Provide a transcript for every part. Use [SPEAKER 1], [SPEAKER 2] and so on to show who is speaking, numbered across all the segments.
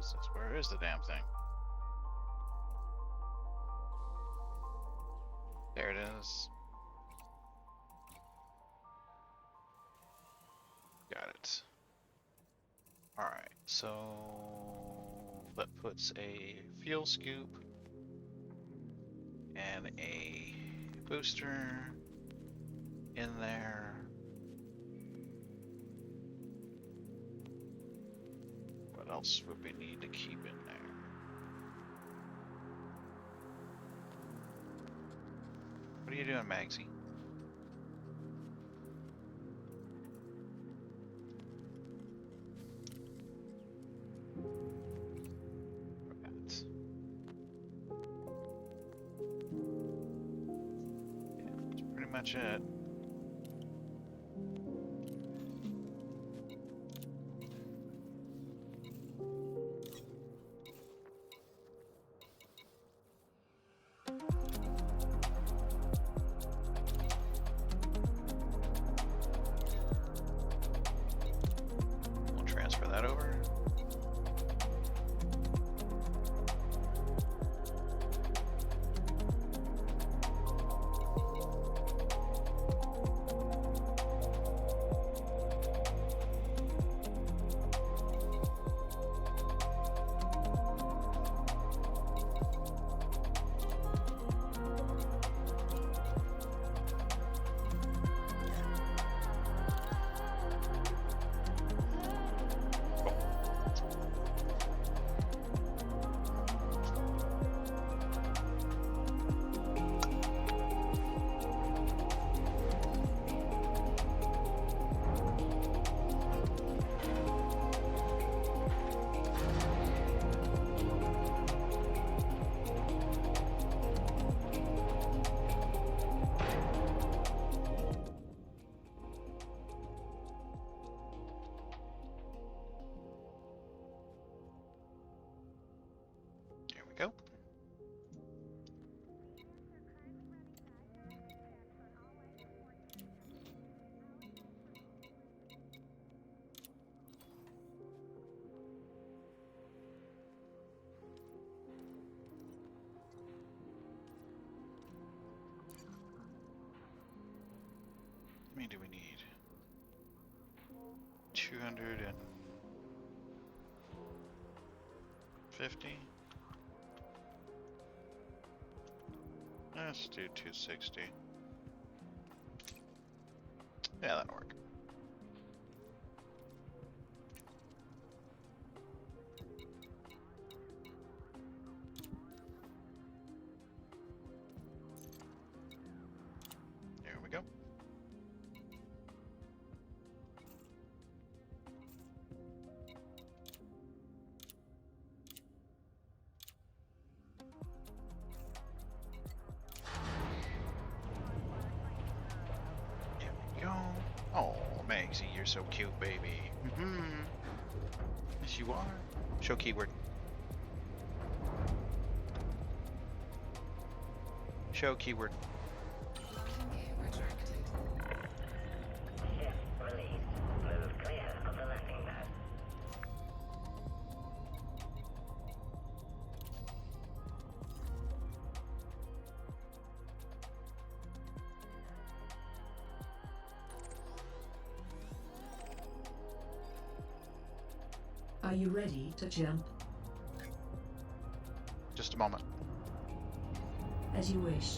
[SPEAKER 1] Jesus, where is the damn thing? There it is. Got it. Alright, so that puts a fuel scoop and a booster in there. What else would we need to keep in there? What are you doing, Magsy? That's pretty much it. We'll transfer that over. There we go. How many do we need? 250. Let's do 260. Yeah, that'll work. There we go. Oh, Magsy, you're so cute, baby. Yes, you are. Show keyword. Show keyword.
[SPEAKER 2] Ship released. Move clear of the landing pad.
[SPEAKER 3] Are you ready to jump?
[SPEAKER 1] Just a moment.
[SPEAKER 3] As you wish.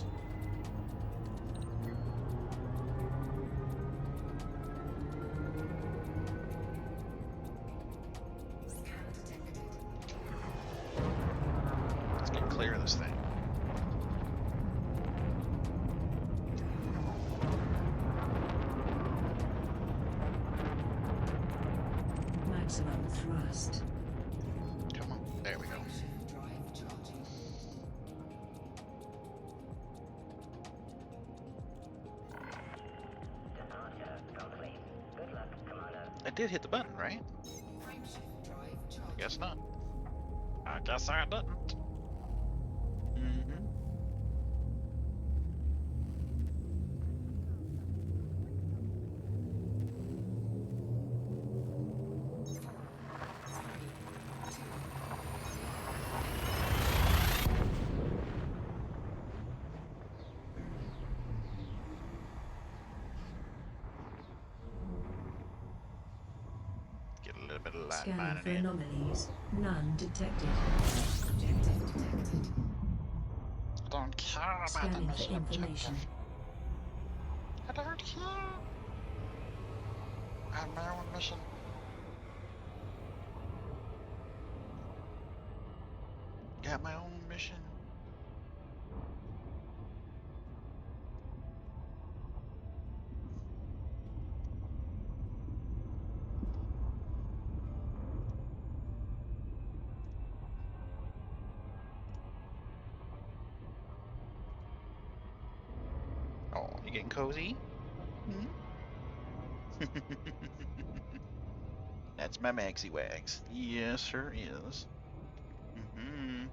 [SPEAKER 1] Let's get clear of this thing.
[SPEAKER 3] Maximum thrust.
[SPEAKER 1] Come on. There we go.
[SPEAKER 3] Drive charging.
[SPEAKER 2] Departure complete. Good luck, Commander.
[SPEAKER 1] I did hit the button, right?
[SPEAKER 3] Frameshift drive charging.
[SPEAKER 1] I guess not. I guess I didn't. bit of light
[SPEAKER 3] Scanning
[SPEAKER 1] mining
[SPEAKER 3] for
[SPEAKER 1] in.
[SPEAKER 3] anomalies. None detected. Objective detected.
[SPEAKER 1] I don't care about the
[SPEAKER 3] Scanning for
[SPEAKER 1] mission
[SPEAKER 3] information.
[SPEAKER 1] objective. I don't care. I have my own mission. Got my own mission. Oh, you getting cozy? Hmm? That's my Maxi Wags. Yes, sir is. Mm-hmm.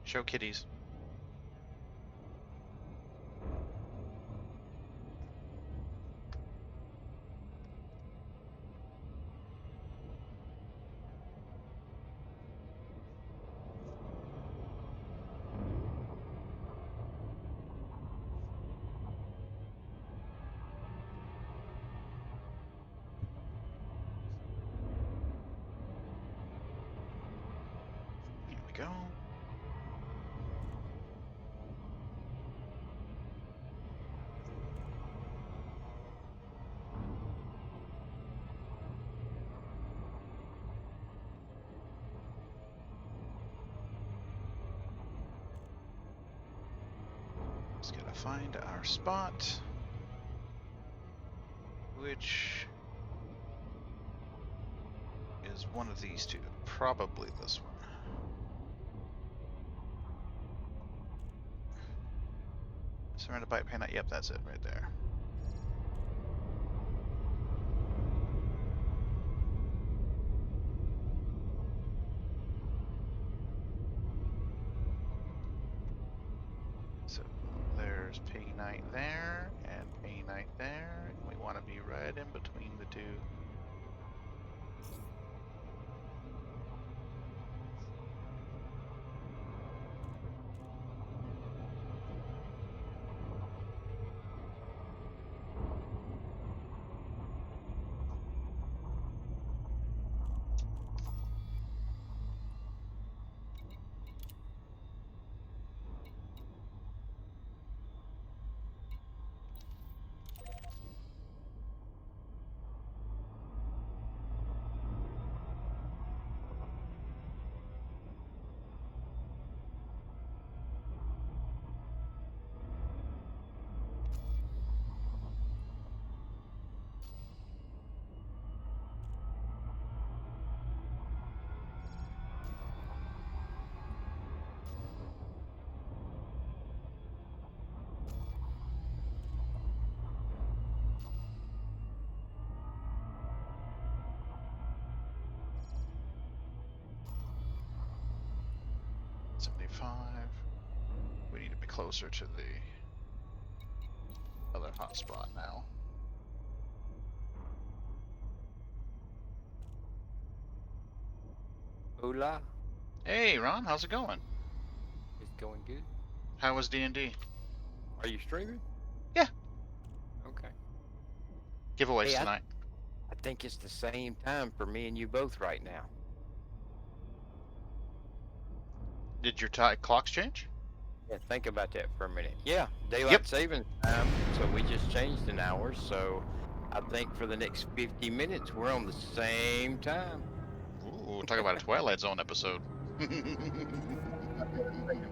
[SPEAKER 1] Show kitties. Here we go. Just gotta find our spot, which is one of these two. Probably this one. Surrounded by a painite. Yep, that's it right there. So there's painite there and painite there. And we want to be right in between the two. We need to be closer to the other hotspot now.
[SPEAKER 4] Hola.
[SPEAKER 1] Hey, Ron, how's it going?
[SPEAKER 4] It's going good.
[SPEAKER 1] How was D&D?
[SPEAKER 4] Are you streaming?
[SPEAKER 1] Yeah.
[SPEAKER 4] Okay.
[SPEAKER 1] Giveaways
[SPEAKER 4] Hey,
[SPEAKER 1] tonight.
[SPEAKER 4] I think it's the same time for me and you both right now.
[SPEAKER 1] Did your clocks change?
[SPEAKER 4] Yeah, think about that for a minute. Yeah, daylight
[SPEAKER 1] Yep.
[SPEAKER 4] savings time. So we just changed an hour. So I think for the next 50 minutes, we're on the same time.
[SPEAKER 1] Ooh, talk about a Twilight Zone episode.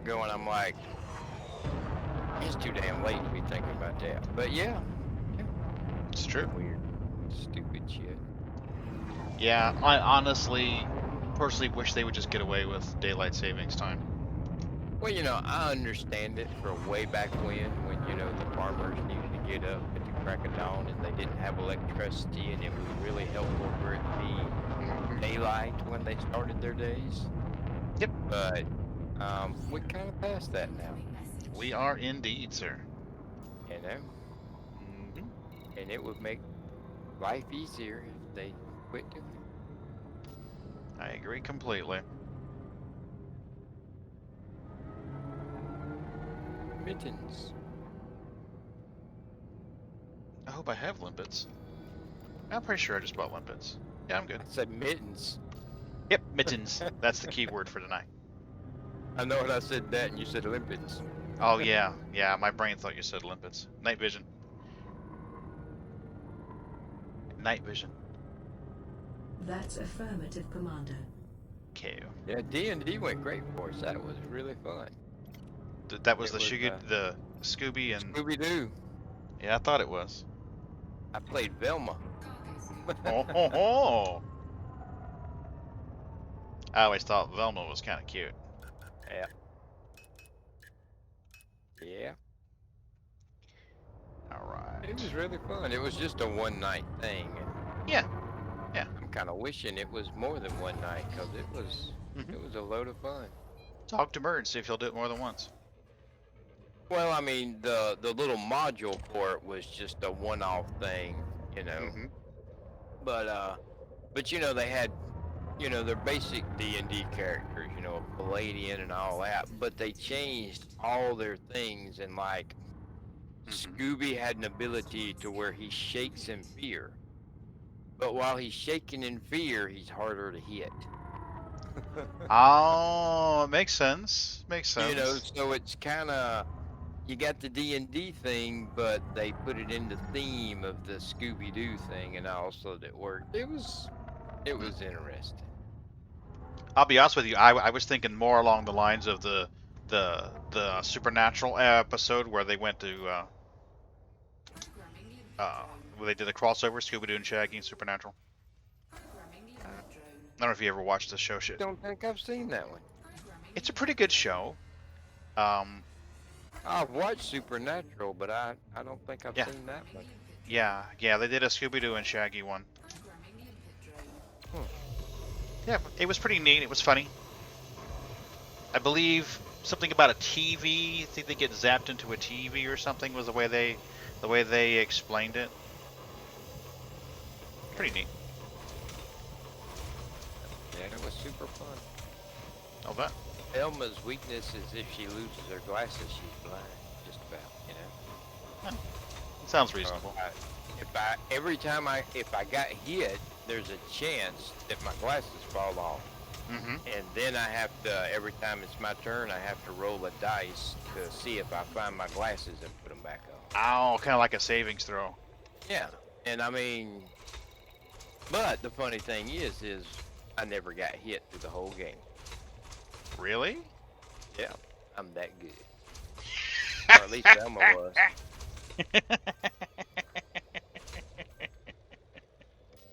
[SPEAKER 4] Going, I'm like, it's too damn late to be thinking about that. But yeah.
[SPEAKER 1] It's true.
[SPEAKER 4] Weird. Stupid shit.
[SPEAKER 1] Yeah, I honestly, personally wish they would just get away with daylight savings time.
[SPEAKER 4] Well, you know, I understand it for way back when, you know, the farmers needed to get up at the crack of dawn and they didn't have electricity, and it was really helpful for it to be daylight when they started their days.
[SPEAKER 1] Yep.
[SPEAKER 4] But we're kind of past that now.
[SPEAKER 1] We are indeed, sir.
[SPEAKER 4] You know?
[SPEAKER 1] Mm-hmm.
[SPEAKER 4] And it would make life easier if they quit doing it.
[SPEAKER 1] I agree completely.
[SPEAKER 4] Mittens.
[SPEAKER 1] I hope I have limpets. I'm pretty sure I just bought limpets. Yeah, I'm good.
[SPEAKER 4] I said mittens.
[SPEAKER 1] Yep, mittens. That's the key word for tonight.
[SPEAKER 4] I know when I said that and you said limpets.
[SPEAKER 1] Oh yeah, yeah. My brain thought you said limpets. Night vision. Night vision.
[SPEAKER 3] That's affirmative, Commander.
[SPEAKER 1] Okay.
[SPEAKER 4] Yeah, D&D went great for us. That was really fun.
[SPEAKER 1] That was
[SPEAKER 4] It
[SPEAKER 1] the
[SPEAKER 4] was,
[SPEAKER 1] the Scooby and
[SPEAKER 4] Scooby-Doo.
[SPEAKER 1] yeah, I thought it was.
[SPEAKER 4] I played Velma.
[SPEAKER 1] Oh, ho, ho. I always thought Velma was kind of cute.
[SPEAKER 4] Yeah. Yeah.
[SPEAKER 1] All right.
[SPEAKER 4] It was really fun. It was just a one-night thing.
[SPEAKER 1] Yeah. Yeah.
[SPEAKER 4] I'm kind of wishing it was more than one night because
[SPEAKER 1] Mhm.
[SPEAKER 4] it was a load of fun.
[SPEAKER 1] Talk to Bird and see if he'll do it more than once.
[SPEAKER 4] Well, I mean, the little module for it was just a one-off thing, you know.
[SPEAKER 1] Mm-hmm.
[SPEAKER 4] But you know, they had, you know, their basic D&D characters, you know, a Palladian and all that, but they changed all their things, and like Scooby had an ability to where he shakes in fear. But while he's shaking in fear, he's harder to hit.
[SPEAKER 1] Oh, makes sense. Makes sense.
[SPEAKER 4] You know, so it's kind of, you got the D&D thing, but they put it in the theme of the Scooby-Doo thing, and also that worked. It was interesting.
[SPEAKER 1] I'll be honest with you. I was thinking more along the lines of the Supernatural episode where they went to where they did a crossover, Scooby-Doo and Shaggy and Supernatural. I don't know if you ever watched the show. Shit,
[SPEAKER 4] Don't think I've seen that one.
[SPEAKER 1] it's a pretty good show.
[SPEAKER 4] I've watched Supernatural, but I don't think I've
[SPEAKER 1] Yeah.
[SPEAKER 4] seen that one.
[SPEAKER 1] Yeah, they did a Scooby-Doo and Shaggy one.
[SPEAKER 4] Hmm.
[SPEAKER 1] Yeah, it was pretty neat. It was funny. I believe something about a TV. I think they get zapped into a TV or something was the way they explained it. Pretty neat.
[SPEAKER 4] Yeah, it was super fun.
[SPEAKER 1] I'll bet.
[SPEAKER 4] Elma's weakness is if she loses her glasses, she's blind. Just about, you know.
[SPEAKER 1] Sounds reasonable.
[SPEAKER 4] Every time if I got hit, there's a chance that my glasses fall off.
[SPEAKER 1] Mm-hmm.
[SPEAKER 4] And then I have to, every time it's my turn, I have to roll a dice to see if I find my glasses and put them back on.
[SPEAKER 1] Oh, kind of like a savings throw.
[SPEAKER 4] Yeah, and I mean, but the funny thing is I never got hit through the whole game.
[SPEAKER 1] Really?
[SPEAKER 4] Yeah, I'm that good. Or at least Elma was.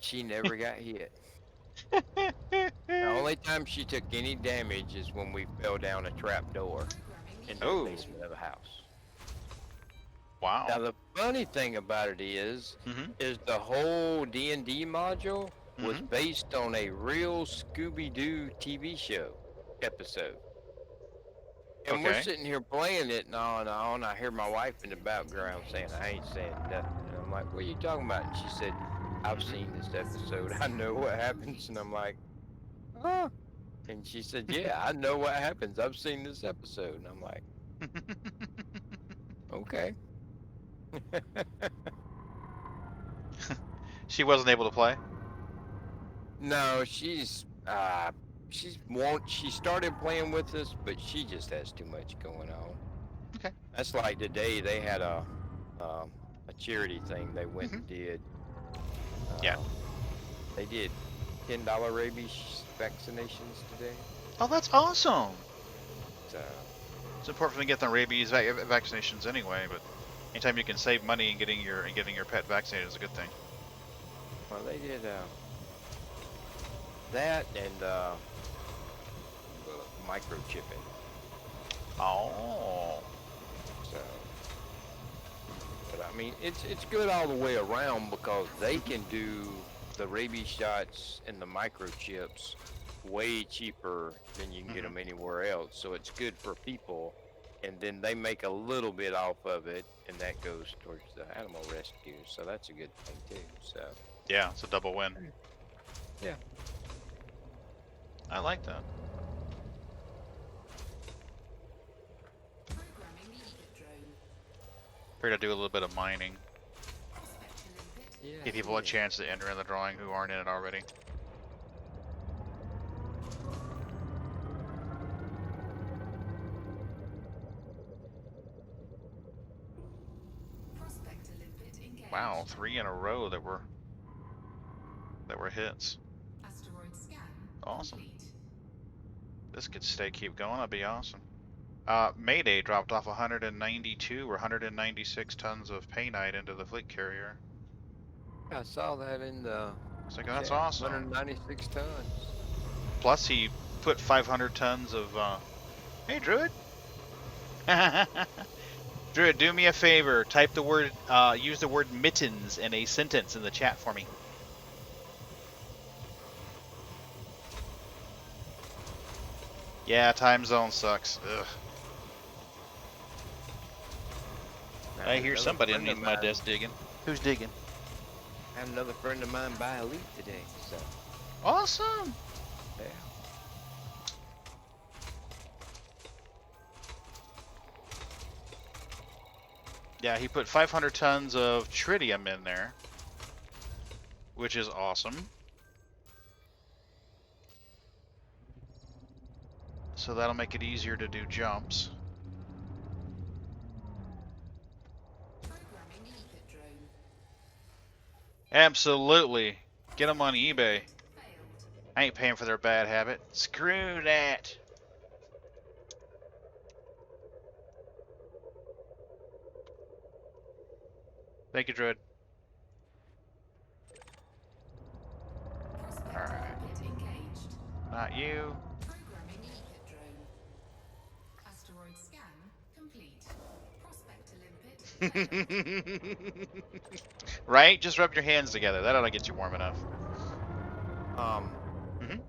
[SPEAKER 4] She never got hit. The only time she took any damage is when we fell down a trap door into
[SPEAKER 1] Oh.
[SPEAKER 4] the basement of a house.
[SPEAKER 1] Wow.
[SPEAKER 4] Now the funny thing about it is
[SPEAKER 1] Mm-hmm.
[SPEAKER 4] the whole D&D module was
[SPEAKER 1] Mhm.
[SPEAKER 4] based on a real Scooby-Doo TV show episode. And we're
[SPEAKER 1] Okay.
[SPEAKER 4] sitting here playing it and on. I hear my wife in the background saying, I ain't saying nothing. And I'm like, what are you talking about? And she said, I've seen this episode. I know what happens. And I'm like, huh? And she said, yeah, I know what happens. I've seen this episode. And I'm like, okay.
[SPEAKER 1] She wasn't able to play.
[SPEAKER 4] No, she started playing with us, but she just has too much going on.
[SPEAKER 1] Okay.
[SPEAKER 4] That's like today they had a charity thing they went and did.
[SPEAKER 1] Yeah.
[SPEAKER 4] They did $10 rabies vaccinations today.
[SPEAKER 1] Oh, that's awesome.
[SPEAKER 4] So
[SPEAKER 1] It's important for them to get the rabies vaccinations anyway, but anytime you can save money and getting your pet vaccinated is a good thing.
[SPEAKER 4] well, they did that and microchipping.
[SPEAKER 1] Oh.
[SPEAKER 4] So, but I mean, it's good all the way around because they can do the rabies shots and the microchips way cheaper than you can get them anywhere else. So it's good for people, and then they make a little bit off of it, and that goes towards the animal rescue. So that's a good thing too. So
[SPEAKER 1] Yeah, it's a double win.
[SPEAKER 4] yeah.
[SPEAKER 1] I like that. Figured I'd do a little bit of mining.
[SPEAKER 4] Yeah.
[SPEAKER 1] Give people a
[SPEAKER 4] yeah.
[SPEAKER 1] chance to enter in the drawing who aren't in it already. Wow, 3 in a row that were hits. Awesome. This could keep going. That'd be awesome. Mayday dropped off 192 or 196 tons of painite into the fleet carrier.
[SPEAKER 4] I saw that in the
[SPEAKER 1] It's like, that's
[SPEAKER 4] chat.
[SPEAKER 1] awesome.
[SPEAKER 4] 196 tons.
[SPEAKER 1] Plus, he put 500 tons of. Hey, Druid. Druid, do me a favor. Type the word. Use the word mittens in a sentence in the chat for me. Yeah, time zone sucks. Ugh. I hear
[SPEAKER 4] Another
[SPEAKER 1] somebody
[SPEAKER 4] friend of
[SPEAKER 1] underneath my
[SPEAKER 4] mine-
[SPEAKER 1] desk digging. Who's digging?
[SPEAKER 4] I had another friend of mine buy a Elite today, so
[SPEAKER 1] Awesome.
[SPEAKER 4] yeah.
[SPEAKER 1] Yeah, he put 500 tons of tritium in there, which is awesome. So that'll make it easier to do jumps. Absolutely. Get them on eBay. I ain't paying for their bad habit. Screw that. Thank you, Druid. Alright. Not you. Right? Just rub your hands together. That ought to get you warm enough. Mhm.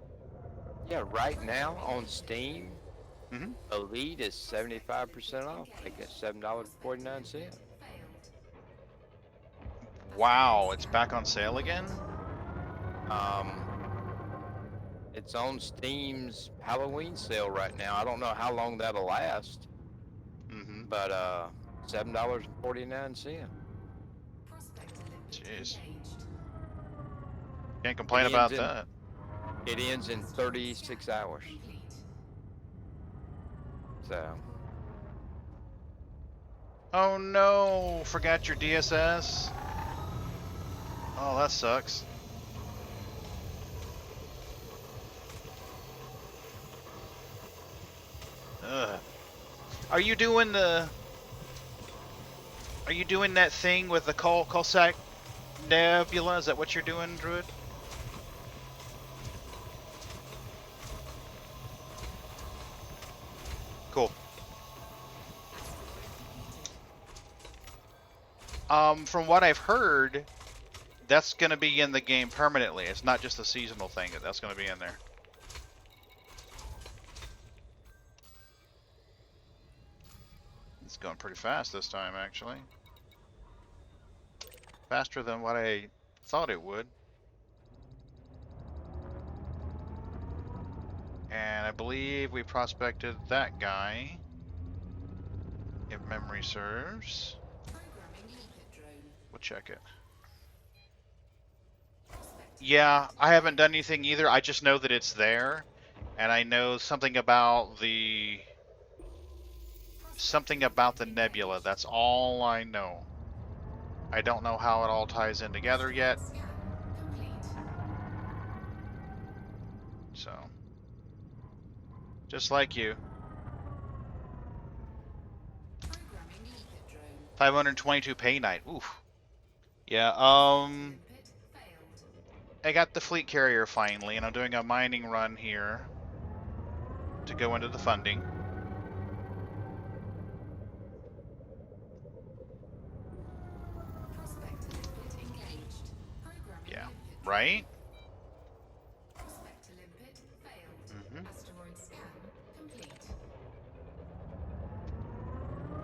[SPEAKER 4] Yeah, right now on Steam,
[SPEAKER 1] Mhm.
[SPEAKER 4] Elite is 75% off. Like at $7.49.
[SPEAKER 1] Wow, it's back on sale again?
[SPEAKER 4] Um, it's on Steam's Halloween sale right now. I don't know how long that'll last,
[SPEAKER 1] Mhm.
[SPEAKER 4] but $7.49.
[SPEAKER 1] Jeez. Can't complain about that.
[SPEAKER 4] It ends in 36 hours. So,
[SPEAKER 1] Oh no, forgot your DSS. Oh, that sucks. Ugh. Are you doing that thing with the Cossack Nebula? Is that what you're doing, Druid? Cool. From what I've heard, that's gonna be in the game permanently. It's not just a seasonal thing. That's gonna be in there. It's going pretty fast this time, actually. Faster than what I thought it would. And I believe we prospected that guy, if memory serves. We'll check it. Yeah, I haven't done anything either. I just know that it's there, and I know something about the nebula. That's all I know. I don't know how it all ties in together yet. So, just like you. 522 painite. Oof. Yeah, I got the fleet carrier finally, and I'm doing a mining run here to go into the funding. Yeah, right? Mm-hmm.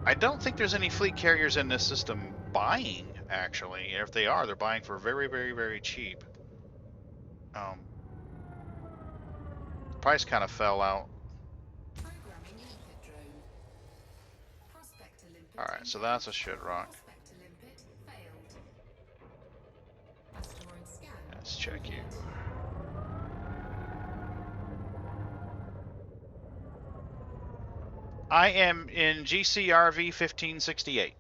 [SPEAKER 1] I don't think there's any fleet carriers in this system buying, actually. If they are, they're buying for very, very, very cheap. The price kind of fell out. Alright, so that's a shit rock. Let's check you. I am in GCRV 1568.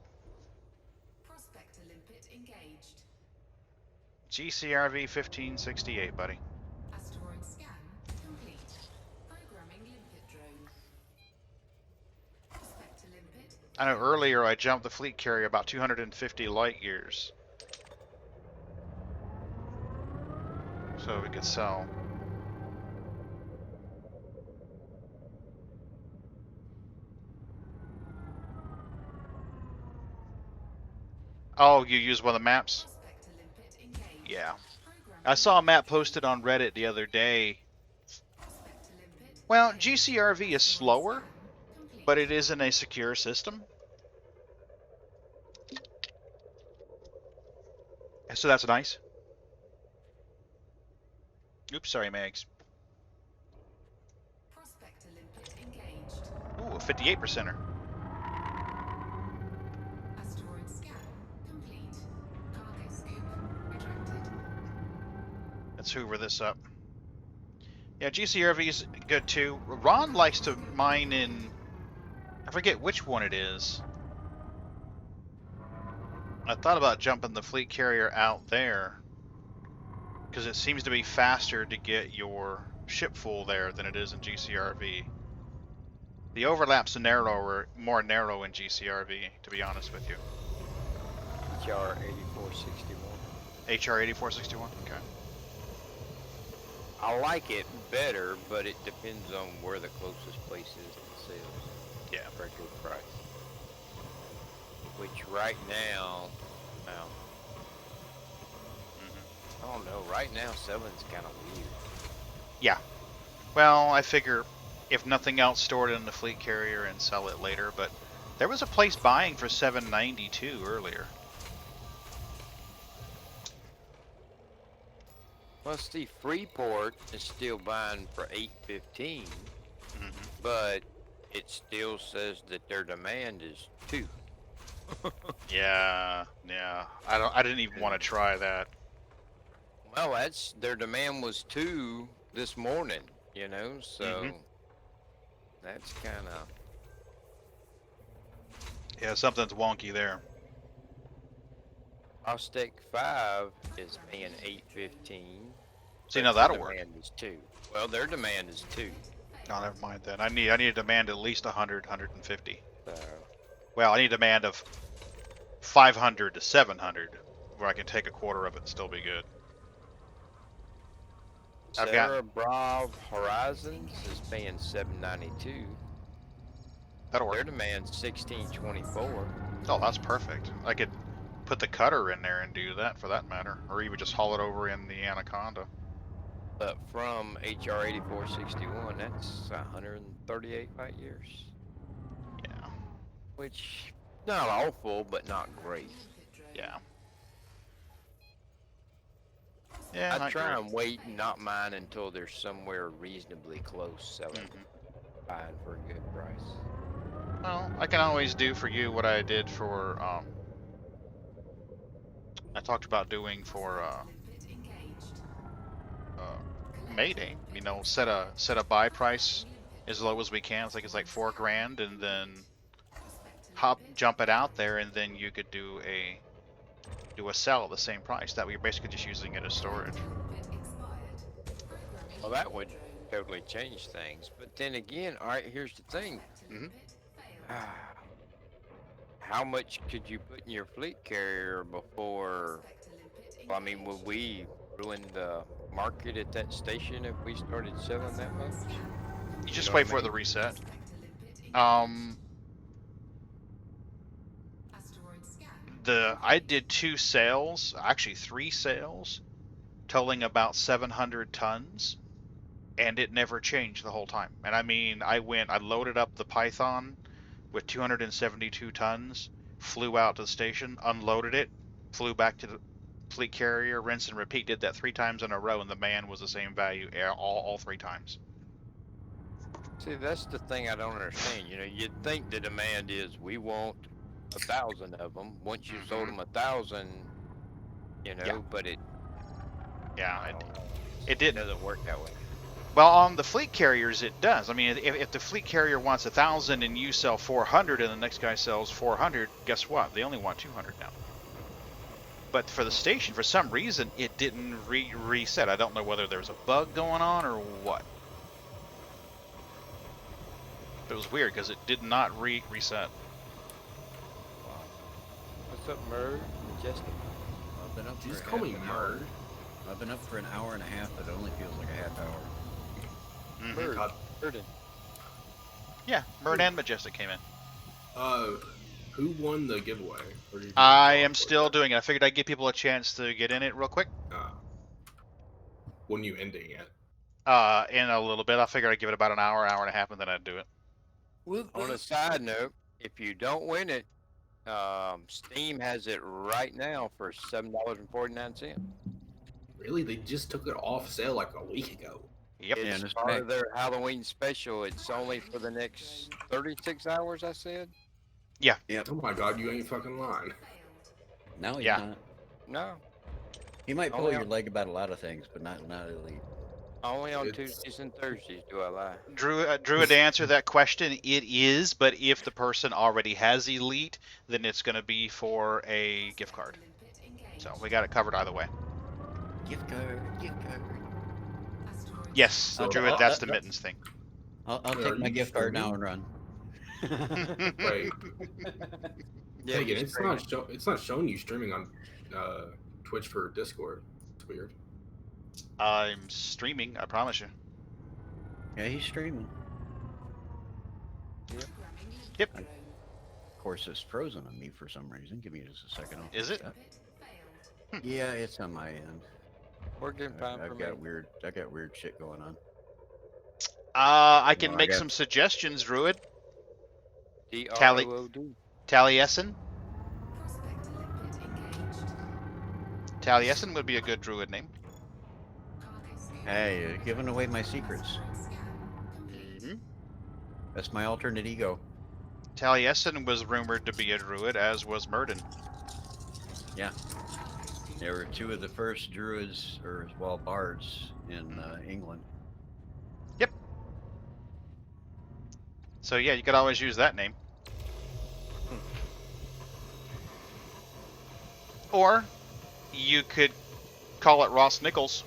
[SPEAKER 1] GCRV 1568, buddy.
[SPEAKER 3] Asteroid scan complete. Programming limpet drone. Prospector limpet.
[SPEAKER 1] I know earlier I jumped the fleet carrier about 250 light years. So we could sell. Oh, you use one of the maps? Yeah. I saw a map posted on Reddit the other day. Well, GCRV is slower, but it isn't a secure system. So that's nice. Oops, sorry, Megs. Ooh, a 58%er.
[SPEAKER 3] Asteroid scan complete. Cargo scoop retracted.
[SPEAKER 1] Let's hoover this up. Yeah, GCRV is good too. Ron likes to mine in... I forget which one it is. I thought about jumping the fleet carrier out there, because it seems to be faster to get your ship full there than it is in GCRV. The overlaps are more narrow in GCRV, to be honest with you.
[SPEAKER 4] HR 8461.
[SPEAKER 1] HR 8461? Okay.
[SPEAKER 4] I like it better, but it depends on where the closest place is that sells.
[SPEAKER 1] Yeah.
[SPEAKER 4] For a good price. Which right now, I don't know, right now selling's kind of weird.
[SPEAKER 1] Yeah. Well, I figure if nothing else, store it in the fleet carrier and sell it later, but there was a place buying for $792 earlier.
[SPEAKER 4] Well, see, Freeport is still buying for $815, but it still says that their demand is 2.
[SPEAKER 1] Yeah. I didn't even want to try that.
[SPEAKER 4] Well, their demand was 2 this morning, you know, so that's kind of...
[SPEAKER 1] Yeah, something's wonky there.
[SPEAKER 4] Austek 5 is paying $815.
[SPEAKER 1] See, now that'll work.
[SPEAKER 4] Their demand is 2. Well, their demand is 2.
[SPEAKER 1] No, never mind then. I need a demand at least 100, 150.
[SPEAKER 4] So,
[SPEAKER 1] Well, I need a demand of 500 to 700, where I can take a quarter of it and still be good.
[SPEAKER 4] Sarah Brav Horizons is paying $792.
[SPEAKER 1] That'll work.
[SPEAKER 4] Their demand's $1624.
[SPEAKER 1] Oh, that's perfect. I could put the cutter in there and do that, for that matter, or even just haul it over in the Anaconda.
[SPEAKER 4] But from HR 8461, that's 138 light years.
[SPEAKER 1] Yeah.
[SPEAKER 4] Which, not awful, but not great.
[SPEAKER 1] Yeah. Yeah,
[SPEAKER 4] I try and wait and not mine until they're somewhere reasonably close, selling, buying for a good price.
[SPEAKER 1] Well, I can always do for you what I did for, I talked about doing for, Mayday. You know, set a buy price as low as we can. It's like $4 grand, and then jump it out there, and then you could do a sell at the same price. That way you're basically just using it as storage.
[SPEAKER 4] Well, that would totally change things. But then again, all right, here's the thing. How much could you put in your fleet carrier before? Well, I mean, would we ruin the market at that station if we started selling that much?
[SPEAKER 1] You just wait for the reset. I did 2 sales, actually 3 sales, totaling about 700 tons, and it never changed the whole time. And I mean, I loaded up the Python with 272 tons, flew out to the station, unloaded it, flew back to the fleet carrier, rinse and repeat, did that 3 times in a row, and the demand was the same value all 3 times.
[SPEAKER 4] See, that's the thing I don't understand. You know, you'd think the demand is we want 1,000 of them. Once you sold
[SPEAKER 1] Mhm.
[SPEAKER 4] them 1,000, you
[SPEAKER 1] Yeah.
[SPEAKER 4] know, but
[SPEAKER 1] Yeah,
[SPEAKER 4] I don't know.
[SPEAKER 1] it
[SPEAKER 4] It
[SPEAKER 1] didn't.
[SPEAKER 4] doesn't work that way.
[SPEAKER 1] Well, on the fleet carriers, it does. I mean, if the fleet carrier wants 1,000 and you sell 400, and the next guy sells 400, guess what? They only want 200 now. But for the station, for some reason, it didn't reset. I don't know whether there was a bug going on or what. It was weird because it did not reset.
[SPEAKER 4] Wow. What's up, Merv? Majestic?
[SPEAKER 5] I've been up for
[SPEAKER 6] Just
[SPEAKER 5] a
[SPEAKER 6] call
[SPEAKER 5] half
[SPEAKER 6] me
[SPEAKER 5] an hour.
[SPEAKER 6] Murd.
[SPEAKER 5] I've been up for an hour and a half, but it only feels like a half hour.
[SPEAKER 1] Mm-hmm.
[SPEAKER 4] Merv.
[SPEAKER 6] God.
[SPEAKER 4] Merden.
[SPEAKER 1] Yeah, Murd and Majestic came in.
[SPEAKER 6] Who won the giveaway? Or did you
[SPEAKER 1] I
[SPEAKER 6] draw
[SPEAKER 1] am
[SPEAKER 6] for
[SPEAKER 1] still
[SPEAKER 6] that?
[SPEAKER 1] doing it. I figured I'd give people a chance to get in it real quick.
[SPEAKER 6] When you ending it?
[SPEAKER 1] In a little bit. I figured I'd give it about an hour, hour and a half, and then I'd do it.
[SPEAKER 4] On a side note, if you don't win it, Steam has it right now for $7.49.
[SPEAKER 6] Really? They just took it off sale like a week ago.
[SPEAKER 1] Yep.
[SPEAKER 4] It's
[SPEAKER 5] and it's
[SPEAKER 4] part
[SPEAKER 5] back.
[SPEAKER 4] of their Halloween special. It's only for the next 36 hours, I said.
[SPEAKER 1] Yeah.
[SPEAKER 5] Yep.
[SPEAKER 6] Oh my god, you ain't fucking lying.
[SPEAKER 5] No, he's
[SPEAKER 1] Yeah.
[SPEAKER 5] not.
[SPEAKER 4] No,
[SPEAKER 5] He might pull
[SPEAKER 4] Only
[SPEAKER 5] your
[SPEAKER 4] on-
[SPEAKER 5] leg about a lot of things, but not elite.
[SPEAKER 4] only on
[SPEAKER 6] It's-
[SPEAKER 4] Tuesdays and Thursdays do I lie.
[SPEAKER 1] Drew, to answer that question, it is, but if the person already has Elite, then it's going to be for a gift card. So we got it covered either way.
[SPEAKER 5] Gift card, gift card.
[SPEAKER 1] Yes,
[SPEAKER 6] So,
[SPEAKER 1] Druid, that's the mittens thing.
[SPEAKER 5] I'll
[SPEAKER 6] Wait,
[SPEAKER 5] take
[SPEAKER 6] are
[SPEAKER 5] my
[SPEAKER 6] you
[SPEAKER 5] gift card now
[SPEAKER 6] streaming?
[SPEAKER 5] and run.
[SPEAKER 6] Wait,
[SPEAKER 4] Yeah,
[SPEAKER 6] Pagan,
[SPEAKER 4] just
[SPEAKER 6] it's not showing you streaming on Twitch for Discord. It's weird.
[SPEAKER 1] I'm streaming, I promise you.
[SPEAKER 5] Yeah, he's streaming.
[SPEAKER 1] Yep.
[SPEAKER 5] Of course, it's frozen on me for some reason. Give me just a second. I'll
[SPEAKER 1] Is
[SPEAKER 5] fix
[SPEAKER 1] it?
[SPEAKER 5] that. Yeah, it's on my end.
[SPEAKER 4] working fine for
[SPEAKER 5] I've
[SPEAKER 4] me.
[SPEAKER 5] got weird. I got weird shit going on.
[SPEAKER 1] I can
[SPEAKER 5] No, I
[SPEAKER 1] make
[SPEAKER 5] got-
[SPEAKER 1] some suggestions, Druid.
[SPEAKER 4] DROOD.
[SPEAKER 1] Taliesin? Taliesin would be a good Druid name.
[SPEAKER 5] Hey, you're giving away my secrets.
[SPEAKER 1] Mm-hmm.
[SPEAKER 5] That's my alternate ego.
[SPEAKER 1] Taliesin was rumored to be a Druid, as was Murden.
[SPEAKER 5] Yeah. They were two of the first druids, or well, bards in England.
[SPEAKER 1] So yeah, you could always use that name. Or you could call it Ross Nichols.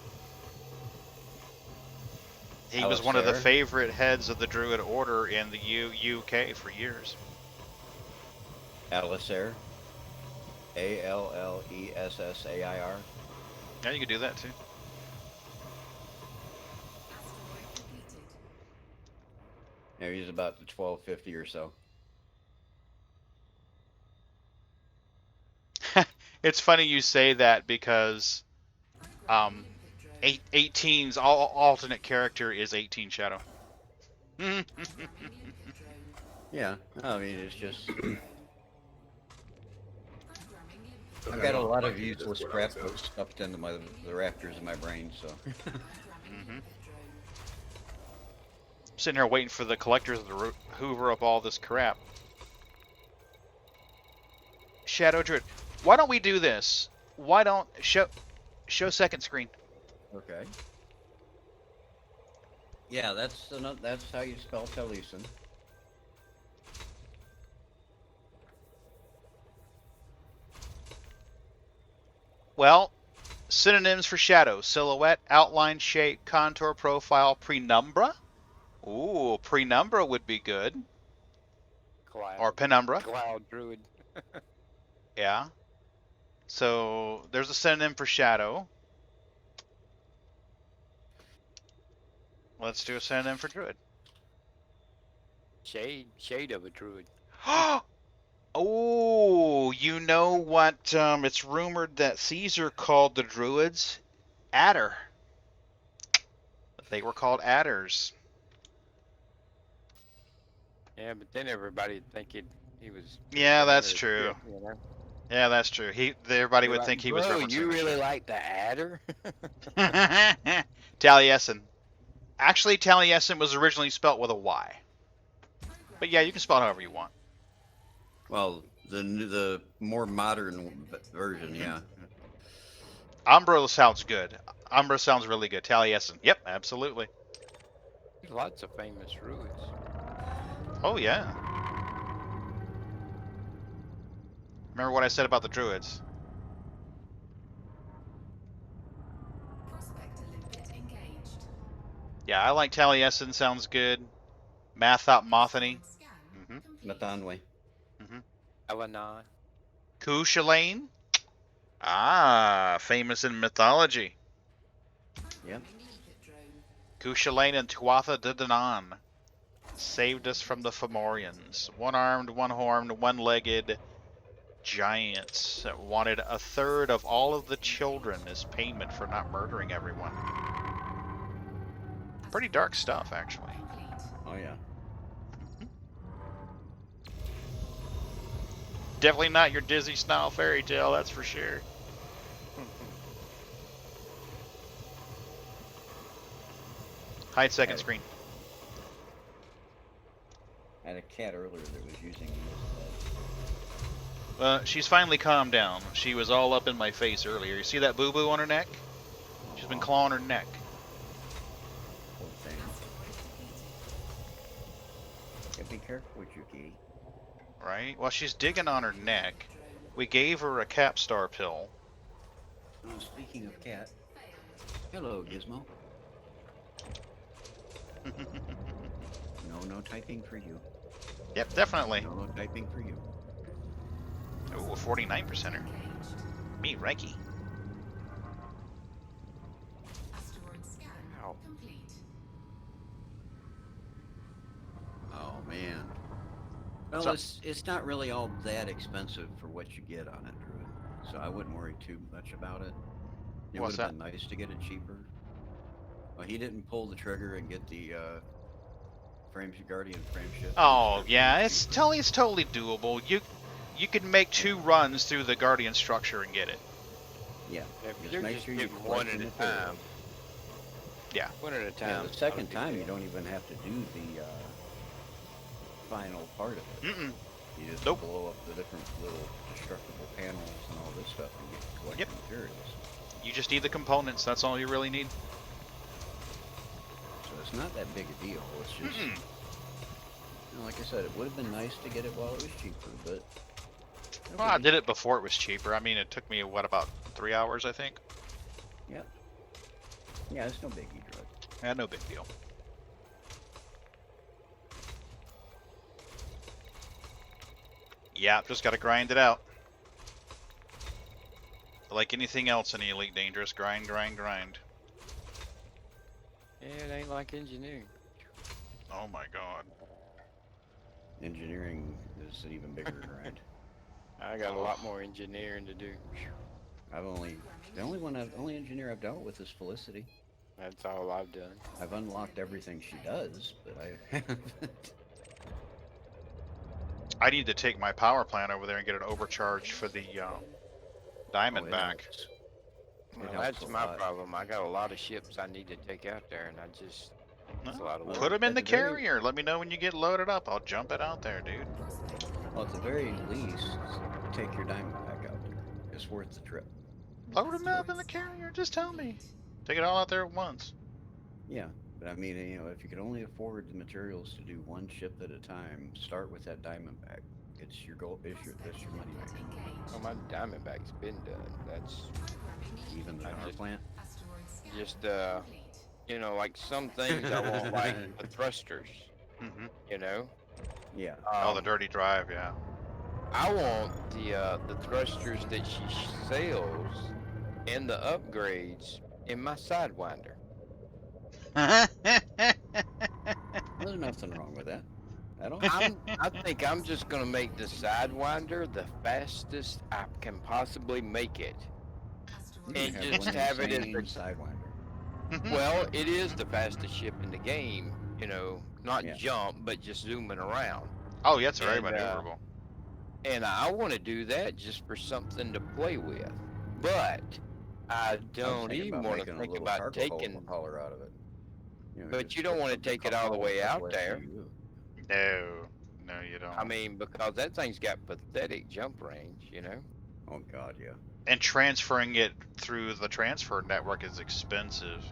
[SPEAKER 1] He was one of the
[SPEAKER 5] Alistair.
[SPEAKER 1] favorite heads of the Druid Order in the UK for years.
[SPEAKER 5] Alistair. Allessair.
[SPEAKER 1] Yeah, you could do that too.
[SPEAKER 5] Yeah, he's about the 1250 or so.
[SPEAKER 1] It's funny you say that because 18's alternate character is 18 Shadow.
[SPEAKER 5] Yeah, I mean, it's just. I've
[SPEAKER 6] Okay,
[SPEAKER 5] got a
[SPEAKER 6] no,
[SPEAKER 5] lot
[SPEAKER 6] I
[SPEAKER 5] of
[SPEAKER 6] like it,
[SPEAKER 5] useless
[SPEAKER 6] that's
[SPEAKER 5] crap
[SPEAKER 6] what I said.
[SPEAKER 5] stuffed into the rafters of my brain, so.
[SPEAKER 1] Sitting here waiting for the collectors to hoover up all this crap. Shadow Druid, why don't we do this? Why don't show second screen?
[SPEAKER 5] Okay. Yeah, that's how you spell Taliesin.
[SPEAKER 1] Well, synonyms for shadow: silhouette, outline, shape, contour, profile, penumbra. Ooh, penumbra would be good.
[SPEAKER 4] Cloud.
[SPEAKER 1] Or penumbra.
[SPEAKER 4] Cloud Druid.
[SPEAKER 1] Yeah. So there's a synonym for shadow. Let's do a synonym for druid.
[SPEAKER 4] Shade of a Druid.
[SPEAKER 1] Oh, you know what? It's rumored that Caesar called the druids adder. They were called adders.
[SPEAKER 4] Yeah, but then everybody would think he was.
[SPEAKER 1] Yeah, that's
[SPEAKER 4] shit,
[SPEAKER 1] true.
[SPEAKER 4] you know?
[SPEAKER 1] Yeah, that's true. Everybody
[SPEAKER 4] They're
[SPEAKER 1] would
[SPEAKER 4] like,
[SPEAKER 1] think he was
[SPEAKER 4] "Bro,
[SPEAKER 1] referencing
[SPEAKER 4] you
[SPEAKER 1] the
[SPEAKER 4] really
[SPEAKER 1] ship.
[SPEAKER 4] like the adder?
[SPEAKER 1] Taliesin. Actually, Taliesin was originally spelt with a Y. But yeah, you can spell it however you want.
[SPEAKER 5] Well, The more modern version, yeah.
[SPEAKER 1] Umbra sounds good. Umbra sounds really good. Taliesin. Yep, absolutely.
[SPEAKER 4] There's lots of famous druids.
[SPEAKER 1] Oh, yeah. Remember what I said about the druids?
[SPEAKER 3] Prospector limpet engaged.
[SPEAKER 1] Yeah, I like Taliesin. Sounds good. Mathop Mothany.
[SPEAKER 3] Asteroid scan
[SPEAKER 1] Mm-hmm.
[SPEAKER 3] complete.
[SPEAKER 5] Mathanwe.
[SPEAKER 1] Mm-hmm.
[SPEAKER 4] Elenon.
[SPEAKER 1] Cuchulainn. Ah, famous in mythology.
[SPEAKER 5] Yep.
[SPEAKER 3] Programming limpet drone.
[SPEAKER 1] Cuchulainn and Tuatha De Danann saved us from the Fomorians. One-armed, one-horned, one-legged giants that wanted a third of all of the children as payment for not murdering everyone. Pretty dark stuff, actually.
[SPEAKER 3] Complete.
[SPEAKER 5] Oh yeah.
[SPEAKER 1] Definitely not your Disney style fairy tale, that's for sure. Hide second
[SPEAKER 5] Hey.
[SPEAKER 1] screen.
[SPEAKER 5] I had a cat earlier that was using this.
[SPEAKER 1] She's finally calmed down. She was all up in my face earlier. You see that boo-boo on her neck? She's been clawing her neck.
[SPEAKER 5] Whole thing.
[SPEAKER 3] Asteroid
[SPEAKER 5] Yeah,
[SPEAKER 3] depleted.
[SPEAKER 5] be careful with your kitty.
[SPEAKER 1] Right? Well, she's digging on her neck. We gave her a Capstar pill.
[SPEAKER 5] Oh, speaking of cat,
[SPEAKER 3] Failed.
[SPEAKER 5] hello Gizmo. No typing for you.
[SPEAKER 1] Yep, definitely.
[SPEAKER 5] No typing for you.
[SPEAKER 1] Ooh, a 49%er.
[SPEAKER 3] Engaged.
[SPEAKER 1] Me, Reiki.
[SPEAKER 3] Asteroid scan
[SPEAKER 4] Ow.
[SPEAKER 3] complete.
[SPEAKER 5] Oh man. Well,
[SPEAKER 1] So-
[SPEAKER 5] it's not really all that expensive for what you get on it, Druid. So I wouldn't worry too much about it. It
[SPEAKER 1] What's
[SPEAKER 5] would have been nice to get it cheaper. Well, he didn't pull the trigger and get the Guardian frame shift.
[SPEAKER 1] Oh, yeah, it's totally doable. You can make 2 runs through the Guardian structure and get it.
[SPEAKER 5] Yeah.
[SPEAKER 4] If
[SPEAKER 5] Just
[SPEAKER 4] you're
[SPEAKER 5] make
[SPEAKER 4] just
[SPEAKER 5] sure you
[SPEAKER 4] getting
[SPEAKER 5] collect
[SPEAKER 4] one
[SPEAKER 5] the
[SPEAKER 4] at a
[SPEAKER 5] materials.
[SPEAKER 4] time.
[SPEAKER 1] Yeah.
[SPEAKER 4] One at a
[SPEAKER 5] Yeah,
[SPEAKER 4] time.
[SPEAKER 5] the
[SPEAKER 4] is
[SPEAKER 5] second
[SPEAKER 4] not a big
[SPEAKER 5] time you
[SPEAKER 4] deal.
[SPEAKER 5] don't even have to do the final part of it.
[SPEAKER 1] Mm-mm.
[SPEAKER 5] You just
[SPEAKER 1] Nope.
[SPEAKER 5] blow up the different little destructible panels and all this stuff and get collect
[SPEAKER 1] Yep.
[SPEAKER 5] the materials.
[SPEAKER 1] You just need the components. That's all you really need.
[SPEAKER 5] So it's not that big a deal. It's just,
[SPEAKER 1] Mm-mm.
[SPEAKER 5] like I said, it would have been nice to get it while it was cheaper, but. no
[SPEAKER 1] Well, I
[SPEAKER 5] biggie.
[SPEAKER 1] did it before it was cheaper. I mean, it took me, what, about 3 hours, I think?
[SPEAKER 5] Yeah. Yeah, it's no biggie, Drug.
[SPEAKER 1] Yeah, no big deal. Yeah, just gotta grind it out. Like anything else in the Elite Dangerous, grind, grind, grind.
[SPEAKER 4] Yeah, it ain't like engineering.
[SPEAKER 1] Oh my god.
[SPEAKER 5] Engineering is an even bigger grind.
[SPEAKER 4] I got a lot more engineering to do.
[SPEAKER 5] The only engineer I've dealt with is Felicity.
[SPEAKER 4] That's all I've done.
[SPEAKER 5] I've unlocked everything she does, but I haven't.
[SPEAKER 1] I need to take my power plant over there and get it overcharged for the Diamondback.
[SPEAKER 5] helps. It
[SPEAKER 4] Well,
[SPEAKER 5] helps
[SPEAKER 4] that's
[SPEAKER 5] a
[SPEAKER 4] my
[SPEAKER 5] lot.
[SPEAKER 4] problem. I got a lot of ships I need to take out there, and it's a lot of
[SPEAKER 5] Well,
[SPEAKER 4] work.
[SPEAKER 1] Put them in
[SPEAKER 5] at
[SPEAKER 1] the
[SPEAKER 5] the very-
[SPEAKER 1] carrier. Let me know when you get loaded up. I'll jump it out there, dude.
[SPEAKER 5] Well, at the very least, take your Diamondback out there. It's worth the trip.
[SPEAKER 1] Load them up in the carrier. Just tell me. Take it all out there at once.
[SPEAKER 5] Yeah, but I mean, if you could only afford the materials to do one ship at a time, start with that Diamondback. It's your goal. That's your money maker.
[SPEAKER 4] Oh, my Diamondback's been done. That's
[SPEAKER 5] Even the
[SPEAKER 4] I
[SPEAKER 5] power
[SPEAKER 4] just-
[SPEAKER 5] plant.
[SPEAKER 4] just, like some things I won't like the thrusters,
[SPEAKER 1] Mm-hmm.
[SPEAKER 4] you know?
[SPEAKER 5] Yeah.
[SPEAKER 1] Oh, the dirty drive, yeah.
[SPEAKER 4] I want the thrusters that she sells and the upgrades in my Sidewinder.
[SPEAKER 5] There's nothing wrong with that at all.
[SPEAKER 4] I think I'm just gonna make the Sidewinder the fastest I can possibly make it.
[SPEAKER 5] You
[SPEAKER 4] And
[SPEAKER 5] have
[SPEAKER 4] just
[SPEAKER 5] one
[SPEAKER 4] have it as
[SPEAKER 5] insane
[SPEAKER 4] the-
[SPEAKER 5] Sidewinder.
[SPEAKER 4] Well, it is the fastest ship in the game, not
[SPEAKER 5] Yeah.
[SPEAKER 4] jump, but just zooming around.
[SPEAKER 1] Oh, yeah, it's very
[SPEAKER 4] And,
[SPEAKER 1] maneuverable.
[SPEAKER 4] And I want to do that just for something to play with. But I
[SPEAKER 5] I was
[SPEAKER 4] don't
[SPEAKER 5] thinking
[SPEAKER 4] even
[SPEAKER 5] about
[SPEAKER 4] want to
[SPEAKER 5] making a
[SPEAKER 4] think
[SPEAKER 5] little
[SPEAKER 4] about
[SPEAKER 5] cargo
[SPEAKER 4] taking.
[SPEAKER 5] hauler out of it.
[SPEAKER 4] But
[SPEAKER 5] just
[SPEAKER 4] you don't
[SPEAKER 5] put
[SPEAKER 4] wanna
[SPEAKER 5] something
[SPEAKER 4] take it all the
[SPEAKER 5] called
[SPEAKER 4] way
[SPEAKER 5] a
[SPEAKER 4] out
[SPEAKER 5] SUU.
[SPEAKER 4] there.
[SPEAKER 1] No, no, you don't.
[SPEAKER 4] I mean, because that thing's got pathetic jump range, you know?
[SPEAKER 5] Oh God, yeah.
[SPEAKER 1] And transferring it through the transfer network is expensive.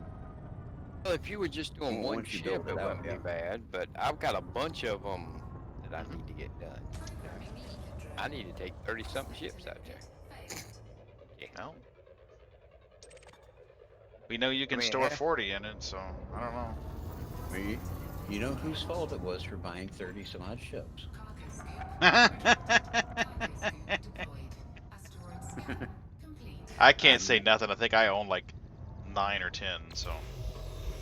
[SPEAKER 4] Well, if you were just doing
[SPEAKER 5] Well,
[SPEAKER 4] one
[SPEAKER 5] once you
[SPEAKER 4] chip,
[SPEAKER 5] build
[SPEAKER 4] it
[SPEAKER 5] it out,
[SPEAKER 4] wouldn't be
[SPEAKER 5] yeah.
[SPEAKER 4] bad. But I've got a bunch of them that I need to get done.
[SPEAKER 3] Programming the ether drone.
[SPEAKER 4] I need to take 30-something ships out there.
[SPEAKER 3] Failed.
[SPEAKER 1] No. We know you can
[SPEAKER 4] mean,
[SPEAKER 1] store
[SPEAKER 4] half-
[SPEAKER 1] 40 in it, so I don't know.
[SPEAKER 5] You know whose fault it was for buying 30 some odd ships?
[SPEAKER 3] Cargo scoop. Cargo scoop deployed. Asteroid scan complete.
[SPEAKER 1] I can't
[SPEAKER 5] I'm
[SPEAKER 1] say
[SPEAKER 5] not-
[SPEAKER 1] nothing. I think I own like 9 or 10, so.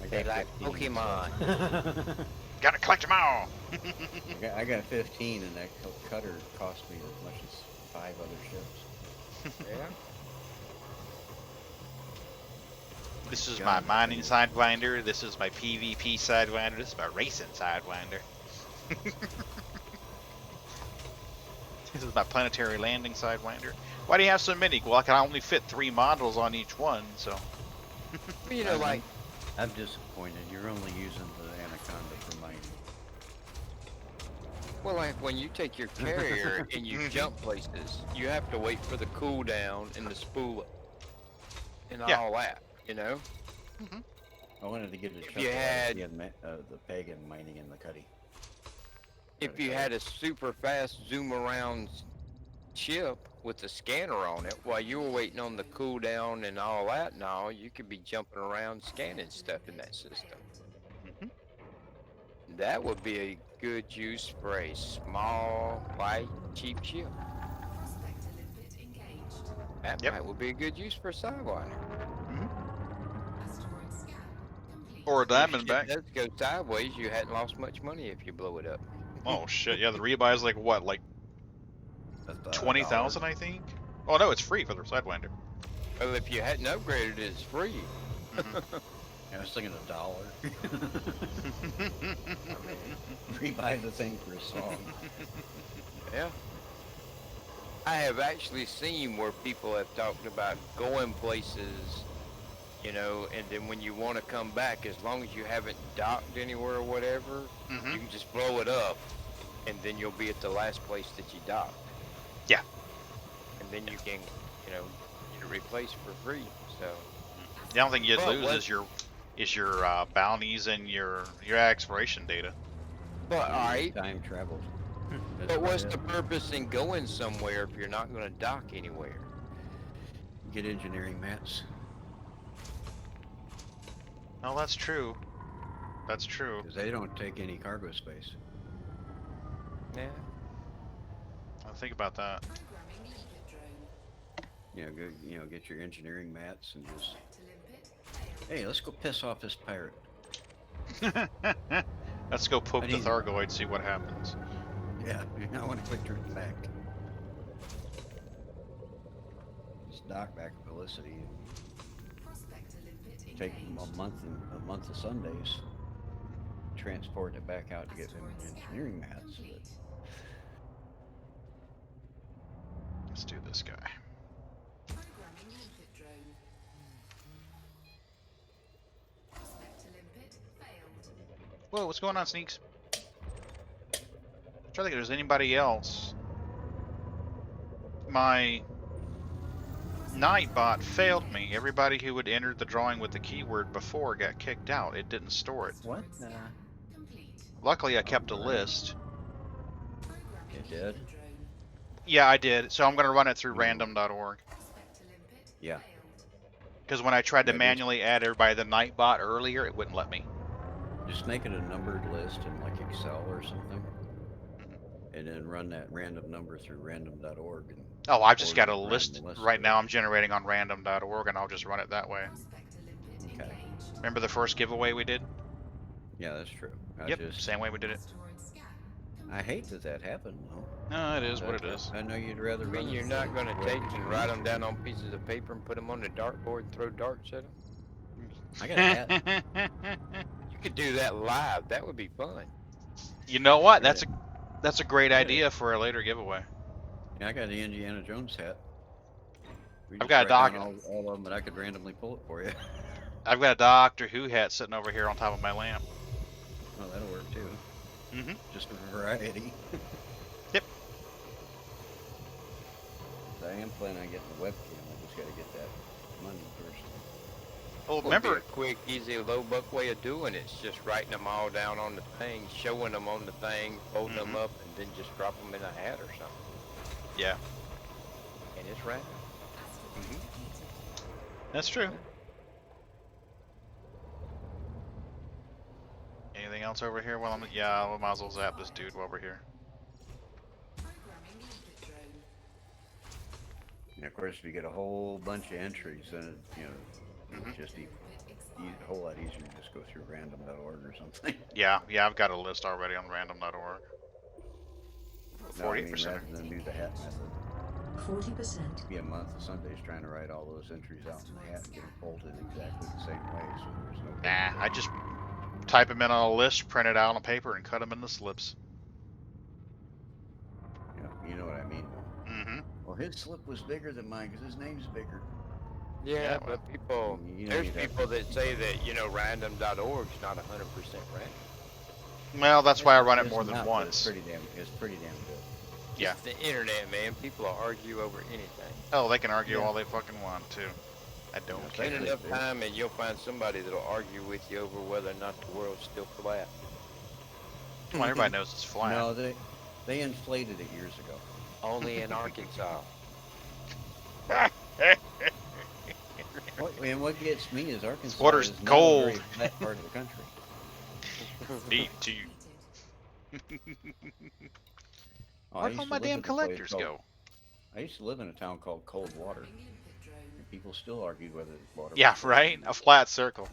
[SPEAKER 5] I
[SPEAKER 4] They
[SPEAKER 5] got
[SPEAKER 4] like
[SPEAKER 5] 15, so-
[SPEAKER 4] Pokemon.
[SPEAKER 1] Gotta collect them all!
[SPEAKER 5] I got 15, and that cutter cost me as much as 5 other ships.
[SPEAKER 4] Yeah.
[SPEAKER 1] This is
[SPEAKER 5] God,
[SPEAKER 1] my
[SPEAKER 5] that
[SPEAKER 1] mining
[SPEAKER 5] thing is-
[SPEAKER 1] sidewinder. This is my PvP sidewinder. This is my racing sidewinder. This is my planetary landing sidewinder. Why do you have so many? Well, I can only fit 3 models on each one, so.
[SPEAKER 4] Well, you know, like,
[SPEAKER 5] I'm disappointed. You're only using the Anaconda for mining.
[SPEAKER 4] well, like when you take your carrier and you jump places, you have to wait for the cooldown and the spool and
[SPEAKER 1] Yeah.
[SPEAKER 4] all that, you know?
[SPEAKER 5] I wanted to get a
[SPEAKER 4] If
[SPEAKER 5] chunk
[SPEAKER 4] you
[SPEAKER 5] of
[SPEAKER 4] had-
[SPEAKER 5] the pagan mining in the cutty.
[SPEAKER 4] If you had a super fast zoom around chip with a scanner on it while you were waiting on the cooldown and all that and all, you could be jumping around scanning stuff in that system.
[SPEAKER 1] Mhm.
[SPEAKER 4] That would be a good use for a small, light, cheap chip.
[SPEAKER 3] Prospector limpet engaged.
[SPEAKER 4] That
[SPEAKER 1] Yep.
[SPEAKER 4] might would be a good use for a sidewinder.
[SPEAKER 3] Asteroid scan complete.
[SPEAKER 1] Or a
[SPEAKER 4] If
[SPEAKER 1] diamondback.
[SPEAKER 4] shit does go sideways, you hadn't lost much money if you blow it up.
[SPEAKER 1] Oh shit, yeah, the rebuy is like what, like
[SPEAKER 5] That's
[SPEAKER 1] 20,000, I think? Oh no, it's free for the sidewinder.
[SPEAKER 4] Well, if you hadn't upgraded it, it's free.
[SPEAKER 5] I was thinking $1. Rebuy the thing for a song.
[SPEAKER 4] Yeah. I have actually seen where people have talked about going places, you know, and then when you want to come back, as long as you haven't docked anywhere or whatever, you
[SPEAKER 1] Mhm.
[SPEAKER 4] can just blow it up, and then you'll be at the last place that you docked.
[SPEAKER 1] Yeah.
[SPEAKER 4] And then you can, you know, get it replaced for free. So.
[SPEAKER 1] The only thing you'd
[SPEAKER 4] Well,
[SPEAKER 1] lose
[SPEAKER 4] what-
[SPEAKER 1] is your bounties and your exploration data.
[SPEAKER 4] But all right.
[SPEAKER 5] Time traveled. That's
[SPEAKER 4] But
[SPEAKER 5] about
[SPEAKER 4] what's
[SPEAKER 5] it.
[SPEAKER 4] the purpose in going somewhere if you're not going to dock anywhere?
[SPEAKER 5] Get engineering mats.
[SPEAKER 1] Oh, that's true. That's true.
[SPEAKER 5] Because they don't take any cargo space.
[SPEAKER 4] Yeah.
[SPEAKER 1] I'll think about that.
[SPEAKER 3] Programming the ether drone.
[SPEAKER 5] Get your engineering mats and just,
[SPEAKER 3] Prospector limpet failed.
[SPEAKER 5] hey, let's go piss off this pirate.
[SPEAKER 1] Let's go poke
[SPEAKER 5] I
[SPEAKER 1] the
[SPEAKER 5] need-
[SPEAKER 1] Thargoid, see what happens.
[SPEAKER 5] Yeah, I want to click turn it back. Just dock back at Felicity and
[SPEAKER 3] Prospector limpet
[SPEAKER 5] take
[SPEAKER 3] engaged.
[SPEAKER 5] a month of Sundays, transport it back out to get them
[SPEAKER 3] Asteroid scan
[SPEAKER 5] engineering mats.
[SPEAKER 3] complete.
[SPEAKER 1] Let's do this guy.
[SPEAKER 3] Programming the ether drone. Prospector limpet failed.
[SPEAKER 1] Whoa, what's going on, Sneaks? I'm trying to think if there's anybody else. My Nightbot failed me. Everybody who had entered the drawing with the keyword before got kicked out. It didn't store it.
[SPEAKER 5] What?
[SPEAKER 3] Asteroid scan complete.
[SPEAKER 1] Luckily, I kept a
[SPEAKER 5] Alright.
[SPEAKER 1] list.
[SPEAKER 3] Programming
[SPEAKER 5] It
[SPEAKER 3] the
[SPEAKER 5] did?
[SPEAKER 3] ether drone.
[SPEAKER 1] Yeah, I did. So I'm going to run it through
[SPEAKER 5] No.
[SPEAKER 1] random.org.
[SPEAKER 3] Prospector limpet
[SPEAKER 5] Yeah.
[SPEAKER 3] failed.
[SPEAKER 1] Because when I tried to
[SPEAKER 5] Yeah, just-
[SPEAKER 1] manually add everybody to the Nightbot earlier, it wouldn't let me.
[SPEAKER 5] Just make it a numbered list in like Excel or something, and then run that random number through random.org. And
[SPEAKER 1] Oh, I've just
[SPEAKER 5] Or
[SPEAKER 1] got a
[SPEAKER 5] just run
[SPEAKER 1] list.
[SPEAKER 5] the list
[SPEAKER 1] Right
[SPEAKER 5] of
[SPEAKER 1] now
[SPEAKER 5] it.
[SPEAKER 1] I'm generating on random.org and I'll just run it that way.
[SPEAKER 3] Prospector limpet
[SPEAKER 5] Okay.
[SPEAKER 3] engaged.
[SPEAKER 1] Remember the first giveaway we did?
[SPEAKER 5] yeah, that's true.
[SPEAKER 1] Yep, same way we did it.
[SPEAKER 3] Asteroid scan
[SPEAKER 5] I hate that happened though.
[SPEAKER 1] No, it is what it
[SPEAKER 5] But
[SPEAKER 1] is.
[SPEAKER 5] I know you'd rather
[SPEAKER 4] I
[SPEAKER 5] run.
[SPEAKER 4] mean,
[SPEAKER 5] it
[SPEAKER 4] you're
[SPEAKER 5] through
[SPEAKER 4] not going to
[SPEAKER 5] web
[SPEAKER 4] take and
[SPEAKER 5] browser.
[SPEAKER 4] write them down on pieces of paper and put them on the dartboard and throw darts at them?
[SPEAKER 5] I got a hat.
[SPEAKER 4] You could do that live. That would be fun.
[SPEAKER 1] You know what?
[SPEAKER 5] Yeah.
[SPEAKER 1] That's a great idea for a later giveaway.
[SPEAKER 5] Yeah, I got the Indiana Jones hat. We
[SPEAKER 1] I've
[SPEAKER 5] just
[SPEAKER 1] got a
[SPEAKER 5] write down
[SPEAKER 1] doc-
[SPEAKER 5] all of them, but I could randomly pull it for you.
[SPEAKER 1] I've got a Doctor Who hat sitting over here on top of my lamp.
[SPEAKER 5] Oh, that'll work too.
[SPEAKER 1] Mm-hmm.
[SPEAKER 5] Just for variety. I am planning on getting a webcam. I just got to get that money first.
[SPEAKER 1] Well,
[SPEAKER 4] Would be
[SPEAKER 1] remember,
[SPEAKER 4] a quick, easy, low buck way of doing it. It's just writing them all down on the thing, showing them on the thing, folding them up, and then just drop them in a hat or something.
[SPEAKER 1] yeah,
[SPEAKER 4] And it's random.
[SPEAKER 1] that's true. Anything else over here? Well, yeah, we might as well zap this dude while we're here.
[SPEAKER 3] Programming limpet drone.
[SPEAKER 5] And of course, if you get a whole bunch of entries, then it, it's just a whole lot easier to just go through random.org or something.
[SPEAKER 1] Yeah, I've got a list already on random.org.
[SPEAKER 5] No, I mean,
[SPEAKER 1] 40%.
[SPEAKER 5] rather than do the hat method.
[SPEAKER 7] 40%.
[SPEAKER 5] Be a month of Sundays trying to write all those entries out in the hat and get them folded exactly the same way, so there's no.
[SPEAKER 1] Nah, I just type them in on a list, print it out on paper, and cut them into slips.
[SPEAKER 5] Yeah, you know what I mean.
[SPEAKER 1] Mm-hmm.
[SPEAKER 5] Well, his slip was bigger than mine because his name's bigger.
[SPEAKER 4] Yeah,
[SPEAKER 1] well,
[SPEAKER 4] but people,
[SPEAKER 5] you know,
[SPEAKER 4] there's
[SPEAKER 5] you'd have-
[SPEAKER 4] people that say that, random.org is not 100% random.
[SPEAKER 1] Well, that's why I run it
[SPEAKER 5] It's
[SPEAKER 1] more than
[SPEAKER 5] not, but
[SPEAKER 1] once.
[SPEAKER 5] It's pretty damn good.
[SPEAKER 1] Yeah.
[SPEAKER 4] It's the internet, man. People will argue over anything.
[SPEAKER 1] Oh, they can argue
[SPEAKER 5] Yeah.
[SPEAKER 1] all they fucking want to. I don't
[SPEAKER 5] Yeah,
[SPEAKER 1] care.
[SPEAKER 4] Spend
[SPEAKER 5] Exactly.
[SPEAKER 4] enough time and you'll find somebody that'll argue with you over whether or not the world's still flat.
[SPEAKER 1] Well, everybody knows it's flat.
[SPEAKER 5] No, they inflated it years ago.
[SPEAKER 4] Only in Arkansas.
[SPEAKER 5] And what gets me is Arkansas
[SPEAKER 1] water's
[SPEAKER 5] is not
[SPEAKER 1] cold.
[SPEAKER 5] a very flat part of the country.
[SPEAKER 1] Need to.
[SPEAKER 5] Oh, I
[SPEAKER 1] Where
[SPEAKER 5] used
[SPEAKER 1] all
[SPEAKER 5] to
[SPEAKER 1] my
[SPEAKER 5] live
[SPEAKER 1] damn
[SPEAKER 5] at a place
[SPEAKER 1] collectors
[SPEAKER 5] called-
[SPEAKER 1] go?
[SPEAKER 5] I used to live in a town called Cold Water,
[SPEAKER 3] Programming limpet drone.
[SPEAKER 5] and people still argued whether the water.
[SPEAKER 1] Yeah,
[SPEAKER 5] was
[SPEAKER 1] right? A flat circle.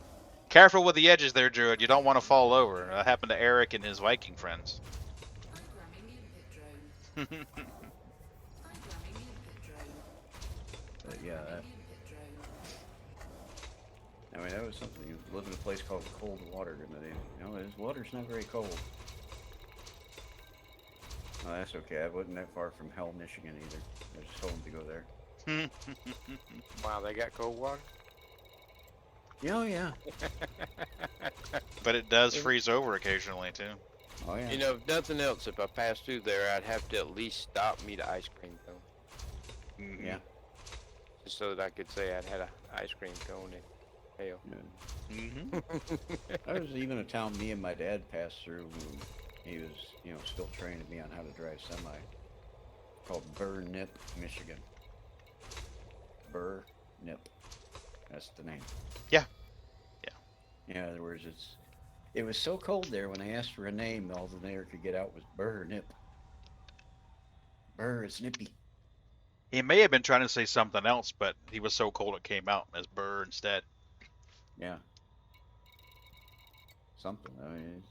[SPEAKER 1] Careful with the edges there, Druid. You don't want to fall over. That happened to Eric and his Viking friends.
[SPEAKER 3] Programming limpet drone. Programming limpet drone.
[SPEAKER 5] But yeah,
[SPEAKER 3] Limpet drone.
[SPEAKER 5] I mean that was something. You live in a place called Cold Water, and his water's not very cold. Oh, that's okay. I wasn't that far from Hell, Michigan either. I just told him to go there.
[SPEAKER 4] Wow, they got cold water?
[SPEAKER 5] Yeah, oh yeah.
[SPEAKER 1] But it does freeze over occasionally, too.
[SPEAKER 5] Oh yeah.
[SPEAKER 4] You know, if nothing else, if I passed through there, I'd have to at least stop and meet an ice cream cone.
[SPEAKER 1] Mhm.
[SPEAKER 5] Yeah.
[SPEAKER 4] Just so that I could say I'd had an ice cream cone in hell.
[SPEAKER 1] Mhm.
[SPEAKER 5] I was even a town me and my dad passed through when he was, still training me on how to drive semi. Called Burnip, Michigan. Burnip. That's the name.
[SPEAKER 1] Yeah.
[SPEAKER 5] In other words, it was so cold there when I asked for a name, all the mayor could get out was Burnip. It's nippy.
[SPEAKER 1] He may have been trying to say something else, but he was so cold it came out as Burr instead.
[SPEAKER 5] Yeah. Something. I mean,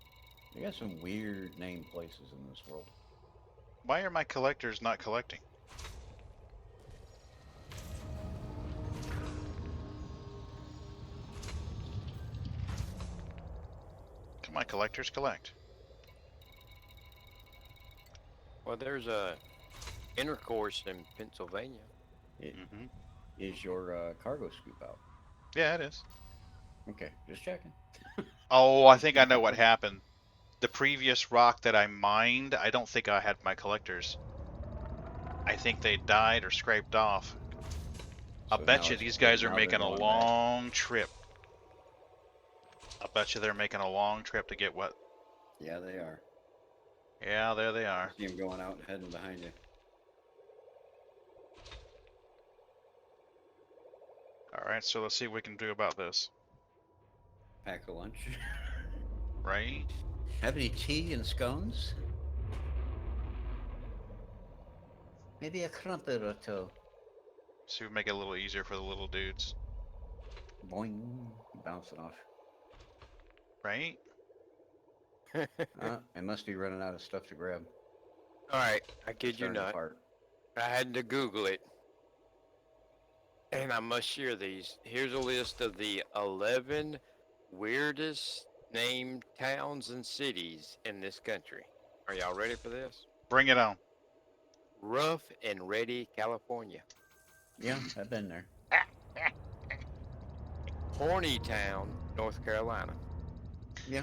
[SPEAKER 5] they got some weird named places in this world.
[SPEAKER 1] Why are my collectors not collecting? Come on, collectors, collect.
[SPEAKER 4] Well, there's a intercourse in Pennsylvania.
[SPEAKER 1] Mm-hmm.
[SPEAKER 5] Is your cargo scoop out?
[SPEAKER 1] Yeah, it is.
[SPEAKER 5] Okay, just checking.
[SPEAKER 1] Oh, I think I know what happened. The previous rock that I mined, I don't think I had my collectors. I think they died or scraped off. I'll
[SPEAKER 5] So
[SPEAKER 1] bet
[SPEAKER 5] now
[SPEAKER 1] you
[SPEAKER 5] it's-
[SPEAKER 1] these guys are
[SPEAKER 5] now they're
[SPEAKER 1] making a
[SPEAKER 5] going back.
[SPEAKER 1] long trip. I'll bet you they're making a long trip to get what?
[SPEAKER 5] Yeah, they are.
[SPEAKER 1] Yeah, there they are.
[SPEAKER 5] See them going out and heading behind you.
[SPEAKER 1] Alright, so let's see what we can do about this.
[SPEAKER 5] Pack a lunch.
[SPEAKER 1] Right?
[SPEAKER 5] Have any tea and scones? Maybe a crumpet or two.
[SPEAKER 1] See if we make it a little easier for the little dudes.
[SPEAKER 5] Boing. Bouncing off.
[SPEAKER 1] Right?
[SPEAKER 5] I must be running out of stuff to grab.
[SPEAKER 4] Alright, I kid you
[SPEAKER 5] Starting
[SPEAKER 4] not.
[SPEAKER 5] apart.
[SPEAKER 4] I had to Google it. And I must share these. Here's a list of the 11 weirdest named towns and cities in this country. Are y'all ready for this?
[SPEAKER 1] Bring it on.
[SPEAKER 4] Rough and Ready, California.
[SPEAKER 5] Yeah, I've been there.
[SPEAKER 4] Horny Town, North Carolina.
[SPEAKER 5] Yeah.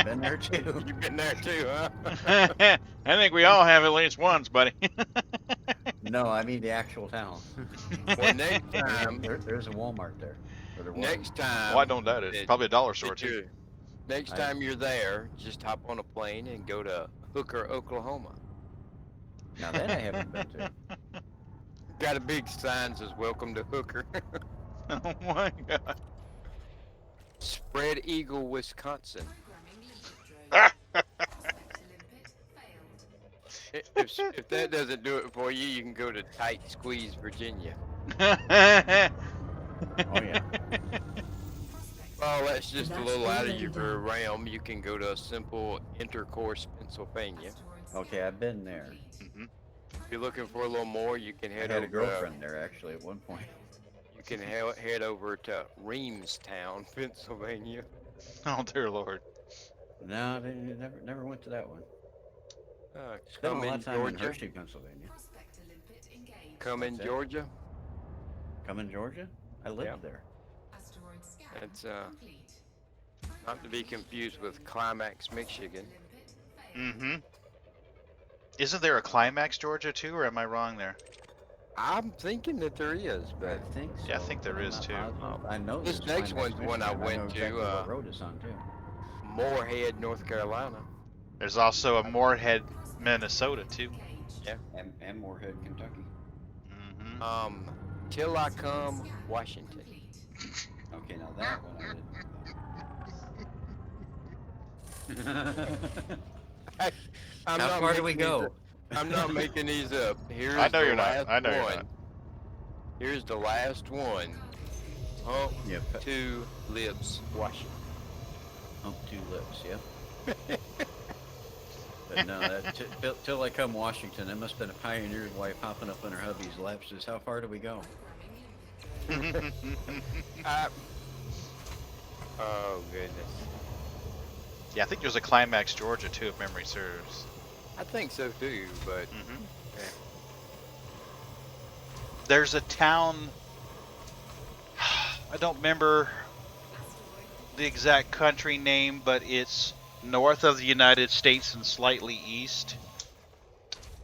[SPEAKER 5] Been there too.
[SPEAKER 4] You've been there too, huh?
[SPEAKER 1] I think we all have at least once, buddy.
[SPEAKER 5] No, I mean the actual town.
[SPEAKER 4] Well, next time,
[SPEAKER 5] There's a Walmart there. Or there was.
[SPEAKER 4] next time,
[SPEAKER 1] Why don't that? It's probably a dollar store
[SPEAKER 4] that
[SPEAKER 1] too.
[SPEAKER 4] you're, next
[SPEAKER 5] I-
[SPEAKER 4] time you're there, just hop on a plane and go to Hooker, Oklahoma.
[SPEAKER 5] Now that I haven't been to.
[SPEAKER 4] Got a big sign says "Welcome to Hooker."
[SPEAKER 1] Oh my god.
[SPEAKER 4] Spread Eagle, Wisconsin.
[SPEAKER 3] Programming limpet drone. Prospect to limpet failed.
[SPEAKER 4] If that doesn't do it for you, you can go to Tight Squeeze, Virginia.
[SPEAKER 5] Oh yeah.
[SPEAKER 3] Prospect
[SPEAKER 4] Well, that's just a
[SPEAKER 7] That's
[SPEAKER 4] little out of
[SPEAKER 7] already
[SPEAKER 4] your
[SPEAKER 7] done.
[SPEAKER 4] realm. You can go to Simple Intercourse, Pennsylvania.
[SPEAKER 3] asteroid
[SPEAKER 5] Okay, I've been there.
[SPEAKER 3] complete.
[SPEAKER 1] Mhm.
[SPEAKER 4] If you're looking for a little more, you can
[SPEAKER 5] I
[SPEAKER 4] head
[SPEAKER 5] had
[SPEAKER 4] over.
[SPEAKER 5] a girlfriend there actually at one point.
[SPEAKER 4] You can head over to Reamstown, Pennsylvania.
[SPEAKER 1] Oh dear lord.
[SPEAKER 5] No, they never went to that one. Spent
[SPEAKER 4] Come
[SPEAKER 5] a lot
[SPEAKER 4] in
[SPEAKER 5] of time in
[SPEAKER 4] Georgia.
[SPEAKER 5] Hershey, Pennsylvania.
[SPEAKER 3] Prospect to limpet engaged.
[SPEAKER 4] Come in
[SPEAKER 5] What's that?
[SPEAKER 4] Georgia.
[SPEAKER 5] Come in Georgia? I lived
[SPEAKER 4] Yeah.
[SPEAKER 5] there.
[SPEAKER 3] Asteroid scan
[SPEAKER 4] It's
[SPEAKER 3] complete.
[SPEAKER 4] not to be confused with Climax, Michigan.
[SPEAKER 3] Limpet failed.
[SPEAKER 1] Mm-hmm. Isn't there a Climax, Georgia, too, or am I wrong there?
[SPEAKER 4] I'm thinking that there is,
[SPEAKER 5] I
[SPEAKER 4] but
[SPEAKER 5] think so.
[SPEAKER 1] Yeah, I think there
[SPEAKER 5] but I'm
[SPEAKER 1] is,
[SPEAKER 5] not
[SPEAKER 1] too.
[SPEAKER 5] positive. I know
[SPEAKER 4] This
[SPEAKER 5] there's
[SPEAKER 4] next
[SPEAKER 5] Climax,
[SPEAKER 4] one's the one I
[SPEAKER 5] Michigan.
[SPEAKER 4] went
[SPEAKER 5] know
[SPEAKER 4] to,
[SPEAKER 5] exactly what road it's on too.
[SPEAKER 4] Moorhead, North Carolina.
[SPEAKER 1] There's also a Moorhead, Minnesota, too.
[SPEAKER 3] Engaged.
[SPEAKER 5] And Moorhead, Kentucky.
[SPEAKER 1] Mm-hmm.
[SPEAKER 4] Till I Come, Washington.
[SPEAKER 3] Complete.
[SPEAKER 5] Okay, now that one I didn't.
[SPEAKER 4] I'm
[SPEAKER 5] How
[SPEAKER 4] not
[SPEAKER 5] far do we
[SPEAKER 4] making these
[SPEAKER 5] go?
[SPEAKER 4] up. I'm not making these up. Here's
[SPEAKER 1] I know
[SPEAKER 4] the
[SPEAKER 1] you're not.
[SPEAKER 4] last
[SPEAKER 1] I know you're
[SPEAKER 4] one.
[SPEAKER 1] not.
[SPEAKER 4] Here's the last one. Hump
[SPEAKER 5] Yeah,
[SPEAKER 4] Two Lips, Washington.
[SPEAKER 5] hump two lips. Yep. But no, till I come Washington, that must have been a pioneer's wife hopping up in her hubby's lap. Says, "How far do we go?"
[SPEAKER 3] Programming limpet drone.
[SPEAKER 4] Oh goodness.
[SPEAKER 1] Yeah, I think there's a Climax, Georgia, too, if memory serves.
[SPEAKER 4] I think so too, but
[SPEAKER 1] Mm-hmm. There's a town. I don't remember the exact country name, but it's north of the United States and slightly east.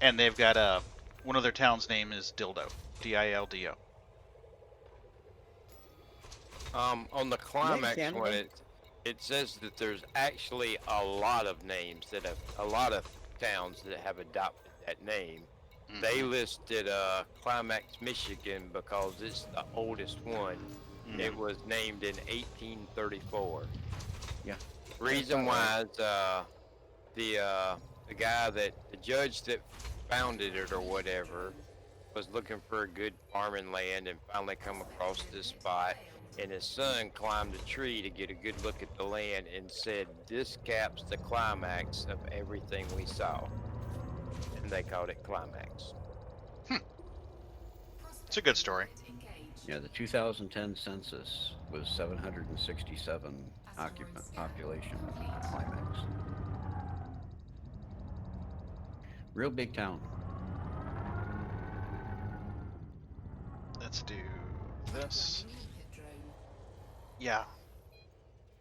[SPEAKER 1] And they've got one of their towns' name is Dildo, D-I-L-D-O.
[SPEAKER 4] on the Climax
[SPEAKER 5] Canada?
[SPEAKER 4] one, it says that there's actually a lot of names that have a lot of towns that have adopted that name. They listed Climax, Michigan because it's the oldest one. It was named in 1834.
[SPEAKER 5] Yeah.
[SPEAKER 4] Reason why is the guy the judge that founded it or whatever was looking for a good farming land and finally come across this spot, and his son climbed a tree to get a good look at the land and said, "This caps the climax of everything we saw," and they called it Climax.
[SPEAKER 1] It's a good story.
[SPEAKER 5] Yeah, the 2010 census was 767 occupant population of Climax. Real big town.
[SPEAKER 1] Let's do this.
[SPEAKER 3] Programming limpet drone.
[SPEAKER 1] Yeah.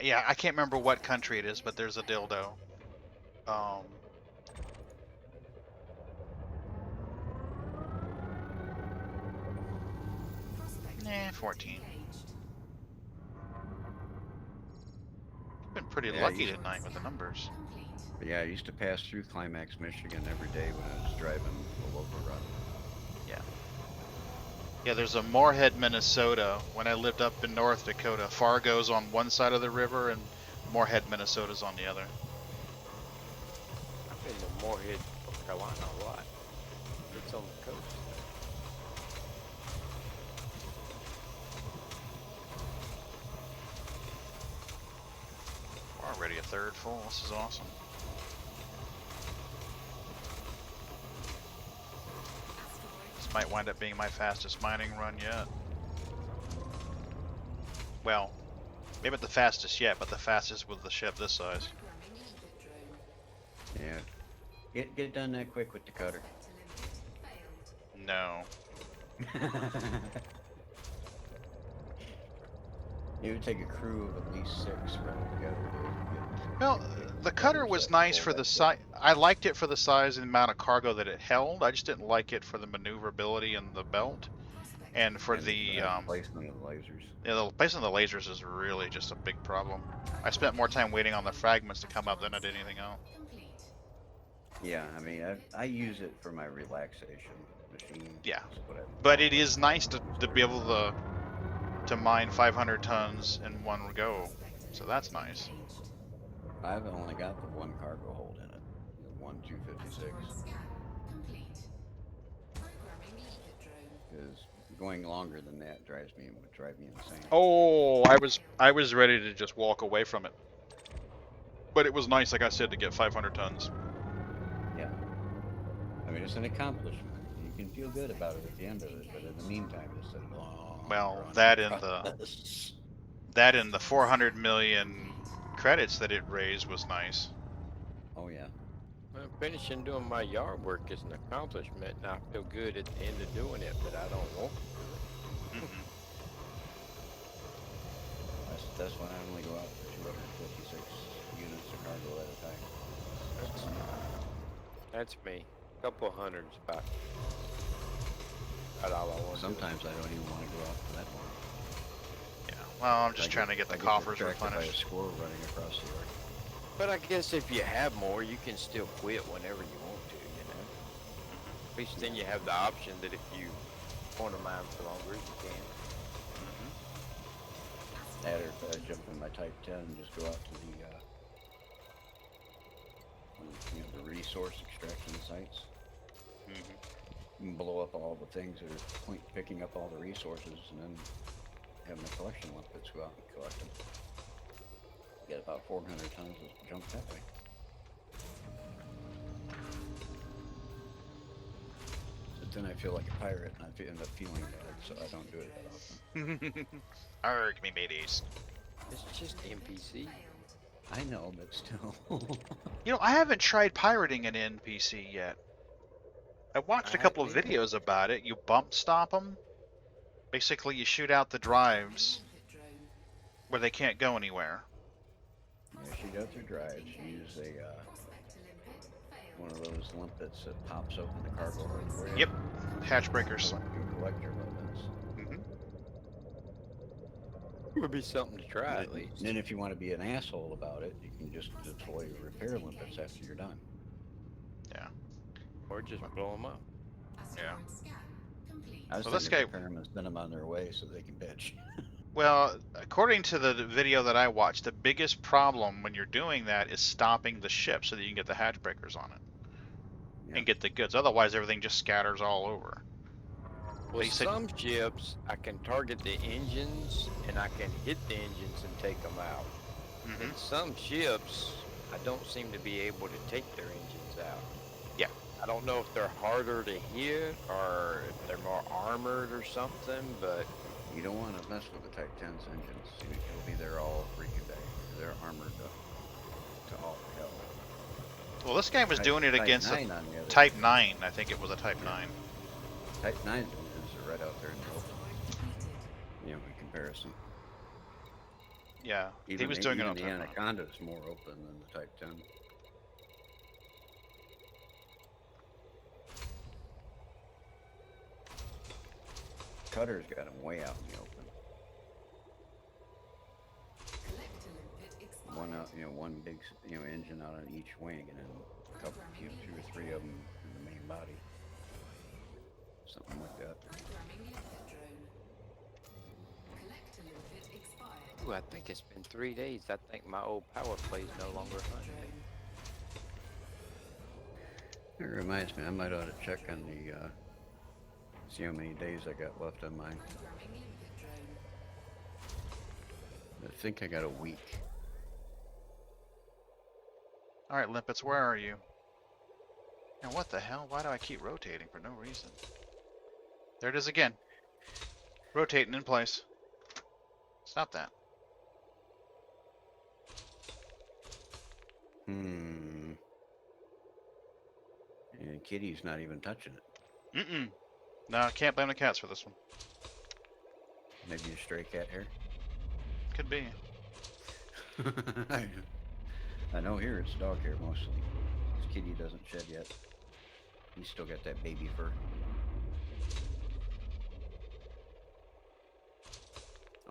[SPEAKER 1] Yeah, I can't remember what country it is, but there's a dildo.
[SPEAKER 3] Prospect
[SPEAKER 1] Nah, 14.
[SPEAKER 3] engaged.
[SPEAKER 1] Been pretty
[SPEAKER 5] Yeah,
[SPEAKER 1] lucky
[SPEAKER 5] you-
[SPEAKER 1] tonight with the numbers.
[SPEAKER 3] Complete.
[SPEAKER 5] But yeah, I used to pass through Climax, Michigan every day when I was driving the local route.
[SPEAKER 1] Yeah, there's a Moorhead, Minnesota. When I lived up in North Dakota, Fargo's on one side of the river and Moorhead, Minnesota's on the other.
[SPEAKER 4] I've been to Moorhead, North Carolina a lot. It's on the coast.
[SPEAKER 1] We're already a third full. This is awesome. This might wind up being my fastest mining run yet. Well, maybe not the fastest yet, but the fastest with the ship this size.
[SPEAKER 3] Programming limpet drone.
[SPEAKER 5] Yeah. Get it done that quick with the cutter.
[SPEAKER 3] Prospect to limpet failed.
[SPEAKER 1] No.
[SPEAKER 5] It would take a crew of at least 6 running together to
[SPEAKER 1] Well,
[SPEAKER 5] get
[SPEAKER 1] The cutter was nice for the size. I liked it for the size and amount of cargo that it held. I just didn't like it for the maneuverability and the belt, and for
[SPEAKER 5] And
[SPEAKER 1] the
[SPEAKER 5] placement of the lasers.
[SPEAKER 1] yeah, the placement of the lasers is really just a big problem. I spent more time waiting on the fragments to come up than I did anything else.
[SPEAKER 5] Yeah, I mean, I use it for my relaxation machine.
[SPEAKER 1] Yeah,
[SPEAKER 5] is what I
[SPEAKER 1] but
[SPEAKER 5] call
[SPEAKER 1] it is nice to be able to mine 500 tons in one go, so that's nice.
[SPEAKER 5] I've only got the one cargo hold in it, the 256. Because going longer than that would drive me insane.
[SPEAKER 1] Oh, I was ready to just walk away from it, but it was nice, like I said, to get 500 tons.
[SPEAKER 5] Yeah, I mean, it's an accomplishment. You can feel good about it at the end of it, but in the meantime, it's a long.
[SPEAKER 1] Well,
[SPEAKER 5] process.
[SPEAKER 1] that and the 400 million credits that it raised was nice.
[SPEAKER 5] Oh yeah.
[SPEAKER 4] Well, finishing doing my yard work is an accomplishment, and I feel good at the end of doing it, but I don't want to do it.
[SPEAKER 5] That's why I only go out for 256 units of cargo at a time.
[SPEAKER 4] That's me. A couple hundreds, about all I want.
[SPEAKER 5] Sometimes I don't even want to go out for that long.
[SPEAKER 1] Yeah. Well, I'm just trying to get the coffers
[SPEAKER 5] replenished. By a
[SPEAKER 1] replenished.
[SPEAKER 5] squirrel running across the yard.
[SPEAKER 4] But I guess if you have more, you can still quit whenever you want to, you know? At least then you have the option that if you want to mine for longer, you can.
[SPEAKER 5] That or jump in my Type 10 and just go out to the resource extraction sites. And blow up all the things that are picking up all the resources, and then having the collection limpets go out and collect them. Get about 400 tons of junk that way. But then I feel like a pirate, and I end up feeling bad, so I don't do it that often.
[SPEAKER 1] Arg, me mateys.
[SPEAKER 4] It's just NPC.
[SPEAKER 5] I know, but still.
[SPEAKER 1] You know, I haven't tried pirating an NPC yet. I watched a couple of videos about it. You bump stop them. Basically, you shoot out the drives where they can't go anywhere.
[SPEAKER 5] Yeah, shoot out their drives. Use one of those limpets that pops open the cargo hold for you.
[SPEAKER 1] Yep, hatch breakers.
[SPEAKER 5] Collect your limpets.
[SPEAKER 4] It would be something to try at least.
[SPEAKER 5] And then if you want to be an asshole about it, you can just deploy repair limpets after you're done.
[SPEAKER 1] Yeah.
[SPEAKER 4] Or just blow them up.
[SPEAKER 1] Yeah.
[SPEAKER 5] I was thinking repair them and send them on their way so they can bitch.
[SPEAKER 1] Well, according to the video that I watched, the biggest problem when you're doing that is stopping the ship so that you can get the hatch breakers on it and get the goods. Otherwise, everything just scatters all over.
[SPEAKER 4] Well, some ships, I can target the engines and I can hit the engines and take them out. And some ships, I don't seem to be able to take their engines out.
[SPEAKER 1] Yeah.
[SPEAKER 4] I don't know if they're harder to hit or if they're more armored or something, but...
[SPEAKER 5] You don't want to mess with the Type 10's engines. You'll be there all freaking day. They're armored to all hell.
[SPEAKER 1] Well, this guy was doing it against a Type 9. I think it was a Type 9.
[SPEAKER 5] Type 9 engines are right out there in the open. You know, in comparison.
[SPEAKER 1] Yeah, he was doing it on
[SPEAKER 5] the
[SPEAKER 1] Type 9.
[SPEAKER 5] Anaconda is more open than the Type 10. Cutter's got them way out in the open. One big, engine out on each wing, and then a couple, 2 or 3 of them in the main body. Something like that.
[SPEAKER 4] Ooh, I think it's been 3 days. I think my old power play is no longer hunting.
[SPEAKER 5] It reminds me, I might ought to check on the, see how many days I got left on mine. I think I got a week.
[SPEAKER 1] Alright, Limpets, where are you? And what the hell? Why do I keep rotating for no reason? There it is again. Rotating in place. Stop that.
[SPEAKER 5] And Kitty's not even touching it.
[SPEAKER 1] No, I can't blame the cats for this one.
[SPEAKER 5] Maybe a stray cat here?
[SPEAKER 1] Could be.
[SPEAKER 5] I know here it's dog hair mostly. This kitty doesn't shed yet. He's still got that baby fur.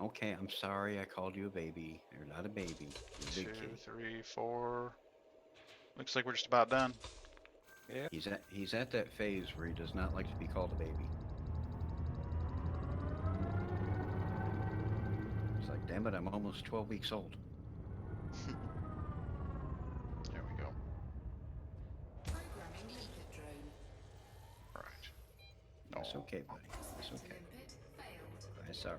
[SPEAKER 5] Okay, I'm sorry I called you a baby. You're not a baby. You're a
[SPEAKER 1] 2,
[SPEAKER 5] big kitty.
[SPEAKER 1] 3, 4. Looks like we're just about done.
[SPEAKER 4] Yeah.
[SPEAKER 5] He's at that phase where he does not like to be called a baby. It's like, damn it, I'm almost 12 weeks old.
[SPEAKER 1] There we go.
[SPEAKER 3] Programming uncut drone.
[SPEAKER 1] Right.
[SPEAKER 5] That's
[SPEAKER 1] Oh.
[SPEAKER 5] okay, buddy. That's
[SPEAKER 3] Prospector
[SPEAKER 5] okay.
[SPEAKER 3] limpet failed.
[SPEAKER 5] I'm sorry.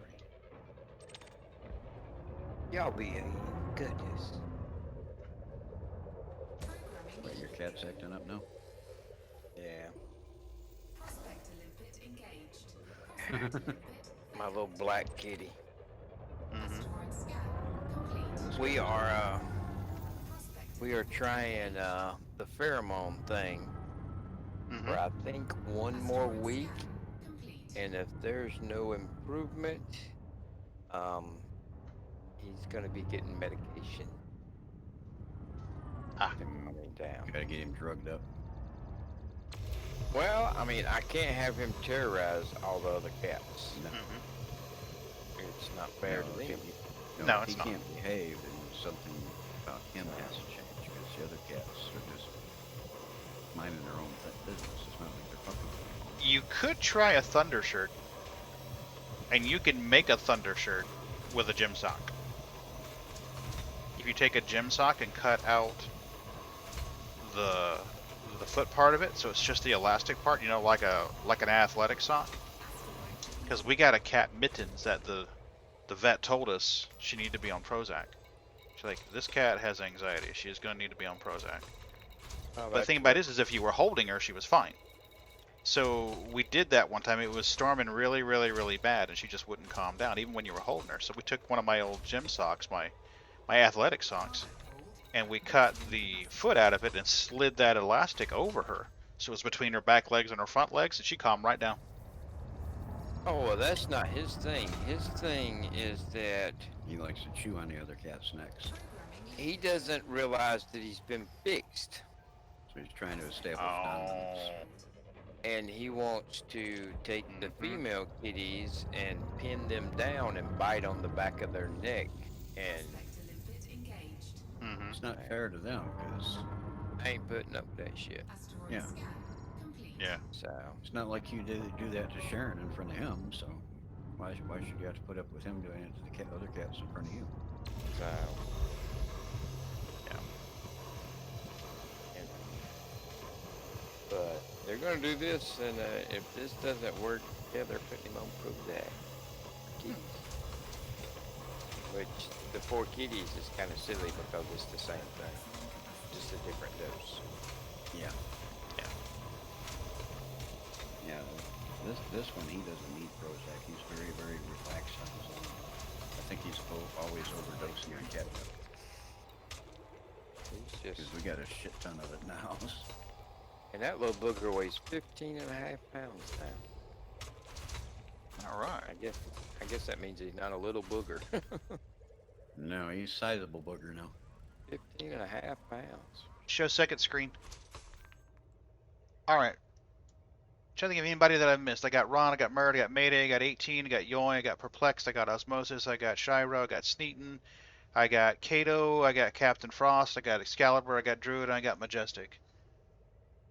[SPEAKER 4] Y'all behave. Goodness.
[SPEAKER 3] Programming
[SPEAKER 5] What, your
[SPEAKER 3] uncut
[SPEAKER 5] cat's
[SPEAKER 3] drone.
[SPEAKER 5] acting up now?
[SPEAKER 4] Yeah.
[SPEAKER 3] Prospector limpet engaged. Prospector limpet
[SPEAKER 4] My little black kitty.
[SPEAKER 1] Mm-hmm.
[SPEAKER 3] asteroid scan complete.
[SPEAKER 4] We are
[SPEAKER 3] Prospector
[SPEAKER 4] trying the pheromone thing
[SPEAKER 1] Mm-hmm.
[SPEAKER 4] for I think one more
[SPEAKER 3] asteroid
[SPEAKER 4] week,
[SPEAKER 3] scan complete.
[SPEAKER 4] and if there's no improvement, he's gonna be getting medication.
[SPEAKER 1] Ah.
[SPEAKER 4] Coming down.
[SPEAKER 5] Gotta get him drugged up.
[SPEAKER 4] Well, I mean, I can't have him terrorize all the other cats.
[SPEAKER 5] No,
[SPEAKER 1] Mm-hmm.
[SPEAKER 4] It's not fair to them.
[SPEAKER 1] No,
[SPEAKER 5] if
[SPEAKER 1] it's
[SPEAKER 5] he
[SPEAKER 1] not.
[SPEAKER 5] can't behave, then something about him has to change, because the other cats are just minding their own business. It's not like they're fucking with anyone.
[SPEAKER 1] You could try a thunder shirt, and you can make a thunder shirt with a gym sock. If you take a gym sock and cut out the foot part of it, so it's just the elastic part, you know, like an athletic sock. Because we got a cat Mittens that the vet told us she needed to be on Prozac. She's like, this cat has anxiety. She is going to need to be on Prozac.
[SPEAKER 4] Oh,
[SPEAKER 1] But the thing about it is if you were holding her, she was fine. So we did that one time. It was storming really, really, really bad, and she just wouldn't calm down, even when you were holding her. So we took one of my old gym socks, my athletic socks, and we cut the foot out of it and slid that elastic over her. So it was between her back legs and her front legs, and she calmed right down.
[SPEAKER 4] Oh, well, that's not his thing. His thing is that
[SPEAKER 5] He likes to chew on the other cat's necks,
[SPEAKER 4] he doesn't realize that he's been fixed,
[SPEAKER 5] so he's trying to establish
[SPEAKER 1] Oh.
[SPEAKER 5] dominance.
[SPEAKER 4] and he wants to take the
[SPEAKER 1] Mhm.
[SPEAKER 4] female kitties and pin them down and bite on the back of their neck. And
[SPEAKER 3] Prospector limpet engaged.
[SPEAKER 1] Mm-hmm.
[SPEAKER 5] It's not fair to them, because
[SPEAKER 4] I ain't putting up with that shit.
[SPEAKER 3] Asteroid
[SPEAKER 5] Yeah.
[SPEAKER 3] scan complete.
[SPEAKER 1] Yeah.
[SPEAKER 4] So,
[SPEAKER 5] it's not like you do that to Sharon in front of him, so why should you have to put up with him doing it to the other cats in front of you?
[SPEAKER 4] so.
[SPEAKER 1] Yeah.
[SPEAKER 4] And- but they're gonna do this, and if this doesn't work, yeah, they're putting him on Prozac. Kitties. Which the 4 kitties is kind of silly because it's the same thing, just a different dose.
[SPEAKER 5] Yeah.
[SPEAKER 1] Yeah.
[SPEAKER 5] Yeah, this one, he doesn't need Prozac. He's very, very relaxed on his own. I think he's always overdosing on catnip,
[SPEAKER 4] He's
[SPEAKER 5] because
[SPEAKER 4] just,
[SPEAKER 5] we got a shit ton of it in the house.
[SPEAKER 4] and that little booger weighs 15.5 pounds now.
[SPEAKER 1] All right.
[SPEAKER 4] I guess that means he's not a little booger.
[SPEAKER 5] No, he's sizable booger now.
[SPEAKER 4] 15.5 pounds.
[SPEAKER 1] Show second screen. All right. Trying to think of anybody that I missed. I got Ron, I got Murd, I got Mayday, I got 18, I got Yoy, I got Perplexed, I got Osmosis, I got Shiro, I got Sneaton, I got Kato, I got Captain Frost, I got Excalibur, I got Druid, and I got Majestic.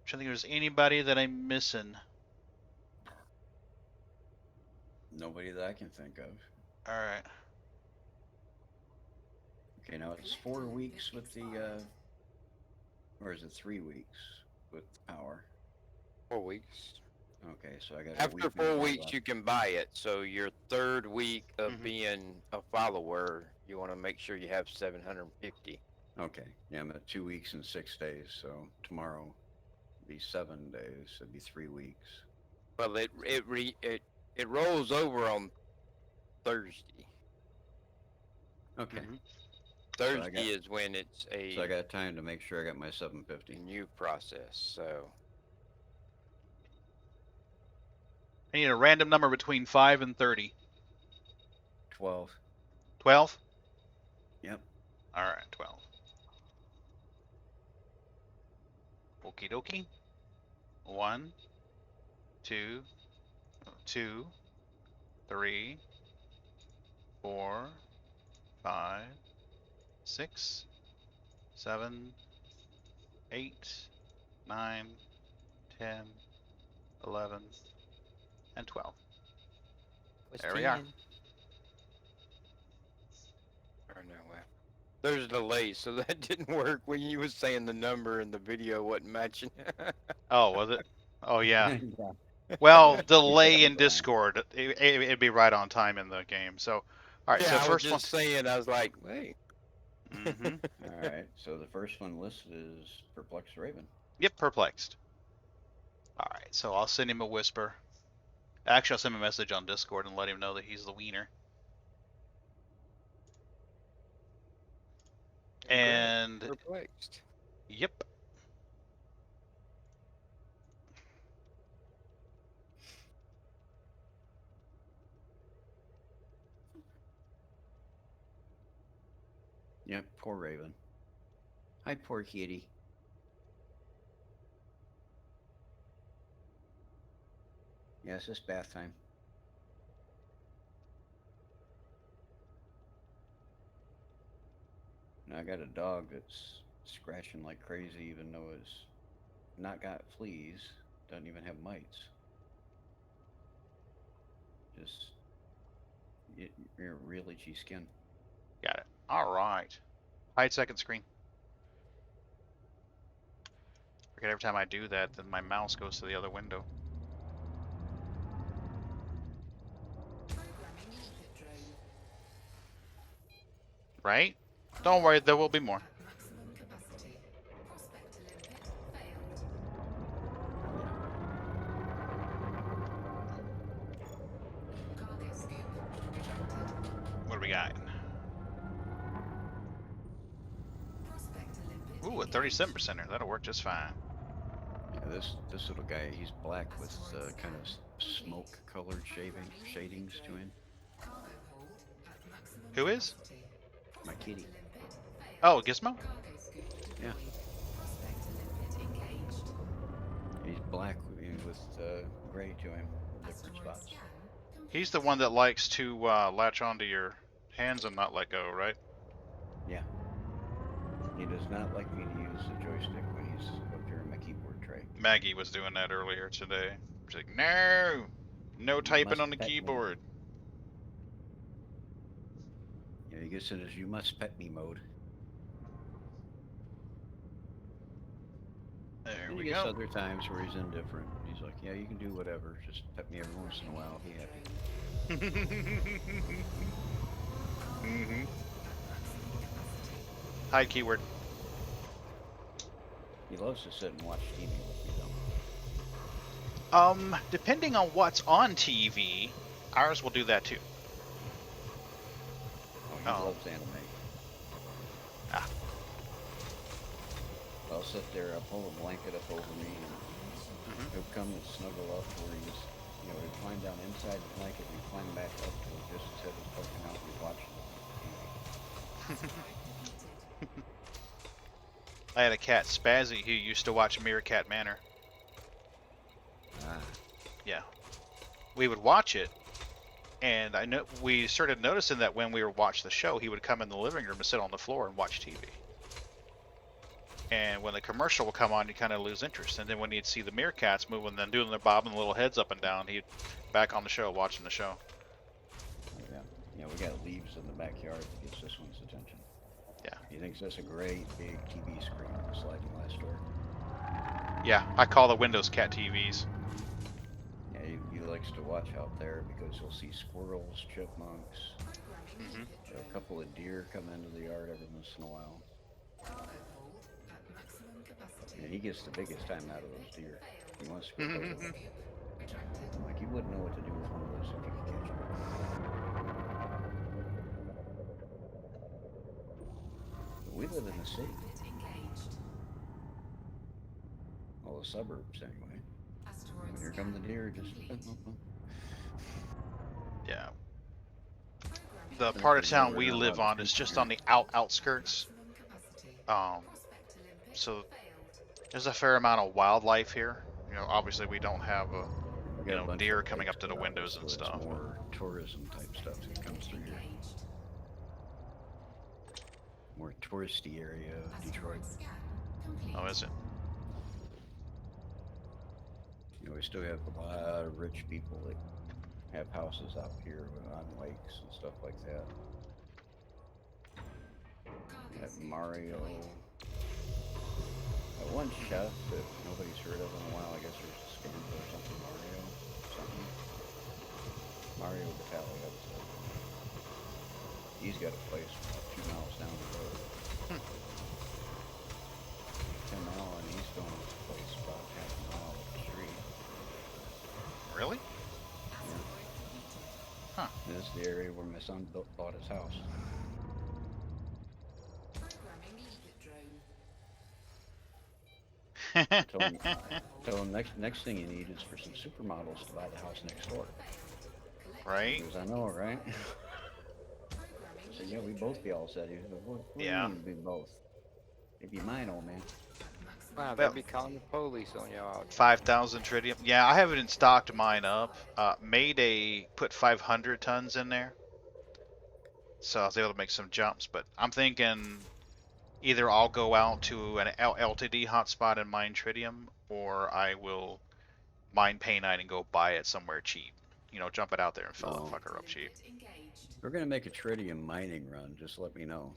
[SPEAKER 1] Trying to think if there's anybody that I'm missing.
[SPEAKER 5] Nobody that I can think of.
[SPEAKER 1] All right.
[SPEAKER 5] Okay, now it's 4 weeks with the, or is it 3 weeks with power?
[SPEAKER 4] 4 weeks.
[SPEAKER 5] Okay, so I got
[SPEAKER 4] After 4 weeks, you can buy it. So your 3rd week of
[SPEAKER 1] Mhm.
[SPEAKER 4] being a follower, you want to make sure you have 750.
[SPEAKER 5] Okay, yeah, I'm at 2 weeks and 6 days, so tomorrow will be 7 days, so it'd be 3 weeks.
[SPEAKER 4] Well, it rolls over on Thursday.
[SPEAKER 5] Okay,
[SPEAKER 1] Mhm.
[SPEAKER 4] Thursday is when it's
[SPEAKER 5] so I
[SPEAKER 4] a
[SPEAKER 5] got time to make sure I got my 750.
[SPEAKER 4] new process. So
[SPEAKER 1] I need a random number between 5 and 30.
[SPEAKER 5] 12.
[SPEAKER 1] 12?
[SPEAKER 5] Yep.
[SPEAKER 1] All right, 12. Okie dokie. 1, 2, 2, 3, 4, 5, 6, 7, 8, 9, 10, 11, and 12. There we are.
[SPEAKER 4] Or no, well, there's a delay, so that didn't work when you was saying the number and the video wasn't matching.
[SPEAKER 1] Oh, was it? Oh, yeah.
[SPEAKER 5] Yeah.
[SPEAKER 1] Well,
[SPEAKER 5] Yeah,
[SPEAKER 1] delay in
[SPEAKER 5] sometime.
[SPEAKER 1] Discord. It'd be right on time in the game. So, all right. So
[SPEAKER 4] Yeah, I was
[SPEAKER 1] first one.
[SPEAKER 4] just saying, I was like, wait.
[SPEAKER 1] Mm-hmm.
[SPEAKER 5] All right. So the first one listed is Perplexed Raven.
[SPEAKER 1] Yep, perplexed. All right. So I'll send him a whisper. Actually, I'll send him a message on Discord and let him know that he's the wiener. And
[SPEAKER 4] Perplexed.
[SPEAKER 1] yep.
[SPEAKER 5] Yep, poor Raven. Hi, poor kitty. Yes, it's bath time. Now I got a dog that's scratching like crazy, even though it's not got fleas, doesn't even have mites. Just real itchy skin.
[SPEAKER 1] Got it. All right. Hide second screen. Forget every time I do that, then my mouse goes to the other window.
[SPEAKER 3] Programming limpet drone.
[SPEAKER 1] Right? Don't worry, there will be more.
[SPEAKER 3] At maximum capacity. Prospect to limpet failed. Cargo scoop retracted.
[SPEAKER 1] What do we got?
[SPEAKER 3] Prospect to limpet
[SPEAKER 1] Ooh, a
[SPEAKER 3] engaged.
[SPEAKER 1] 37%er. That'll work just fine.
[SPEAKER 5] Yeah, this little guy, he's black with kind of smoke colored shadings to him.
[SPEAKER 3] Cargo hold at maximum
[SPEAKER 1] Who is?
[SPEAKER 3] capacity.
[SPEAKER 5] My kitty.
[SPEAKER 3] Limpet failed.
[SPEAKER 1] Oh, Gizmo?
[SPEAKER 3] Cargo scoop deployed.
[SPEAKER 5] Yeah.
[SPEAKER 3] Prospect to limpet engaged.
[SPEAKER 5] He's black with gray to him, different
[SPEAKER 3] Asteroid
[SPEAKER 5] spots.
[SPEAKER 3] scan complete.
[SPEAKER 1] He's the one that likes to latch onto your hands and not let go, right?
[SPEAKER 5] Yeah. He does not like me to use the joystick when he's up here in my keyboard tray.
[SPEAKER 1] Maggie was doing that earlier today. She's like, no! No typing
[SPEAKER 5] must
[SPEAKER 1] on the
[SPEAKER 5] pet me.
[SPEAKER 1] keyboard.
[SPEAKER 5] Yeah, he gets in his "you must pet me" mode.
[SPEAKER 1] There
[SPEAKER 5] And
[SPEAKER 1] we
[SPEAKER 5] he gets
[SPEAKER 1] go.
[SPEAKER 5] other times where he's indifferent. He's like, yeah, you can do whatever. Just pet me every once in a while. I'll be happy.
[SPEAKER 1] Mm-hmm. Hide keyword.
[SPEAKER 5] He loves to sit and watch TV with me, though.
[SPEAKER 1] Depending on what's on TV, ours will do that too.
[SPEAKER 5] Oh, he
[SPEAKER 1] Oh.
[SPEAKER 5] loves anime.
[SPEAKER 1] Ah.
[SPEAKER 5] I'll sit there, I'll pull a blanket up over me, and
[SPEAKER 1] Mhm.
[SPEAKER 5] he'll come and snuggle up where he's, he'll climb down inside the blanket and climb back up to just his head is poking out and he's watching TV.
[SPEAKER 1] I had a cat, Spazzy, who used to watch Meerkat Manor.
[SPEAKER 5] Ah.
[SPEAKER 1] Yeah. We would watch it, and I know we started noticing that when we would watch the show, he would come in the living room and sit on the floor and watch TV. And when the commercial would come on, he'd kind of lose interest. And then when he'd see the meerkats moving, then doing their bobbing little heads up and down, he'd back on the show, watching the show.
[SPEAKER 5] Yeah. Yeah, we got leaves in the backyard that gets this one's attention.
[SPEAKER 1] Yeah.
[SPEAKER 5] He thinks that's a great big TV screen with a sliding glass door.
[SPEAKER 1] Yeah, I call the Windows Cat TVs.
[SPEAKER 5] Yeah, he likes to watch out there because he'll see squirrels, chipmunks,
[SPEAKER 1] Mhm.
[SPEAKER 5] a couple of deer come into the yard every once in a while.
[SPEAKER 3] Cargo hold at maximum capacity.
[SPEAKER 5] And he gets the biggest time out of those deer. He wants to go play with them.
[SPEAKER 3] Retracted.
[SPEAKER 5] I'm like, you wouldn't know what to do with one of those if you could catch him. But we live in the city.
[SPEAKER 3] Limpet engaged.
[SPEAKER 5] Well, the suburbs anyway.
[SPEAKER 3] Asteroid
[SPEAKER 5] And here
[SPEAKER 3] scan
[SPEAKER 5] come the deer, just...
[SPEAKER 3] complete.
[SPEAKER 1] Yeah.
[SPEAKER 3] Programming
[SPEAKER 1] The
[SPEAKER 5] But
[SPEAKER 1] part of
[SPEAKER 5] there's
[SPEAKER 1] town
[SPEAKER 5] nowhere
[SPEAKER 1] we
[SPEAKER 5] not
[SPEAKER 1] live
[SPEAKER 5] allowed
[SPEAKER 1] on
[SPEAKER 5] to
[SPEAKER 1] is
[SPEAKER 5] speak
[SPEAKER 1] just
[SPEAKER 5] here.
[SPEAKER 1] on the outskirts.
[SPEAKER 3] maximum capacity.
[SPEAKER 1] Um,
[SPEAKER 3] Prospect to limpet
[SPEAKER 1] so
[SPEAKER 3] failed.
[SPEAKER 1] There's a fair amount of wildlife here. You know, obviously we don't have a,
[SPEAKER 5] We
[SPEAKER 1] you
[SPEAKER 5] got a
[SPEAKER 1] know,
[SPEAKER 5] bunch
[SPEAKER 1] deer
[SPEAKER 5] of
[SPEAKER 1] coming
[SPEAKER 5] lakes,
[SPEAKER 1] up to the
[SPEAKER 5] but
[SPEAKER 1] windows and
[SPEAKER 5] obviously
[SPEAKER 1] stuff.
[SPEAKER 5] it's more tourism type stuff that comes through here.
[SPEAKER 3] Engaged.
[SPEAKER 5] More touristy area of Detroit.
[SPEAKER 3] Asteroid scan complete.
[SPEAKER 1] Oh, is it?
[SPEAKER 5] You know, we still have a lot of rich people that have houses out here on lakes and stuff like that.
[SPEAKER 3] Cargo
[SPEAKER 5] That
[SPEAKER 3] suit
[SPEAKER 5] Mario,
[SPEAKER 3] deployed.
[SPEAKER 5] that one chef that nobody's heard of in a while. I guess there's a scandal or something. Mario Batali, I would say. He's got a place about 2 miles down the road. Tim Allen, he's going to a place about half a mile up the street.
[SPEAKER 1] Really?
[SPEAKER 3] Asteroid deleted.
[SPEAKER 1] Huh.
[SPEAKER 5] This is the area where my son bought his house.
[SPEAKER 3] Programming liquid drone.
[SPEAKER 5] Told him next thing you need is for some supermodels to buy the house next door.
[SPEAKER 1] Right?
[SPEAKER 5] He goes, I know, right? I
[SPEAKER 3] Programming
[SPEAKER 5] said, yeah, we both be all set. He goes, what do
[SPEAKER 1] Yeah.
[SPEAKER 5] you mean we both? It'd be mine, old man.
[SPEAKER 4] Wow,
[SPEAKER 1] Well-
[SPEAKER 4] they'll be calling the police on y'all.
[SPEAKER 1] 5,000 tritium. Yeah, I haven't stocked mine up. Mayday put 500 tons in there, so I was able to make some jumps. But I'm thinking either I'll go out to an LTD hotspot and mine tritium, or I will mine painite and go buy it somewhere cheap. You know, jump it out there and fill
[SPEAKER 5] Oh.
[SPEAKER 1] that fucker up cheap.
[SPEAKER 3] engaged.
[SPEAKER 5] We're gonna make a tritium mining run. Just let me know.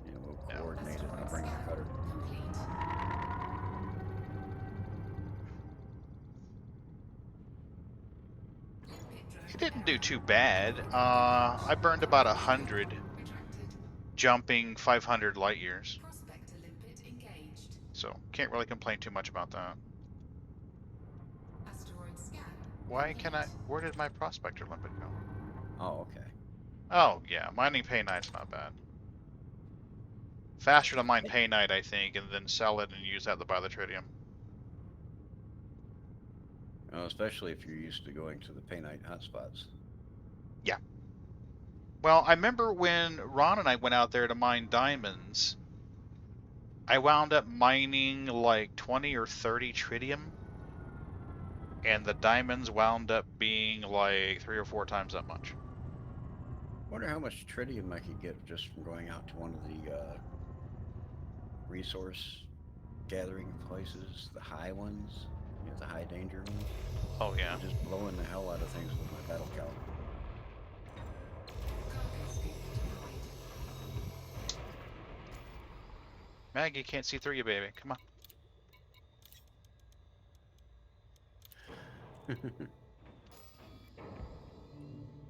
[SPEAKER 5] You know, we'll
[SPEAKER 1] Yeah.
[SPEAKER 5] coordinate it. I'll bring the cutter.
[SPEAKER 3] Complete. Liquid drone
[SPEAKER 1] It didn't do too bad. I burned about 100
[SPEAKER 3] retracted.
[SPEAKER 1] jumping 500 light years,
[SPEAKER 3] Prospector limpet engaged.
[SPEAKER 1] so can't really complain too much about that.
[SPEAKER 3] Asteroid scan.
[SPEAKER 1] Why can I? Where did my prospector limpet go?
[SPEAKER 5] Oh, okay.
[SPEAKER 1] Oh yeah, mining painite's not bad. Faster to mine painite, I think, and then sell it and use that to buy the tritium.
[SPEAKER 5] Especially if you're used to going to the painite hotspots.
[SPEAKER 1] Well, I remember when Ron and I went out there to mine diamonds, I wound up mining like 20 or 30 tritium, and the diamonds wound up being like 3 or 4 times that much.
[SPEAKER 5] Wonder how much tritium I could get just from going out to one of the resource gathering places, the high ones, you know, the high danger ones.
[SPEAKER 1] Oh yeah.
[SPEAKER 5] Just blowing the hell out of things with my battle cow.
[SPEAKER 3] Cargo suit deployed.
[SPEAKER 1] Maggie can't see through you, baby. Come on.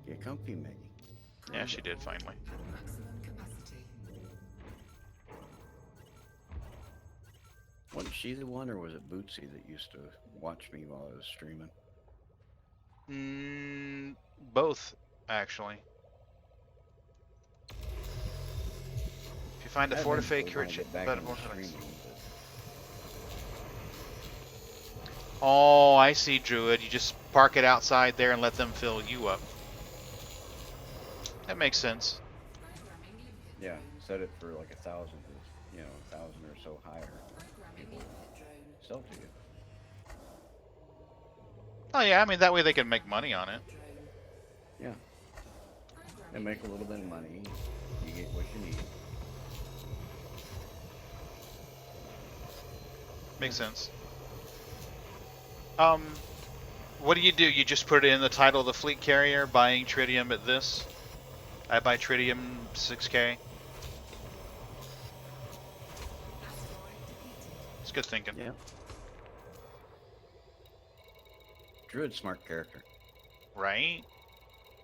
[SPEAKER 5] Get comfy, Maggie.
[SPEAKER 1] Yeah, she did finally.
[SPEAKER 3] At maximum capacity.
[SPEAKER 5] Wasn't she the one, or was it Bootsy that used to watch me while I was streaming?
[SPEAKER 1] Both, actually. If you find a
[SPEAKER 5] I
[SPEAKER 1] fortified
[SPEAKER 5] eventually wanna
[SPEAKER 1] rich,
[SPEAKER 5] get back
[SPEAKER 1] but
[SPEAKER 5] into streaming, but
[SPEAKER 1] oh, I see, Druid. You just park it outside there and let them fill you up. That makes sense.
[SPEAKER 3] Programming limpet
[SPEAKER 5] yeah,
[SPEAKER 3] drone.
[SPEAKER 5] set it for like 1,000, you know, 1,000 or so higher.
[SPEAKER 3] Programming limpet drone.
[SPEAKER 5] Sell to you.
[SPEAKER 1] Oh yeah, I mean that way they can make money on it.
[SPEAKER 3] Drone.
[SPEAKER 5] Yeah,
[SPEAKER 3] Programming
[SPEAKER 5] and make a little bit of money. You get what you need.
[SPEAKER 1] Makes sense. What do? You just put it in the title of the fleet carrier, buying tritium at this. I buy tritium 6K.
[SPEAKER 3] asteroid depleted.
[SPEAKER 1] It's good thinking.
[SPEAKER 5] Yeah. Druid, smart character.
[SPEAKER 1] Right?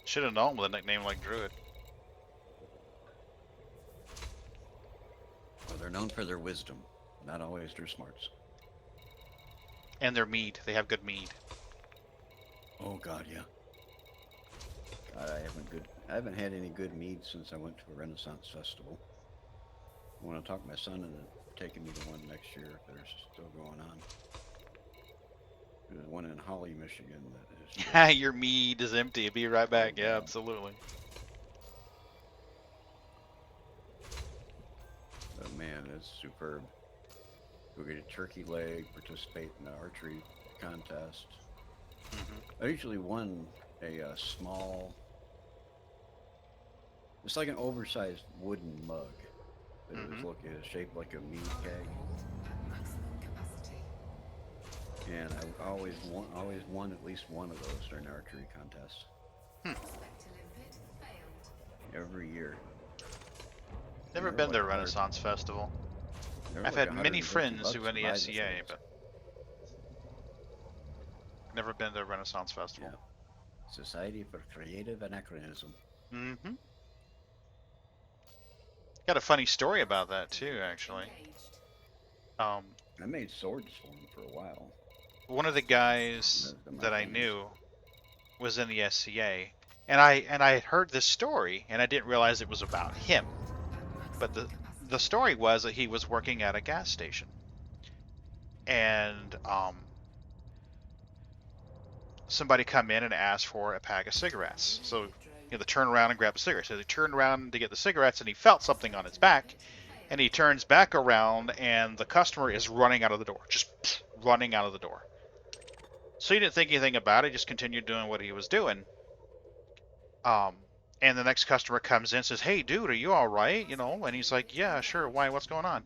[SPEAKER 1] Should have known with a nickname like Druid.
[SPEAKER 5] Well, they're known for their wisdom, not always their smarts.
[SPEAKER 1] And their mead. They have good mead.
[SPEAKER 5] Oh God, yeah. God, I haven't had any good mead since I went to a Renaissance festival. I want to talk my son into taking me to one next year if they're still going on. There's one in Holly, Michigan that is.
[SPEAKER 1] Your mead is empty. Be right back. Yeah, absolutely.
[SPEAKER 5] But man, it's superb. Go get a turkey leg, participate in the archery contest.
[SPEAKER 1] Mm-hmm.
[SPEAKER 5] I usually won a small, it's like an oversized wooden mug. But it was shaped like a mead keg.
[SPEAKER 3] Maximum capacity.
[SPEAKER 5] And I always won at least one of those during archery contests.
[SPEAKER 3] Prospect limpet failed.
[SPEAKER 5] Every year.
[SPEAKER 1] Never
[SPEAKER 5] They're
[SPEAKER 1] been
[SPEAKER 5] like
[SPEAKER 1] to a
[SPEAKER 5] 100
[SPEAKER 1] Renaissance Festival.
[SPEAKER 5] they're
[SPEAKER 1] I've
[SPEAKER 5] like
[SPEAKER 1] had many
[SPEAKER 5] 150
[SPEAKER 1] friends who
[SPEAKER 5] bucks
[SPEAKER 1] went
[SPEAKER 5] to
[SPEAKER 1] to
[SPEAKER 5] buy
[SPEAKER 1] the
[SPEAKER 5] the
[SPEAKER 1] SCA,
[SPEAKER 5] things.
[SPEAKER 1] but never been to a Renaissance Festival.
[SPEAKER 5] Yeah. Society for Creative Anachronism.
[SPEAKER 1] Mm-hmm. Got a funny story about that too, actually.
[SPEAKER 3] Engaged.
[SPEAKER 5] I made swords for him for a while.
[SPEAKER 1] One of the guys
[SPEAKER 5] Those are my
[SPEAKER 1] that I
[SPEAKER 5] things.
[SPEAKER 1] knew was in the SCA, and I had heard this story, and I didn't realize it was about him. But the story was that he was working at a gas station, and somebody come in and asked for a pack of cigarettes. So they turn around and grab a cigarette. So he turned around to get the cigarettes, and he felt something on his back, and he turns back around, and the customer is running out of the door, just running out of the door. So he didn't think anything about it, just continued doing what he was doing. And the next customer comes in and says, "Hey, dude, are you all right?" And he's like, "Yeah, sure. Why? What's going on?"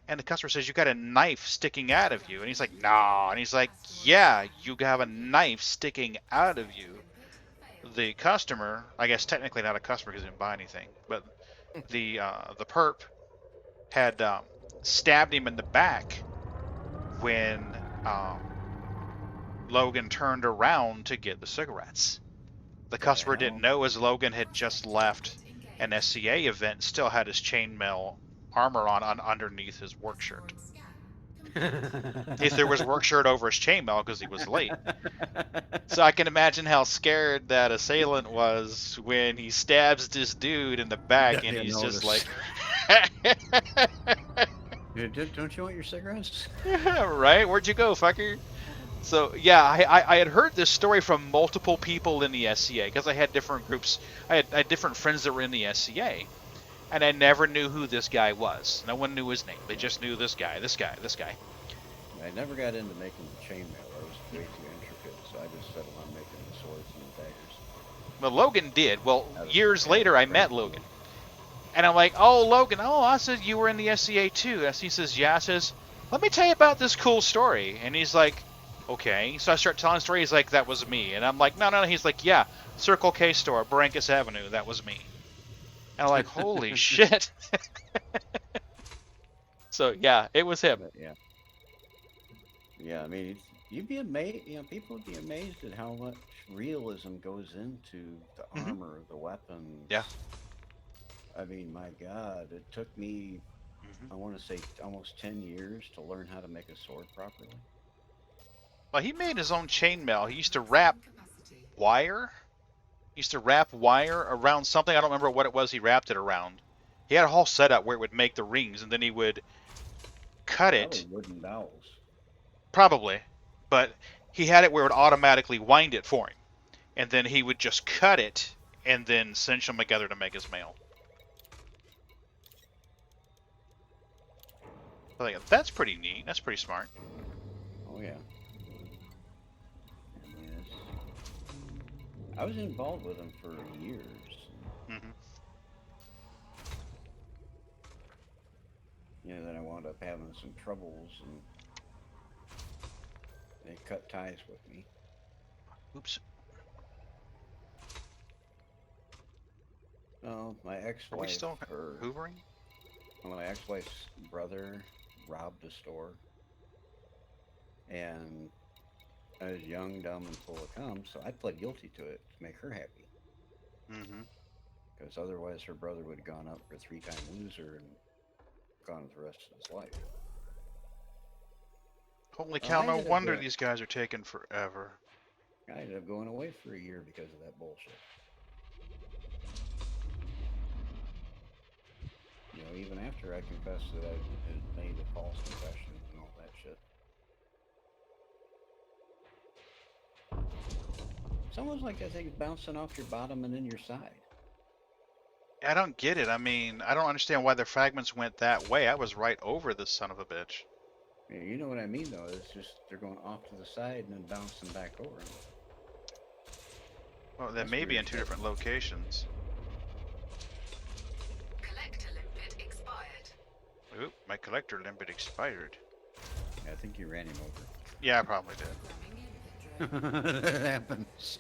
[SPEAKER 1] And the customer says, "You got a knife sticking out of you." And he's like, "Nah." And he's like, "Yeah, you have a knife sticking out of you." The customer, I guess technically not a customer because he didn't buy anything, but the perp had stabbed him in the back when Logan turned around to get the cigarettes. The customer didn't know, as Logan had just left an SCA event, still had his chainmail armor on underneath his work shirt. He threw his work shirt over his chainmail because he was late. So I can imagine how scared that assailant was when he stabs this dude in the back, and he's just like,
[SPEAKER 5] Don't you want your cigarettes?
[SPEAKER 1] right? Where'd you go, fucker? So yeah, I had heard this story from multiple people in the SCA because I had different groups. I had different friends that were in the SCA, and I never knew who this guy was. No one knew his name. They just knew this guy.
[SPEAKER 5] I never got into making the chainmail. That was way too intricate, so I just settled on making the swords and the daggers.
[SPEAKER 1] Well, Logan did. Well, years later, I met Logan. And I'm like, "Oh, Logan, I said you were in the SCA too." And he says, "Yeah." I says, "Let me tell you about this cool story." And he's like, "Okay." So I start telling the story. He's like, "That was me." And I'm like, No. He's like, "Yeah, Circle K store, Barrancas Avenue. That was me." And I'm like, "Holy shit." So yeah, it was him.
[SPEAKER 5] But yeah. I mean, you'd be amazed. People would be amazed at how much realism goes into the armor, the weapons.
[SPEAKER 1] Yeah.
[SPEAKER 5] I mean, my God, it took me, I want to say, almost 10 years to learn how to make a sword properly.
[SPEAKER 1] Well, he made his own chainmail. He used to wrap wire. Around something. I don't remember what it was he wrapped it around. He had a whole setup where it would make the rings, and then he would cut it.
[SPEAKER 5] Probably wooden dowels.
[SPEAKER 1] Probably. But he had it where it would automatically wind it for him. And then he would just cut it and then cinch them together to make his mail. I think that's pretty neat. That's pretty smart.
[SPEAKER 5] Oh, yeah. I was involved with him for years. Then I wound up having some troubles, and they cut ties with me.
[SPEAKER 1] Oops.
[SPEAKER 5] Oh, my ex-wife.
[SPEAKER 1] Are we still hoovering?
[SPEAKER 5] My ex-wife's brother robbed a store, and I was young, dumb, and full of cum, so I pled guilty to it to make her happy. Because otherwise, her brother would have gone up for a 3-time loser and gone with the rest of his life.
[SPEAKER 1] Holy cow! No wonder these guys are taking forever.
[SPEAKER 5] I ended up going away for a year because of that bullshit. Even after I confessed that I had made a false confession and all that shit. It's almost like that thing's bouncing off your bottom and in your side.
[SPEAKER 1] I don't get it. I mean, I don't understand why the fragments went that way. I was right over this son of a bitch.
[SPEAKER 5] Yeah, you know what I mean, though. It's just they're going off to the side and then bouncing back over.
[SPEAKER 1] Well, that
[SPEAKER 5] That's
[SPEAKER 1] may be
[SPEAKER 5] weird
[SPEAKER 1] in two
[SPEAKER 5] stuff.
[SPEAKER 1] different locations.
[SPEAKER 3] Collector limpet expired.
[SPEAKER 1] Oop, my collector limpet expired.
[SPEAKER 5] Yeah, I think you ran him over.
[SPEAKER 1] Yeah, I probably did.
[SPEAKER 3] Programming limpet drone.
[SPEAKER 5] That happens.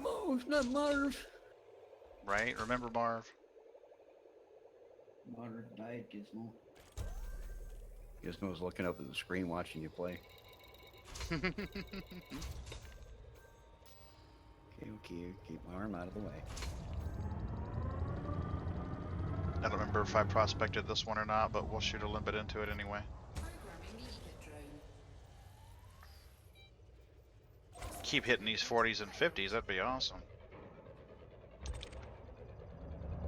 [SPEAKER 5] Marv, not Marv.
[SPEAKER 1] Right? Remember Marv?
[SPEAKER 5] Marv died, Gizmo. Gizmo's looking up at the screen watching you play. Okay, keep my arm out of the way.
[SPEAKER 1] I don't remember if I prospected this one or not, but we'll shoot a limpet into it anyway.
[SPEAKER 3] Programming limpet drone.
[SPEAKER 1] Keep hitting these 40s and 50s, that'd be awesome.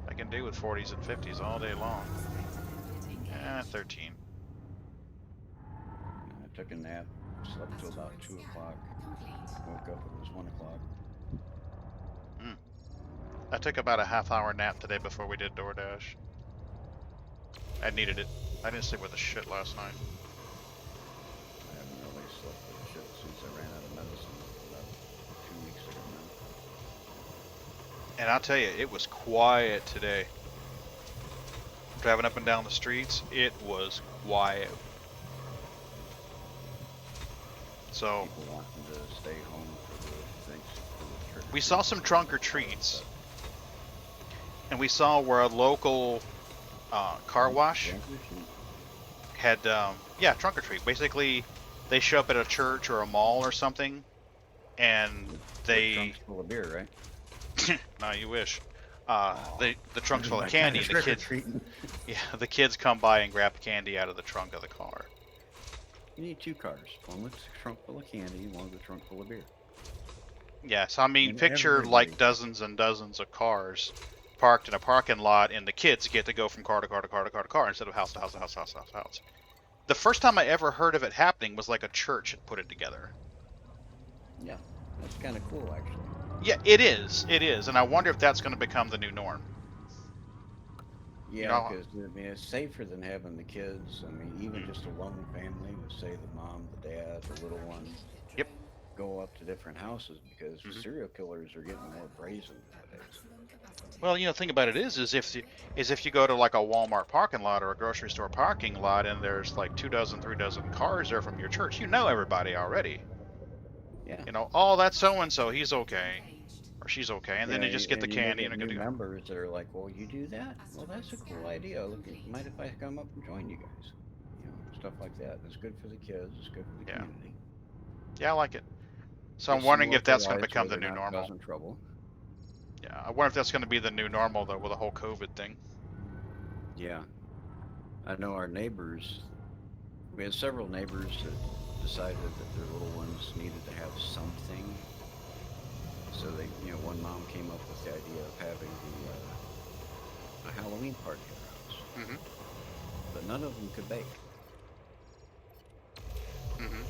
[SPEAKER 1] I can do with 40s and 50s all day long.
[SPEAKER 3] Prospector limpet engaged.
[SPEAKER 1] 13.
[SPEAKER 5] I took a nap, slept till about 2 o'clock.
[SPEAKER 3] Complete.
[SPEAKER 5] Woke up, it was 1 o'clock.
[SPEAKER 1] I took about a half-hour nap today before we did DoorDash. I needed it. I didn't sleep with a shit last night.
[SPEAKER 5] I haven't really slept with shit since I ran out of medicine about 2 weeks ago now.
[SPEAKER 1] And I'll tell you, it was quiet today. Driving up and down the streets, it was quiet. So,
[SPEAKER 5] People wanting to stay home for the things, for the trick.
[SPEAKER 1] we saw some trunk or treats. And we saw where a local car wash had, yeah, trunk or treat. Basically, they show up at a church or a mall or something, and they...
[SPEAKER 5] Trunk's full of beer, right?
[SPEAKER 1] No, you wish. The trunk's full of candy. The kids,
[SPEAKER 5] Trick-or-treating.
[SPEAKER 1] yeah, the kids come by and grab candy out of the trunk of the car.
[SPEAKER 5] You need 2 cars. One with a trunk full of candy, one with a trunk full of beer.
[SPEAKER 1] Yeah, so I mean,
[SPEAKER 5] And
[SPEAKER 1] picture
[SPEAKER 5] everybody-
[SPEAKER 1] like dozens and dozens of cars parked in a parking lot, and the kids get to go from car to car to car to car to car instead of house to house to house to house to house to house. The first time I ever heard of it happening was like a church had put it together.
[SPEAKER 5] Yeah, that's kind of cool, actually.
[SPEAKER 1] Yeah, it is, and I wonder if that's going to become the new norm.
[SPEAKER 5] Yeah,
[SPEAKER 1] know-
[SPEAKER 5] because I mean, it's safer than having the kids. I mean, even just a lone family with, say, the mom, the dad, the little one,
[SPEAKER 1] Yep.
[SPEAKER 5] go up to different houses because
[SPEAKER 1] Mhm.
[SPEAKER 5] serial killers are getting more brazen nowadays.
[SPEAKER 3] Maximum capacity.
[SPEAKER 1] Well, you know, the thing about it is if you go to like a Walmart parking lot or a grocery store parking lot, and there's like 2 dozen, 3 dozen cars there from your church, you know everybody already.
[SPEAKER 5] Yeah.
[SPEAKER 1] You know, oh, that's so and so, he's okay,
[SPEAKER 3] Engaged.
[SPEAKER 1] or she's okay, and then
[SPEAKER 5] Yeah,
[SPEAKER 1] they just get the
[SPEAKER 5] you
[SPEAKER 1] candy
[SPEAKER 5] get
[SPEAKER 1] and they're good
[SPEAKER 5] new
[SPEAKER 1] to go.
[SPEAKER 5] members that are like, well, you do that? Well, that's a cool idea. Look, mind if I come up and join you guys? You know, stuff like that. It's good for the kids. It's good for the
[SPEAKER 1] Yeah.
[SPEAKER 5] community.
[SPEAKER 1] Yeah, I like it. So I'm
[SPEAKER 5] Get some
[SPEAKER 1] wondering if
[SPEAKER 5] local
[SPEAKER 1] that's going to
[SPEAKER 5] rides
[SPEAKER 1] become
[SPEAKER 5] where
[SPEAKER 1] the
[SPEAKER 5] they're
[SPEAKER 1] new
[SPEAKER 5] not
[SPEAKER 1] normal.
[SPEAKER 5] causing trouble.
[SPEAKER 1] Yeah, I wonder if that's going to be the new normal though with the whole COVID thing.
[SPEAKER 5] Yeah. I know our neighbors, we had several neighbors that decided that their little ones needed to have something. So they, you know, one mom came up with the idea of having a Halloween party at her house.
[SPEAKER 1] Mhm.
[SPEAKER 5] But none of them could bake.
[SPEAKER 1] Mhm.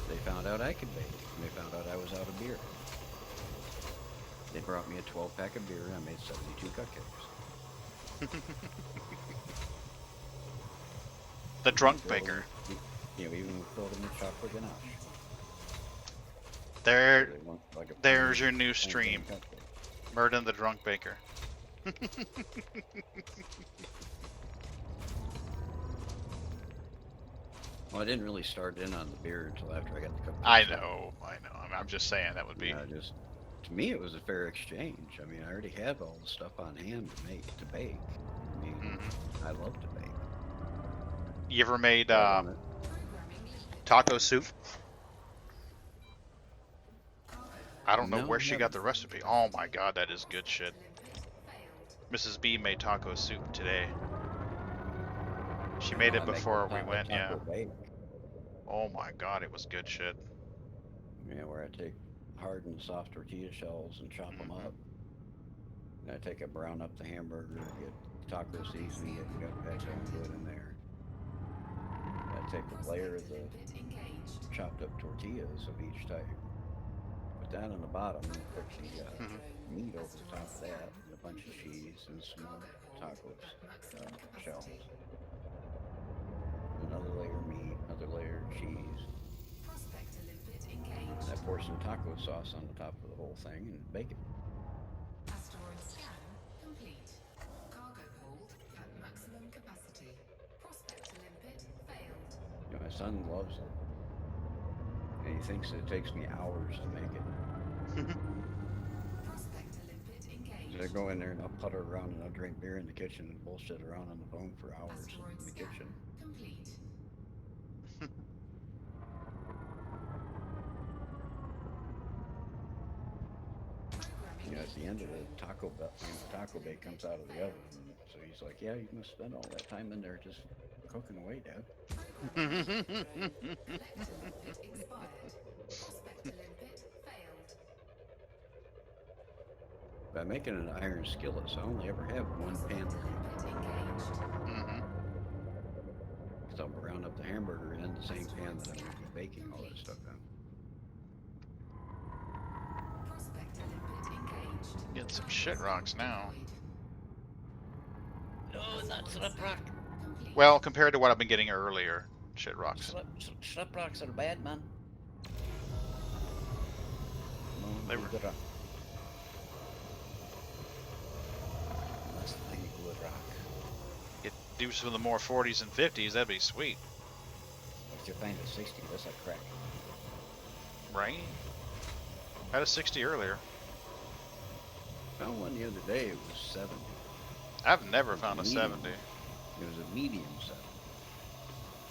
[SPEAKER 5] They found out I could bake, and they found out I was out of beer. They brought me a 12-pack of beer, and I made 72 cupcakes.
[SPEAKER 1] The drunk
[SPEAKER 5] Filled them
[SPEAKER 1] baker.
[SPEAKER 5] with- You know, even filled them with chocolate ganache.
[SPEAKER 1] There,
[SPEAKER 5] So they weren't like a
[SPEAKER 1] there's
[SPEAKER 5] plain-
[SPEAKER 1] your new
[SPEAKER 5] plain
[SPEAKER 1] stream.
[SPEAKER 5] cupcake.
[SPEAKER 1] Murden the drunk baker.
[SPEAKER 5] Well, I didn't really start in on the beer until after I got the cupcakes.
[SPEAKER 1] I know. I'm just saying that would be.
[SPEAKER 5] Yeah, just to me, it was a fair exchange. I mean, I already had all the stuff on hand to bake. I mean,
[SPEAKER 1] Mhm.
[SPEAKER 5] I love to bake.
[SPEAKER 1] You ever made
[SPEAKER 3] Programming limpet.
[SPEAKER 1] taco soup? I don't know
[SPEAKER 5] No,
[SPEAKER 1] where
[SPEAKER 5] I
[SPEAKER 1] she got
[SPEAKER 5] haven't.
[SPEAKER 1] the recipe. Oh my god, that is good shit.
[SPEAKER 3] Limpet failed.
[SPEAKER 1] Mrs. B made taco soup today. She made
[SPEAKER 5] I
[SPEAKER 1] it
[SPEAKER 5] make
[SPEAKER 1] before
[SPEAKER 5] a
[SPEAKER 1] we
[SPEAKER 5] taco
[SPEAKER 1] went, yeah.
[SPEAKER 5] bake.
[SPEAKER 1] Oh my god, it was good shit.
[SPEAKER 5] Yeah, where I take hard and soft tortilla shells and chop them
[SPEAKER 1] Mhm.
[SPEAKER 5] up. And I take a brown up the hamburger, get taco seasoning, get gut pesto and put it in there. I take a layer of the
[SPEAKER 3] Limpet engaged.
[SPEAKER 5] chopped up tortillas of each type. Put that on the bottom and put the
[SPEAKER 1] Mhm.
[SPEAKER 5] meat over the top of that, and a bunch of cheese and some more tacos,
[SPEAKER 3] Maximum capacity.
[SPEAKER 5] shells. Another layer of meat. another layer of cheese.
[SPEAKER 3] Prospector limpet
[SPEAKER 5] And
[SPEAKER 3] engaged.
[SPEAKER 5] I pour some taco sauce on the top of the whole thing and bake it.
[SPEAKER 3] Asteroid scan complete. Cargo hold at maximum capacity. Prospector limpet failed.
[SPEAKER 5] You know, my son loves it. And he thinks it takes me hours to make it.
[SPEAKER 3] Prospector limpet engaged.
[SPEAKER 5] So I go in there and I'll putter around and I'll drink beer in the kitchen and bullshit around on the phone for hours
[SPEAKER 3] Asteroid
[SPEAKER 5] in the
[SPEAKER 3] scan
[SPEAKER 5] kitchen.
[SPEAKER 3] complete. Programming
[SPEAKER 5] You know, at the end of the
[SPEAKER 3] drone.
[SPEAKER 5] taco bake comes out of the oven. And so he's like, "Yeah, you must spend all that time in there just cooking away, Dad."
[SPEAKER 3] Collector limpet expired. Prospector limpet failed.
[SPEAKER 5] But I'm making an iron skillet, so I only ever have one pan
[SPEAKER 3] Prospector limpet engaged.
[SPEAKER 1] Mm-hmm.
[SPEAKER 5] because I'll brown up the hamburger in the same pan that I'm going to be baking all that stuff in.
[SPEAKER 3] Prospector limpet engaged.
[SPEAKER 1] Getting some shit rocks now.
[SPEAKER 5] No, not slip rock.
[SPEAKER 3] Complete.
[SPEAKER 1] Well, compared to what I've been getting earlier, shit rocks.
[SPEAKER 5] Slip rocks are bad, man. No,
[SPEAKER 1] They were-
[SPEAKER 5] good rock. That's the good rock.
[SPEAKER 1] Get do some of the more 40s and 50s. That'd be sweet,
[SPEAKER 5] If you find a 60, that's a crack.
[SPEAKER 1] right? I had a 60 earlier.
[SPEAKER 5] Found one the other day, it was 70.
[SPEAKER 1] I've never found a
[SPEAKER 5] Medium.
[SPEAKER 1] 70.
[SPEAKER 5] It was a medium 70.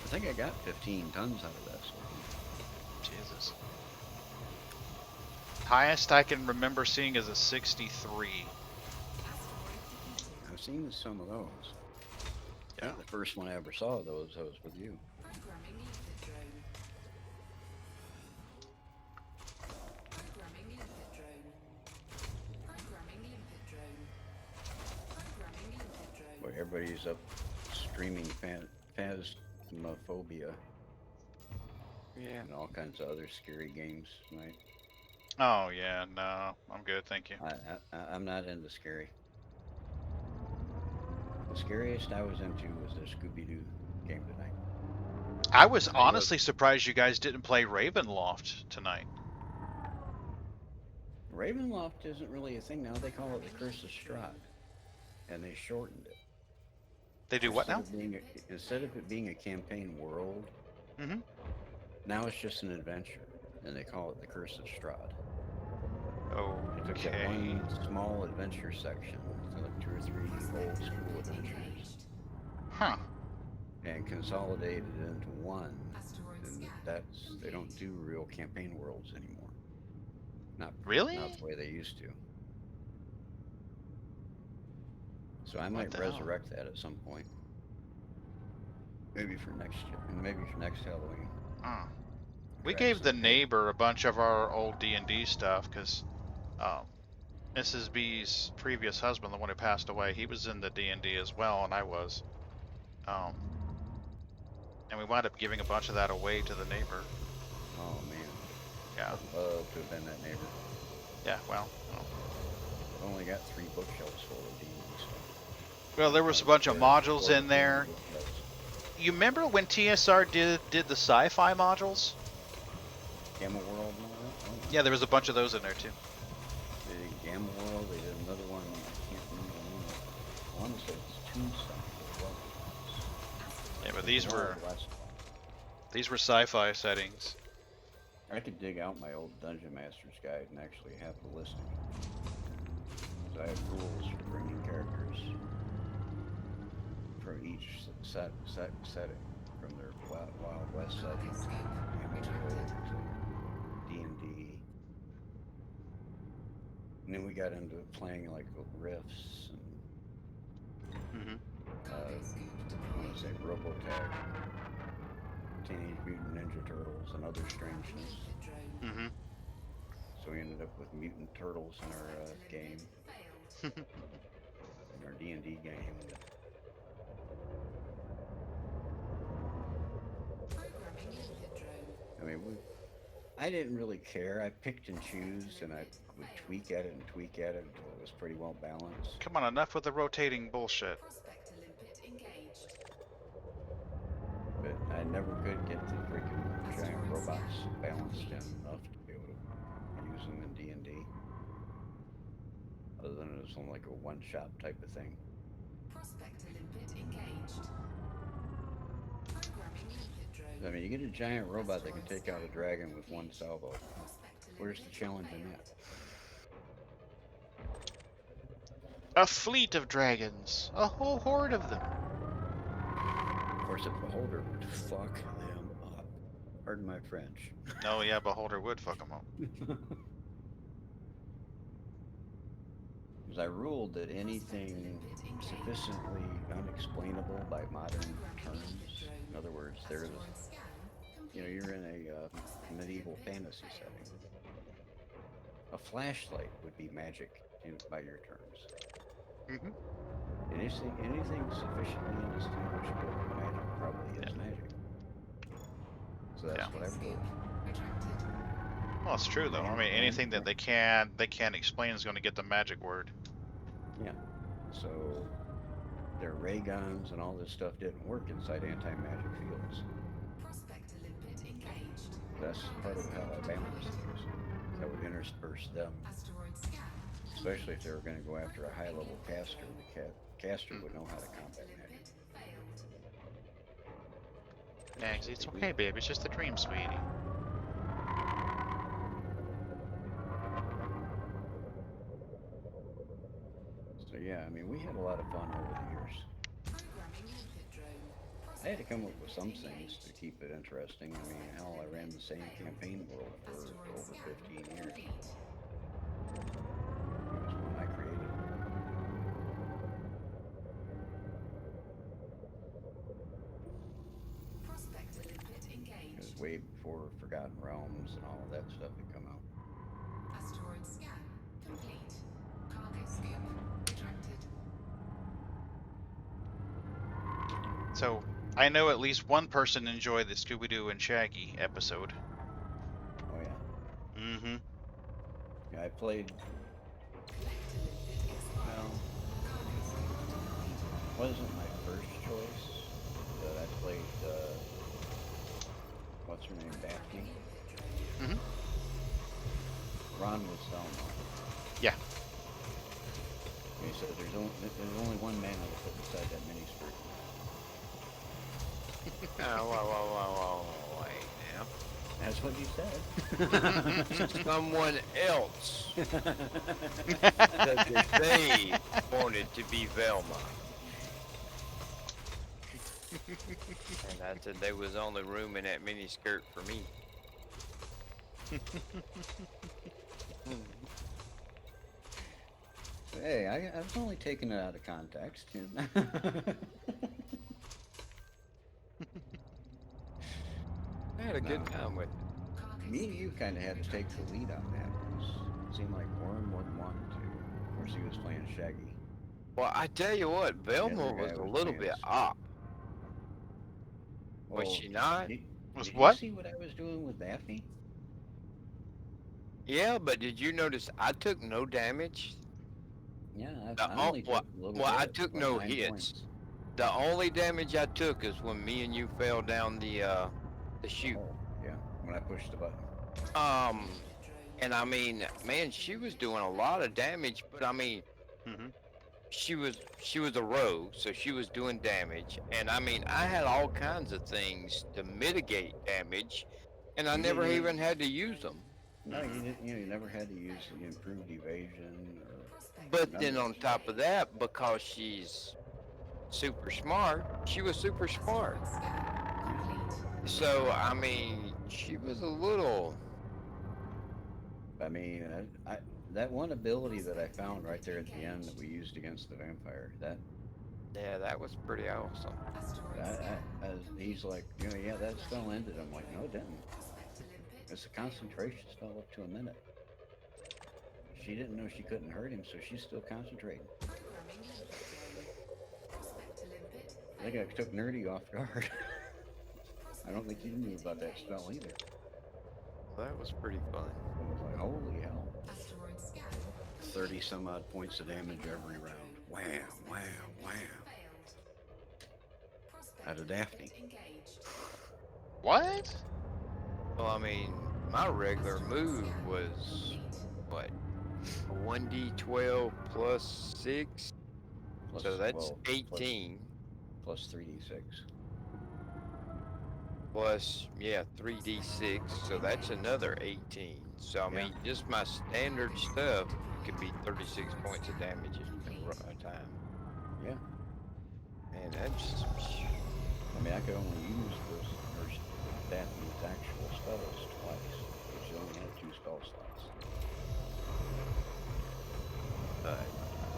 [SPEAKER 5] I think I got 15 tons out of that sucker.
[SPEAKER 1] Jesus. Highest I can remember seeing is a 63.
[SPEAKER 5] I've seen some of those.
[SPEAKER 1] Yeah.
[SPEAKER 5] The first one I ever saw of those, I was with you.
[SPEAKER 3] Programming limpet drone. Programming limpet drone. Programming limpet drone. Programming limpet drone.
[SPEAKER 5] Boy, everybody's up streaming Phasmophobia
[SPEAKER 4] Yeah.
[SPEAKER 5] and all kinds of other scary games tonight.
[SPEAKER 1] Oh yeah, no, I'm good, thank you.
[SPEAKER 5] I'm not into scary. The scariest I was into was the Scooby-Doo game tonight.
[SPEAKER 1] I was honestly surprised you guys didn't play Ravenloft tonight.
[SPEAKER 5] Ravenloft isn't really a thing now. They call it the Curse of Strahd, and they shortened it.
[SPEAKER 1] They do what now?
[SPEAKER 5] Instead of it being a campaign world,
[SPEAKER 1] Mm-hmm.
[SPEAKER 5] now it's just an adventure, and they call it the Curse of Strahd. They took that
[SPEAKER 1] Okay.
[SPEAKER 5] one small adventure section, like 2 or 3 old school adventures,
[SPEAKER 1] Huh.
[SPEAKER 5] and consolidated it into one.
[SPEAKER 3] Asteroid
[SPEAKER 5] And
[SPEAKER 3] scan.
[SPEAKER 5] they don't do real campaign worlds anymore. Not
[SPEAKER 1] Really?
[SPEAKER 5] Not the way they used to. So I
[SPEAKER 1] What
[SPEAKER 5] might
[SPEAKER 1] the hell?
[SPEAKER 5] resurrect that at some point. Maybe for next year, maybe for next Halloween.
[SPEAKER 1] Huh. We
[SPEAKER 5] Crack
[SPEAKER 1] gave the
[SPEAKER 5] some
[SPEAKER 1] neighbor a bunch of our old D&D stuff because Mrs. B's previous husband, the one who passed away, he was in the D&D as well, and I was. And we wound up giving a bunch of that away to the neighbor.
[SPEAKER 5] Oh man,
[SPEAKER 1] Yeah.
[SPEAKER 5] I'd love to have been that neighbor.
[SPEAKER 1] Yeah. Well.
[SPEAKER 5] I've only got 3 bookshelves full of D&D stuff.
[SPEAKER 1] Well, there was a bunch of modules in there. You remember when TSR did the sci-fi modules?
[SPEAKER 5] Gamma World and all that? Oh,
[SPEAKER 1] Yeah, there was a bunch of those in there too.
[SPEAKER 5] they did Gamma World, they did another one, I can't remember the name. I want to say it's Tombstone. But it wasn't.
[SPEAKER 1] Yeah, but these
[SPEAKER 5] They all
[SPEAKER 1] were
[SPEAKER 5] last-
[SPEAKER 1] sci-fi settings.
[SPEAKER 5] I could dig out my old Dungeon Master's Guide and actually have the listing. So I have rules for bringing characters from each setting, from their Wild West setting, Gamma World, to D&D. And then we got into playing like Rifts and
[SPEAKER 1] Mm-hmm.
[SPEAKER 5] I want to say Robotech, Teenage Mutant Ninja Turtles, and other strangeness.
[SPEAKER 1] Mm-hmm.
[SPEAKER 5] So we ended up with mutant turtles in our game, in our D&D game. I mean, I didn't really care. I picked and choose, and I would tweak at it until it was pretty well balanced.
[SPEAKER 1] Come on, enough with the rotating bullshit.
[SPEAKER 3] Prospector limpet engaged.
[SPEAKER 5] But I never could get to balanced enough to be able to use them in D&D. Other than it's on like a one-shot type of thing.
[SPEAKER 3] Prospector limpet engaged. Programming limpet drone.
[SPEAKER 5] I mean, you get a giant robot that can take out a dragon with one salvo.
[SPEAKER 3] Prospector
[SPEAKER 5] Where's the
[SPEAKER 3] limpet
[SPEAKER 5] challenge in that?
[SPEAKER 1] A fleet of dragons. A whole horde of them.
[SPEAKER 5] Of course, a beholder would fuck them up. Pardon my French.
[SPEAKER 1] Oh yeah, Beholder would fuck them up.
[SPEAKER 5] Because I ruled that anything sufficiently unexplainable by modern terms, in other words, there's, you know, you're in a medieval fantasy setting. A flashlight would be magic by your terms.
[SPEAKER 1] Mm-hmm.
[SPEAKER 5] Anything sufficiently indistinguishable from magic probably is magic. So that's what I ruled.
[SPEAKER 1] Well, it's true though. I mean, anything that they can't explain is going to get the magic word.
[SPEAKER 5] Yeah. So their ray guns and all this stuff didn't work inside anti-magic fields.
[SPEAKER 3] Prospector limpet engaged.
[SPEAKER 5] That's part of how I balanced things. I would intersperse them,
[SPEAKER 3] Asteroid scan.
[SPEAKER 5] especially if they were going to go after a high-level caster. The caster would know how to combat magic.
[SPEAKER 3] Limpet failed.
[SPEAKER 1] Nagsy, it's okay, babe. It's just a dream, sweetie.
[SPEAKER 5] So yeah, I mean, we had a lot of fun over the years.
[SPEAKER 3] Programming limpet drone.
[SPEAKER 5] I had to come up with some things to keep it interesting. I mean, hell, I ran the same campaign world for over 15 years. It was one I created.
[SPEAKER 3] Prospector limpet
[SPEAKER 5] It
[SPEAKER 3] engaged.
[SPEAKER 5] was way before Forgotten Realms and all of that stuff had come out.
[SPEAKER 3] Asteroid scan complete. Cargo scoop retracted.
[SPEAKER 1] So, I know at least one person enjoyed the Scooby-Doo and Shaggy episode.
[SPEAKER 5] Oh yeah.
[SPEAKER 1] Mm-hmm.
[SPEAKER 5] Yeah, I played. Well, wasn't my first choice, but I played. What's her name? Daphne.
[SPEAKER 1] Mm-hmm.
[SPEAKER 5] Ron was Selma.
[SPEAKER 1] Yeah.
[SPEAKER 5] He said there's only one man I would put beside that miniskirt.
[SPEAKER 4] Oh, wait now.
[SPEAKER 5] That's what you said.
[SPEAKER 4] Someone else. Because they wanted to be Velma. And I said there was only room in that miniskirt for me.
[SPEAKER 5] Hey, I was only taking it out of context.
[SPEAKER 4] I had a good time with it.
[SPEAKER 5] Me and you kind of had to take the lead on that. It seemed like Warren wouldn't want to. Of course, he was playing Shaggy.
[SPEAKER 4] Well, I tell you what, Velma
[SPEAKER 5] other guy
[SPEAKER 4] was a
[SPEAKER 5] was
[SPEAKER 4] little
[SPEAKER 5] playing
[SPEAKER 4] bit
[SPEAKER 5] Scoop.
[SPEAKER 4] off. Was she not?
[SPEAKER 1] Was
[SPEAKER 5] did
[SPEAKER 1] what?
[SPEAKER 5] you see what I was doing with Daphne?
[SPEAKER 4] Yeah, but did you notice I took no damage?
[SPEAKER 5] Yeah,
[SPEAKER 4] The
[SPEAKER 5] I only took a little
[SPEAKER 4] I
[SPEAKER 5] bit,
[SPEAKER 4] took
[SPEAKER 5] like
[SPEAKER 4] no
[SPEAKER 5] 9
[SPEAKER 4] hits.
[SPEAKER 5] points.
[SPEAKER 4] The only damage I took is when me and you fell down the chute.
[SPEAKER 5] Oh, yeah, when I pushed the button.
[SPEAKER 4] And I mean, man, she was doing a lot of damage, but I mean,
[SPEAKER 1] Mm-hmm.
[SPEAKER 4] she was a rogue, so she was doing damage, and I mean, I had all kinds of things to mitigate damage, and I
[SPEAKER 5] You
[SPEAKER 4] never
[SPEAKER 5] didn't-
[SPEAKER 4] even had to use them.
[SPEAKER 5] No, you didn't. You never had to use the improved evasion or.
[SPEAKER 4] But then on top of that, because she's super smart, she was super smart. So I mean, she was a little.
[SPEAKER 5] I mean, that one ability that I found right there at the end that we used against the vampire.
[SPEAKER 4] Yeah, that was pretty awesome.
[SPEAKER 5] He's like, yeah, that spell ended. I'm like, no, it didn't. It's a concentration spell up to a minute. She didn't know she couldn't hurt him, so she's still concentrating. I think I took Nerdy off guard. I don't think he knew about that spell either.
[SPEAKER 4] That was pretty fun.
[SPEAKER 5] I was like, holy hell. 30 some odd points of damage every round. Wham, wham, wham. Out of Daphne.
[SPEAKER 1] What?
[SPEAKER 4] Well, I mean, my regular move was what? A 1d12 plus 6,
[SPEAKER 5] Plus,
[SPEAKER 4] so that's
[SPEAKER 5] well,
[SPEAKER 4] 18.
[SPEAKER 5] plus 3d6.
[SPEAKER 4] Plus, yeah, 3d6, so that's another 18. So I
[SPEAKER 5] Yeah.
[SPEAKER 4] mean, just my standard stuff could be 36 points of damage at a time.
[SPEAKER 5] Yeah.
[SPEAKER 4] And that's
[SPEAKER 5] I mean, I could only use Daphne's actual spells twice, because she only had 2 spell slots.
[SPEAKER 4] but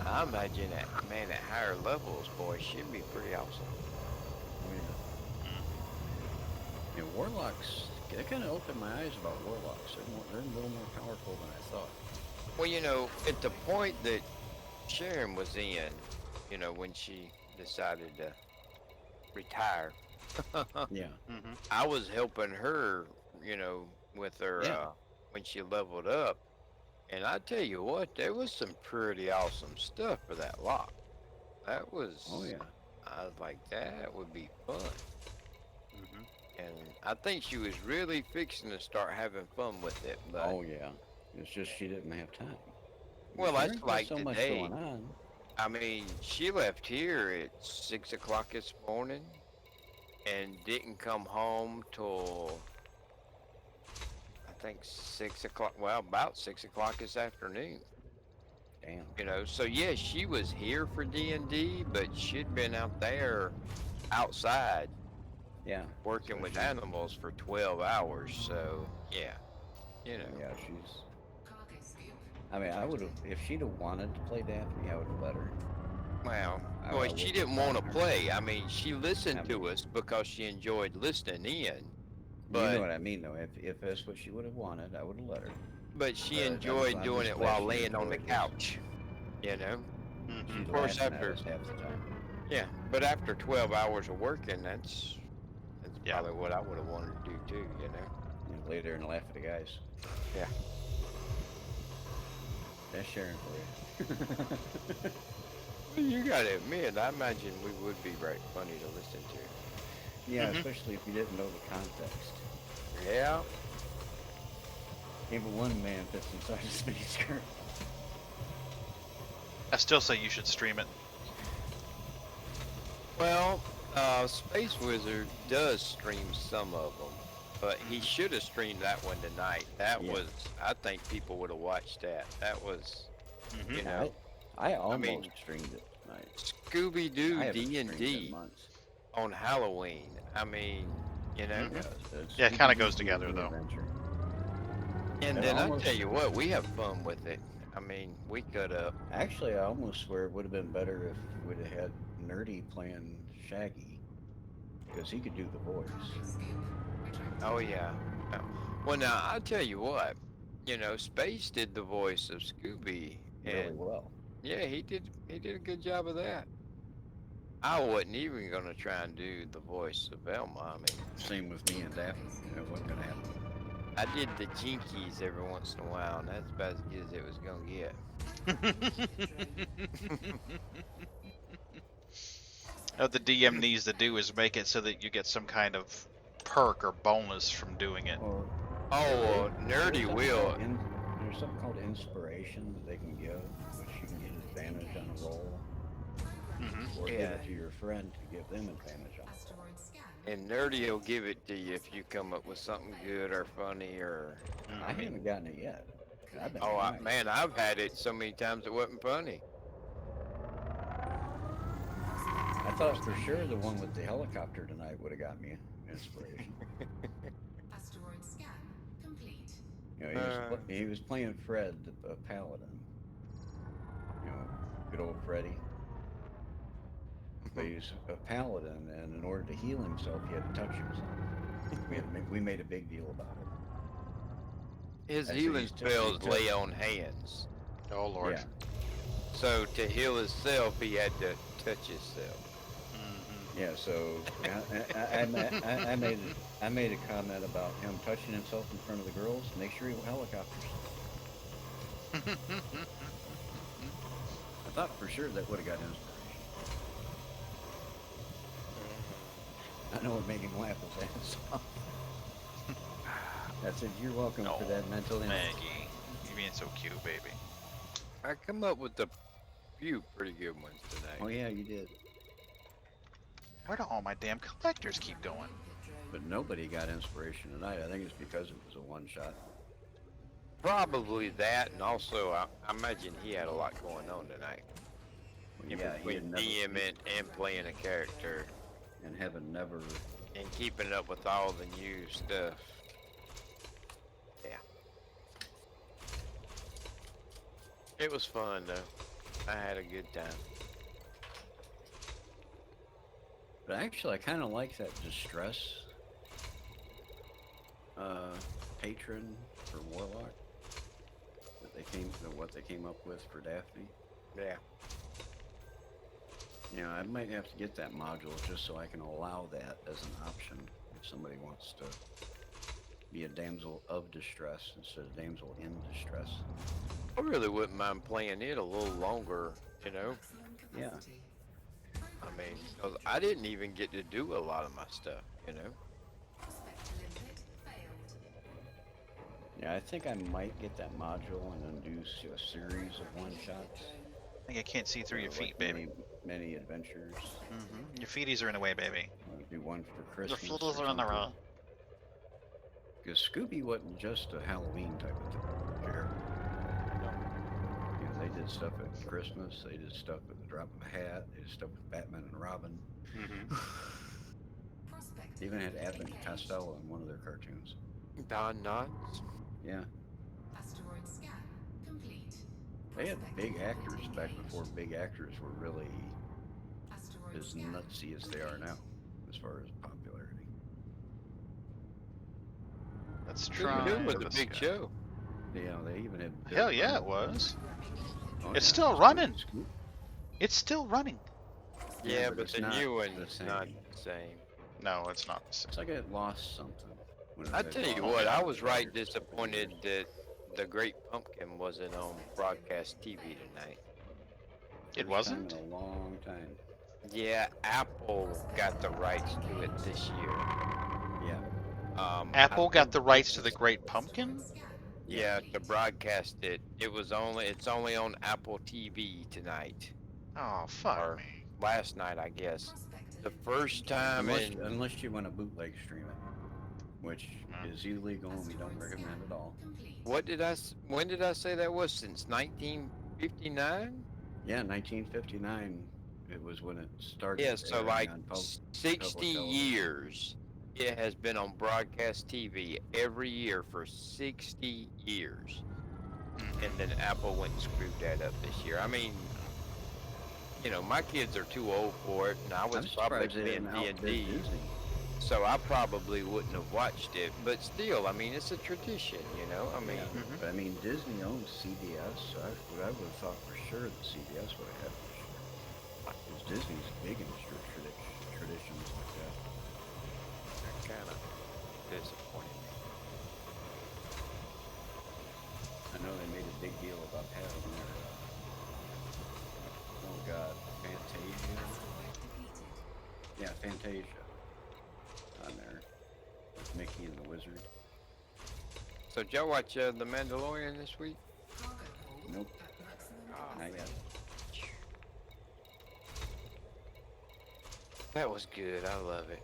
[SPEAKER 4] I imagine that man at higher levels, boy, should be pretty awesome.
[SPEAKER 5] Oh, yeah. Yeah, warlocks, that kind of opened my eyes about warlocks. They're a little more powerful than I thought.
[SPEAKER 4] Well, you know, at the point that Sharon was in, you know, when she decided to retire,
[SPEAKER 5] Yeah.
[SPEAKER 1] Mm-hmm.
[SPEAKER 4] I was helping her, you know, with her
[SPEAKER 5] Yeah.
[SPEAKER 4] when she leveled up. And I tell you what, there was some pretty awesome stuff for that lock. That was,
[SPEAKER 5] Oh, yeah.
[SPEAKER 4] I was like, that would be fun.
[SPEAKER 1] Mm-hmm.
[SPEAKER 4] And I think she was really fixing to start having fun with it. But
[SPEAKER 5] Oh, yeah. It's just she didn't have time.
[SPEAKER 4] well,
[SPEAKER 5] Sharon
[SPEAKER 4] that's
[SPEAKER 5] has
[SPEAKER 4] like
[SPEAKER 5] so much
[SPEAKER 4] today.
[SPEAKER 5] going on.
[SPEAKER 4] I mean, she left here at 6 o'clock this morning and didn't come home till I think 6 o'clock. Well, about 6 o'clock this afternoon.
[SPEAKER 5] Damn.
[SPEAKER 4] You know, so yeah, she was here for D&D, but she'd been out there outside
[SPEAKER 5] Yeah.
[SPEAKER 4] working
[SPEAKER 5] So
[SPEAKER 4] with
[SPEAKER 5] she-
[SPEAKER 4] animals for 12 hours. So yeah, you know.
[SPEAKER 5] Yeah, she's.
[SPEAKER 3] Cargo scoop.
[SPEAKER 5] I mean, I would have, if she'd have wanted to play Daphne, I would have let her.
[SPEAKER 4] Well,
[SPEAKER 5] I
[SPEAKER 4] boy, she
[SPEAKER 5] wouldn't
[SPEAKER 4] didn't
[SPEAKER 5] have
[SPEAKER 4] want to
[SPEAKER 5] bothered her.
[SPEAKER 4] play. I mean, she listened
[SPEAKER 5] I
[SPEAKER 4] to
[SPEAKER 5] mean-
[SPEAKER 4] us because she enjoyed listening in.
[SPEAKER 5] You
[SPEAKER 4] But
[SPEAKER 5] know what I mean, though. If that's what she would have wanted, I would have let her.
[SPEAKER 4] but she
[SPEAKER 5] But
[SPEAKER 4] enjoyed
[SPEAKER 5] I'm
[SPEAKER 4] doing
[SPEAKER 5] just
[SPEAKER 4] it
[SPEAKER 5] glad
[SPEAKER 4] while
[SPEAKER 5] she
[SPEAKER 4] laying on the
[SPEAKER 5] enjoyed this.
[SPEAKER 4] couch. You know.
[SPEAKER 1] Mm-hmm.
[SPEAKER 5] She's
[SPEAKER 4] Of course,
[SPEAKER 5] laughing at
[SPEAKER 4] after-
[SPEAKER 5] us half the time.
[SPEAKER 4] Yeah, but after 12 hours of working, that's
[SPEAKER 1] Yeah.
[SPEAKER 4] probably what I would have wanted to do too. You know.
[SPEAKER 5] You know, lay there and laugh at the guys.
[SPEAKER 4] Yeah.
[SPEAKER 5] That's Sharon for you.
[SPEAKER 4] Well, you gotta admit, I imagine we would be very funny to listen to.
[SPEAKER 5] Yeah,
[SPEAKER 1] Mhm.
[SPEAKER 5] especially if you didn't know the context.
[SPEAKER 4] Yeah.
[SPEAKER 5] Even one man fits inside his mini skirt.
[SPEAKER 1] I still say you should stream it.
[SPEAKER 4] Well, Space Wizard does stream some of them, but he should have streamed that one tonight. That
[SPEAKER 5] Yeah.
[SPEAKER 4] was, I think people would have watched that. That was,
[SPEAKER 1] Mm-hmm.
[SPEAKER 4] you know,
[SPEAKER 5] I almost
[SPEAKER 4] mean-
[SPEAKER 5] streamed it tonight.
[SPEAKER 4] Scooby-Doo
[SPEAKER 5] I haven't streamed in
[SPEAKER 4] D&D
[SPEAKER 5] months.
[SPEAKER 4] on Halloween. I mean, you know.
[SPEAKER 5] Yeah, it's
[SPEAKER 1] Yeah, it kinda
[SPEAKER 5] Scooby-Doo
[SPEAKER 1] goes together, though.
[SPEAKER 5] Adventure.
[SPEAKER 4] And
[SPEAKER 5] It
[SPEAKER 4] then I
[SPEAKER 5] almost-
[SPEAKER 4] tell you what, we have fun with it. I mean, we could have.
[SPEAKER 5] Actually, I almost swear it would have been better if we'd have had Nerdy playing Shaggy, because he could do the voice.
[SPEAKER 3] Cargo scoop. Retracting.
[SPEAKER 4] Oh yeah. Oh. Well, now I tell you what. You know, Space did the voice of Scooby,
[SPEAKER 5] Really
[SPEAKER 4] and
[SPEAKER 5] well.
[SPEAKER 4] yeah, he did a good job of that. I wasn't even gonna try and do the voice of Velma. I mean,
[SPEAKER 5] Same with me and Daphne. It wasn't gonna happen.
[SPEAKER 4] I did the Jinkies every once in a while, and that's about as good as it was gonna get.
[SPEAKER 1] What the DM needs to do is make it so that you get some kind of perk or bonus from doing it.
[SPEAKER 5] Or
[SPEAKER 4] Oh,
[SPEAKER 5] there's
[SPEAKER 4] Nerdy
[SPEAKER 5] something
[SPEAKER 4] will.
[SPEAKER 5] called there's something called inspiration that they can give, which you can get advantage on a roll,
[SPEAKER 1] Mm-hmm.
[SPEAKER 5] or give
[SPEAKER 4] Yeah.
[SPEAKER 5] it to your friend to give them advantage on.
[SPEAKER 3] Asteroid scan.
[SPEAKER 4] And Nerdy will give it to you if you come up with something good or funny or.
[SPEAKER 5] I haven't gotten it yet. I've been
[SPEAKER 4] Oh,
[SPEAKER 5] trying.
[SPEAKER 4] man, I've had it so many times it wasn't funny.
[SPEAKER 5] I thought for sure the one with the helicopter tonight would have got me inspiration.
[SPEAKER 3] Asteroid scan complete.
[SPEAKER 5] You know, he was playing Fred, a paladin. You know, good old Freddy. But he's a paladin, and in order to heal himself, he had to touch himself. We made a big deal about it.
[SPEAKER 4] His
[SPEAKER 5] That's what
[SPEAKER 4] healing
[SPEAKER 5] he's took-
[SPEAKER 4] spells
[SPEAKER 5] he took-
[SPEAKER 4] lay on hands.
[SPEAKER 1] Oh lord.
[SPEAKER 5] Yeah.
[SPEAKER 4] So to heal himself, he had to touch himself.
[SPEAKER 1] Mm-hmm.
[SPEAKER 5] Yeah, so I made a comment about him touching himself in front of the girls. Make sure he helicopters. I thought for sure that would have got inspiration. I know it made him laugh his ass off. That's it. You're welcome
[SPEAKER 1] No,
[SPEAKER 5] for that mental image.
[SPEAKER 1] Maggie, you being so cute, baby.
[SPEAKER 4] I come up with a few pretty good ones tonight.
[SPEAKER 5] Oh yeah, you did.
[SPEAKER 1] Where do all my damn collectors keep going?
[SPEAKER 5] But nobody got inspiration tonight. I think it's because it was a one shot.
[SPEAKER 4] Probably that, and also I imagine he had a lot going on tonight. In
[SPEAKER 5] Yeah, he had
[SPEAKER 4] between
[SPEAKER 5] never
[SPEAKER 4] DMing and playing a character
[SPEAKER 5] and heaven never.
[SPEAKER 4] and keeping up with all the new stuff. Yeah. It was fun though. I had a good time.
[SPEAKER 5] But actually, I kind of like that distress patron for Warlock what they came up with for Daphne.
[SPEAKER 4] Yeah.
[SPEAKER 5] You know, I might have to get that module just so I can allow that as an option if somebody wants to be a damsel of distress instead of damsel in distress.
[SPEAKER 4] I really wouldn't mind playing it a little longer, you know?
[SPEAKER 5] Yeah.
[SPEAKER 4] I mean, 'cause I didn't even get to do a lot of my stuff, you know?
[SPEAKER 5] Yeah, I think I might get that module and then do a series of one shots.
[SPEAKER 1] I think I can't see through your feet, baby.
[SPEAKER 5] Many adventures.
[SPEAKER 1] Your feeties are in the way, baby.
[SPEAKER 5] I'll do one for
[SPEAKER 1] Your
[SPEAKER 5] Christmas.
[SPEAKER 1] feeties are in the way.
[SPEAKER 5] Because Scooby wasn't just a Halloween type of character. You know, they did stuff at Christmas. They did stuff at the drop of a hat. They did stuff with Batman and Robin. They even had Abbott and Costello in one of their cartoons.
[SPEAKER 4] Don Knotts.
[SPEAKER 5] Yeah.
[SPEAKER 3] Asteroid scan complete.
[SPEAKER 5] They had big actors back before big actors were really
[SPEAKER 3] Asteroid
[SPEAKER 5] as
[SPEAKER 3] scan
[SPEAKER 5] nutsy as they are now, as far as popularity.
[SPEAKER 1] Let's
[SPEAKER 4] It
[SPEAKER 1] try.
[SPEAKER 4] was a
[SPEAKER 1] this
[SPEAKER 4] big
[SPEAKER 1] guy.
[SPEAKER 4] show.
[SPEAKER 5] You know, they even had.
[SPEAKER 1] Hell yeah, it was.
[SPEAKER 5] Oh,
[SPEAKER 1] It's
[SPEAKER 5] yeah.
[SPEAKER 1] still running.
[SPEAKER 5] Scoop.
[SPEAKER 1] It's still running.
[SPEAKER 4] Yeah,
[SPEAKER 5] but
[SPEAKER 4] but
[SPEAKER 5] it's
[SPEAKER 4] the
[SPEAKER 5] not
[SPEAKER 4] new
[SPEAKER 5] the
[SPEAKER 4] one's
[SPEAKER 5] same.
[SPEAKER 4] not the same.
[SPEAKER 1] No, it's not the same.
[SPEAKER 5] It's like it lost something. when
[SPEAKER 4] I
[SPEAKER 5] it
[SPEAKER 4] tell you
[SPEAKER 5] lost
[SPEAKER 4] what, I
[SPEAKER 5] its
[SPEAKER 4] was right
[SPEAKER 5] writers.
[SPEAKER 4] disappointed that the Great Pumpkin wasn't on broadcast TV tonight.
[SPEAKER 1] It
[SPEAKER 5] First
[SPEAKER 1] wasn't?
[SPEAKER 5] time in a long time.
[SPEAKER 4] Yeah, Apple got the rights to it this year.
[SPEAKER 5] Yeah.
[SPEAKER 1] Apple
[SPEAKER 4] I
[SPEAKER 1] got
[SPEAKER 4] think
[SPEAKER 1] the rights to the Great Pumpkin?
[SPEAKER 4] Yeah, to broadcast it. It's only on Apple TV tonight.
[SPEAKER 1] Oh, fuck
[SPEAKER 4] Or
[SPEAKER 1] me.
[SPEAKER 4] last night, I guess. The first time in
[SPEAKER 5] Unless you want to bootleg stream it, which is illegal and we don't recommend at all.
[SPEAKER 4] when did I say that was? Since 1959?
[SPEAKER 5] Yeah, 1959. It was when it started.
[SPEAKER 4] Yeah, so
[SPEAKER 5] airing
[SPEAKER 4] like
[SPEAKER 5] on
[SPEAKER 4] 60
[SPEAKER 5] public television.
[SPEAKER 4] years. It has been on broadcast TV every year for 60 years. And then Apple went and screwed that up this year. I mean, you know, my kids are too old for it, and I
[SPEAKER 5] I'm
[SPEAKER 4] was
[SPEAKER 5] surprised
[SPEAKER 4] probably
[SPEAKER 5] they
[SPEAKER 4] playing
[SPEAKER 5] didn't outbid
[SPEAKER 4] D&D,
[SPEAKER 5] Disney.
[SPEAKER 4] so I probably wouldn't have watched it. But still, I mean, it's a tradition, you know? I mean,
[SPEAKER 5] Yeah, but I mean, Disney owns CBS, so I would have thought for sure that CBS would have had it this year. Because Disney's big in traditions like that.
[SPEAKER 4] that kind of disappointed me.
[SPEAKER 5] I know they made a big deal about having their, oh god, Fantasia? Yeah, Fantasia on there with Mickey and the Wizard.
[SPEAKER 4] So did y'all watch The Mandalorian this week?
[SPEAKER 5] Nope, not yet.
[SPEAKER 4] That was good. I love it.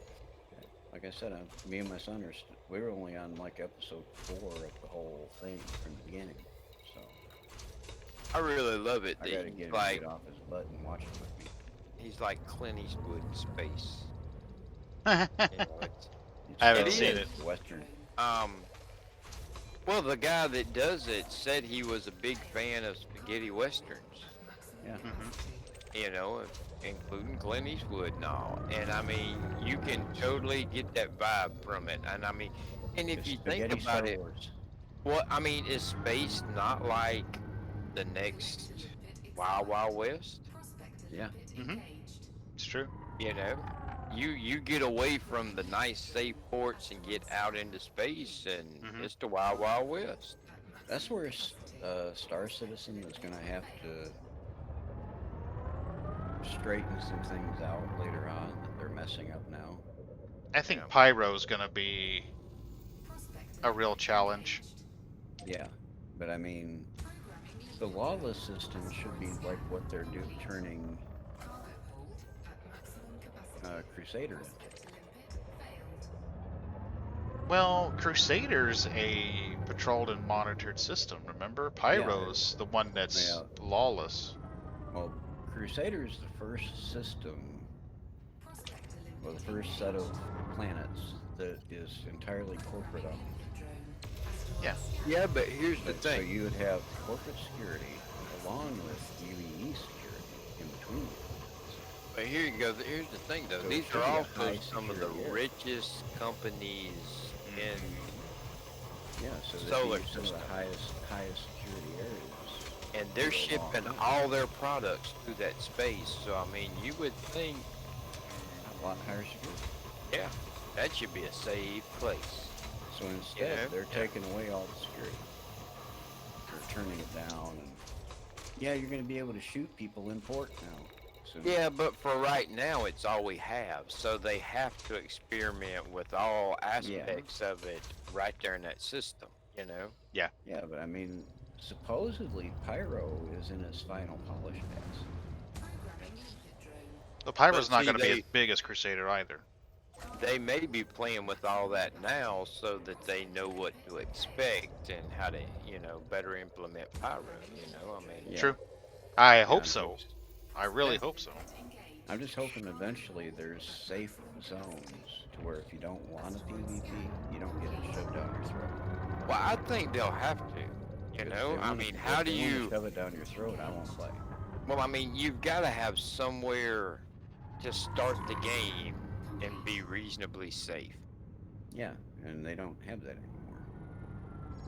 [SPEAKER 5] Like I said, me and my son we were only on like episode 4 of the whole thing from the beginning, so
[SPEAKER 4] I really love it.
[SPEAKER 5] I
[SPEAKER 4] that
[SPEAKER 5] gotta
[SPEAKER 4] he's
[SPEAKER 5] get him to
[SPEAKER 4] like
[SPEAKER 5] get off his butt and watch it with me.
[SPEAKER 4] he's like Clint Eastwood in space.
[SPEAKER 1] I
[SPEAKER 4] You know, it's-
[SPEAKER 1] haven't
[SPEAKER 4] It
[SPEAKER 1] seen
[SPEAKER 4] is.
[SPEAKER 1] it.
[SPEAKER 5] Western.
[SPEAKER 4] Well, the guy that does it said he was a big fan of spaghetti westerns,
[SPEAKER 5] Yeah.
[SPEAKER 4] you know, including Clint Eastwood and all. And I mean, you can totally get that vibe from it. And I mean, and if
[SPEAKER 5] It's
[SPEAKER 4] you think
[SPEAKER 5] spaghetti
[SPEAKER 4] about
[SPEAKER 5] Star
[SPEAKER 4] it,
[SPEAKER 5] Wars.
[SPEAKER 4] well, I mean, is space not like the next Wild Wild West?
[SPEAKER 5] Yeah.
[SPEAKER 1] It's true.
[SPEAKER 4] You know, you get away from the nice safe ports and get out into space, and it's the Wild Wild West.
[SPEAKER 5] That's where Star Citizen is going to have to straighten some things out later on that they're messing up now.
[SPEAKER 1] I think
[SPEAKER 4] Yeah.
[SPEAKER 1] Pyro's gonna be a real challenge.
[SPEAKER 5] Yeah, but I mean, the lawless system should be like what they're turning Crusader into.
[SPEAKER 1] Well, Crusader's a patrolled and monitored system, remember?
[SPEAKER 5] Yeah,
[SPEAKER 1] Pyro's the one that's
[SPEAKER 5] yeah.
[SPEAKER 1] lawless.
[SPEAKER 5] Well, Crusader's the first system, or the first set of planets that is entirely corporate owned.
[SPEAKER 1] Yeah.
[SPEAKER 4] Yeah, but here's the
[SPEAKER 5] So
[SPEAKER 4] thing.
[SPEAKER 5] you would have corporate security along with UE security in between.
[SPEAKER 4] But here you go. Here's the thing, though.
[SPEAKER 5] So it
[SPEAKER 4] These
[SPEAKER 5] should
[SPEAKER 4] are
[SPEAKER 5] be a
[SPEAKER 4] also
[SPEAKER 5] high
[SPEAKER 4] some of the
[SPEAKER 5] security area.
[SPEAKER 4] richest companies in.
[SPEAKER 5] Yeah, so
[SPEAKER 4] Solar
[SPEAKER 5] they'd be some of
[SPEAKER 4] system.
[SPEAKER 5] the highest security areas.
[SPEAKER 4] And they're
[SPEAKER 5] that are
[SPEAKER 4] shipping
[SPEAKER 5] locked
[SPEAKER 4] all their products through that space. So I mean, you would think,
[SPEAKER 5] in. A lot higher security.
[SPEAKER 4] yeah, that should be a safe place.
[SPEAKER 5] So instead,
[SPEAKER 4] Yeah.
[SPEAKER 5] they're taking away all the security. They're turning it down, and yeah, you're going to be able to shoot people in port now. So
[SPEAKER 4] Yeah, but for right now, it's all we have. So they have to experiment with all aspects of it right there in that system. You know.
[SPEAKER 5] yeah, but I mean, supposedly Pyro is in its final polish pass.
[SPEAKER 1] The Pyro's
[SPEAKER 4] But
[SPEAKER 1] not
[SPEAKER 4] see,
[SPEAKER 1] going to be
[SPEAKER 4] they-
[SPEAKER 1] as big as Crusader either.
[SPEAKER 4] They may be playing with all that now so that they know what to expect and how to, better implement Pyro, I mean.
[SPEAKER 5] Yeah.
[SPEAKER 1] True. I
[SPEAKER 5] Yeah,
[SPEAKER 1] hope so. I really hope so.
[SPEAKER 5] I'm just hoping eventually there's safe zones to where if you don't want a PvP, you don't get it shoved down your throat.
[SPEAKER 4] Well, I think they'll have to,
[SPEAKER 5] If they wanna-
[SPEAKER 4] how
[SPEAKER 5] if
[SPEAKER 4] do
[SPEAKER 5] they wanna
[SPEAKER 4] you,
[SPEAKER 5] shove it down your throat? I won't play.
[SPEAKER 4] well, I mean, you've got to have somewhere to start the game and be reasonably safe.
[SPEAKER 5] Yeah, and they don't have that anymore.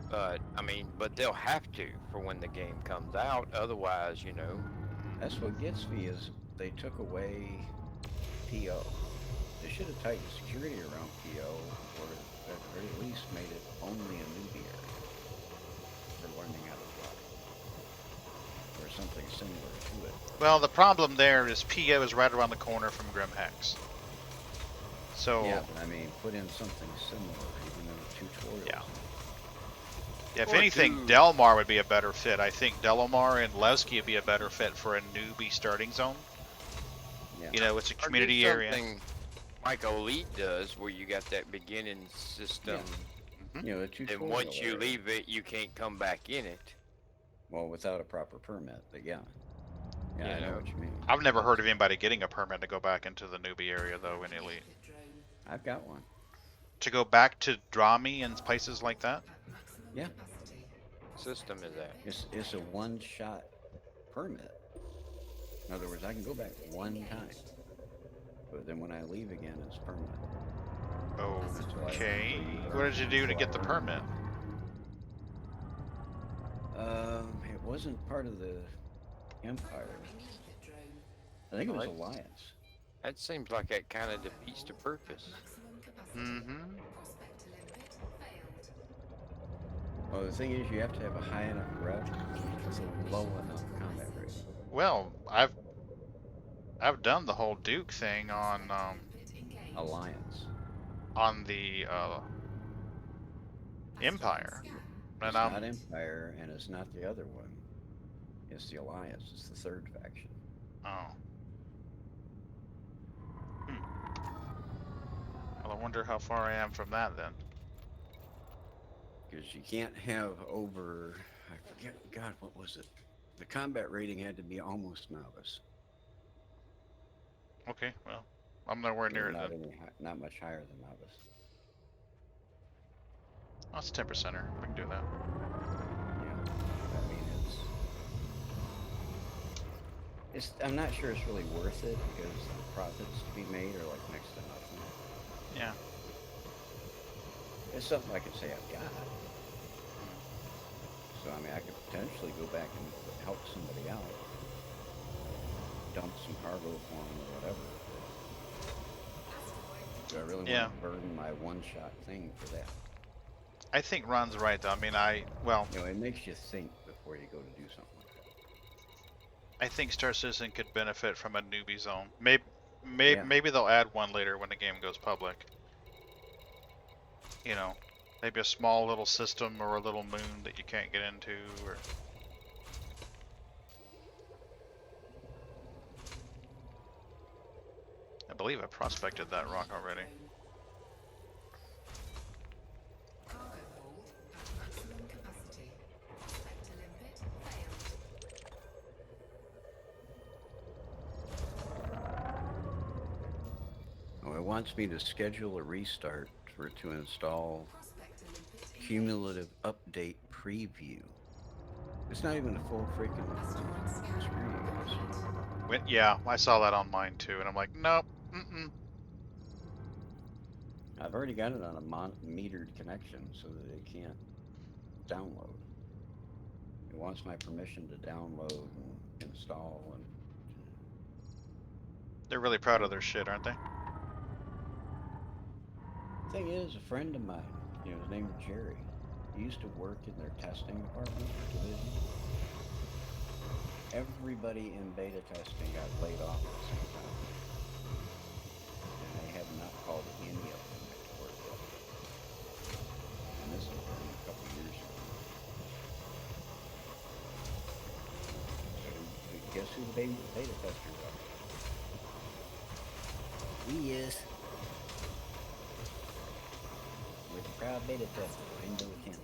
[SPEAKER 4] But, I mean, but they'll have to for when the game comes out. Otherwise,
[SPEAKER 5] That's what gets me is they took away PO. They should have tightened security around PO, or at the very least made it only a newbie area for learning how to fly, or something similar to it.
[SPEAKER 1] Well, the problem there is PO is right around the corner from Grim Hex. So,
[SPEAKER 5] Yeah, but I mean, put in something similar, even in a tutorial.
[SPEAKER 1] Yeah. if
[SPEAKER 4] Or
[SPEAKER 1] anything,
[SPEAKER 4] do-
[SPEAKER 1] Delmar would be a better fit. I think Delamar and Levski would be a better fit for a newbie starting zone.
[SPEAKER 5] Yeah.
[SPEAKER 1] It's a
[SPEAKER 4] Or do
[SPEAKER 1] community area.
[SPEAKER 4] something like Elite does, where you got that beginning system.
[SPEAKER 5] You know, a
[SPEAKER 4] And
[SPEAKER 5] tutorial.
[SPEAKER 4] once you
[SPEAKER 5] area.
[SPEAKER 4] leave it, you can't come back in it.
[SPEAKER 5] Well, without a proper permit, but yeah. Yeah, I
[SPEAKER 4] You
[SPEAKER 5] know
[SPEAKER 4] know.
[SPEAKER 5] what you mean.
[SPEAKER 1] I've never heard of anybody getting a permit to go back into the newbie area, though, in Elite.
[SPEAKER 5] I've got one.
[SPEAKER 1] To go back to Drami and places like that?
[SPEAKER 5] Yeah.
[SPEAKER 4] System is that.
[SPEAKER 5] It's a one-shot permit. In other words, I can go back one time, but then when I leave again, it's permanent.
[SPEAKER 1] Okay. What did you do to get the permit?
[SPEAKER 5] It wasn't part of the Empire. I think it was Alliance.
[SPEAKER 4] That seems like that kind of defeats the purpose.
[SPEAKER 1] Mm-hmm.
[SPEAKER 5] Well, the thing is, you have to have a high enough rep with a low enough combat rate.
[SPEAKER 1] Well, I've done the whole Duke thing on
[SPEAKER 5] Alliance.
[SPEAKER 1] the Empire, and
[SPEAKER 5] It's not Empire, and it's not the other one. It's the Alliance. It's the third faction.
[SPEAKER 1] oh. Well, I wonder how far I am from that then.
[SPEAKER 5] Because you can't have over, I forget, God, what was it? The combat rating had to be almost novice.
[SPEAKER 1] Okay, well, I'm nowhere near it
[SPEAKER 5] not,
[SPEAKER 1] then.
[SPEAKER 5] not much higher than novice.
[SPEAKER 1] Oh, it's 10%er. We can do that.
[SPEAKER 5] Yeah, I mean, it's I'm not sure it's really worth it because the profits to be made are like next to nothing.
[SPEAKER 1] Yeah.
[SPEAKER 5] It's something I could say I've got. So I mean, I could potentially go back and help somebody out, dump some cargo for them or whatever. Do I really
[SPEAKER 1] Yeah.
[SPEAKER 5] want to burden my one-shot thing for that?
[SPEAKER 1] I think Ron's right though. I mean,
[SPEAKER 5] You know, it makes you think before you go to do something like that.
[SPEAKER 1] I think Star Citizen could benefit from a newbie zone.
[SPEAKER 5] Yeah.
[SPEAKER 1] Maybe they'll add one later when the game goes public. Maybe a small little system or a little moon that you can't get into, or... I believe I prospected that rock already.
[SPEAKER 3] Cargo hold at maximum capacity. Prospector limpet failed.
[SPEAKER 5] Oh, it wants me to schedule a restart to install
[SPEAKER 3] Prospector limpet engaged.
[SPEAKER 5] cumulative update preview. It's not even a full freaking
[SPEAKER 3] Asteroid scan
[SPEAKER 5] screen, guys.
[SPEAKER 3] complete.
[SPEAKER 1] Yeah, I saw that on mine too, and I'm like, nope,
[SPEAKER 5] I've already got it on a metered connection so that it can't download. It wants my permission to download and install. And
[SPEAKER 1] They're really proud of their shit, aren't they?
[SPEAKER 5] thing is, a friend of mine, his name is Jerry. He used to work in their testing department division. Everybody in beta testing got laid off at the same time. And they have not called any of them back to work yet. And this has been a couple years ago. So guess who the beta testers are? He is. We're the proud beta tester. I know we can.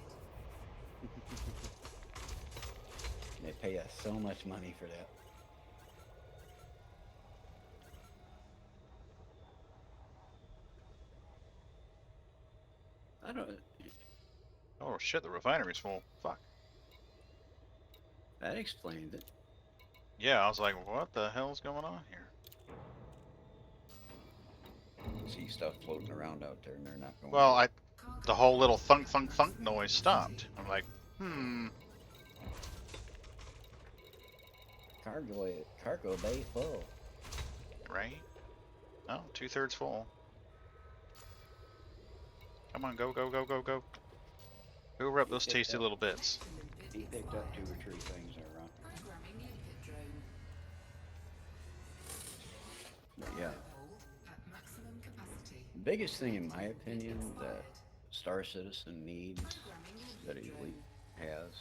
[SPEAKER 5] They pay us so much money for that. I don't.
[SPEAKER 1] Oh shit, the refinery's full. Fuck.
[SPEAKER 5] That explains it.
[SPEAKER 1] Yeah, I was like, what the hell's going on here?
[SPEAKER 5] See stuff floating around out there, and they're not going.
[SPEAKER 1] Well, the whole little thunk thunk thunk noise stopped. I'm like,
[SPEAKER 5] Cargo bay full.
[SPEAKER 1] right? Oh, 2/3 full. Come on, go, go, go, go, go. Hoover up those tasty little bits.
[SPEAKER 5] He picked up 2 or 3 things there, Ron.
[SPEAKER 3] Programming limpet drone.
[SPEAKER 5] But yeah,
[SPEAKER 3] Hold at maximum capacity.
[SPEAKER 5] the biggest thing, in my opinion, that Star Citizen needs, that Elite has,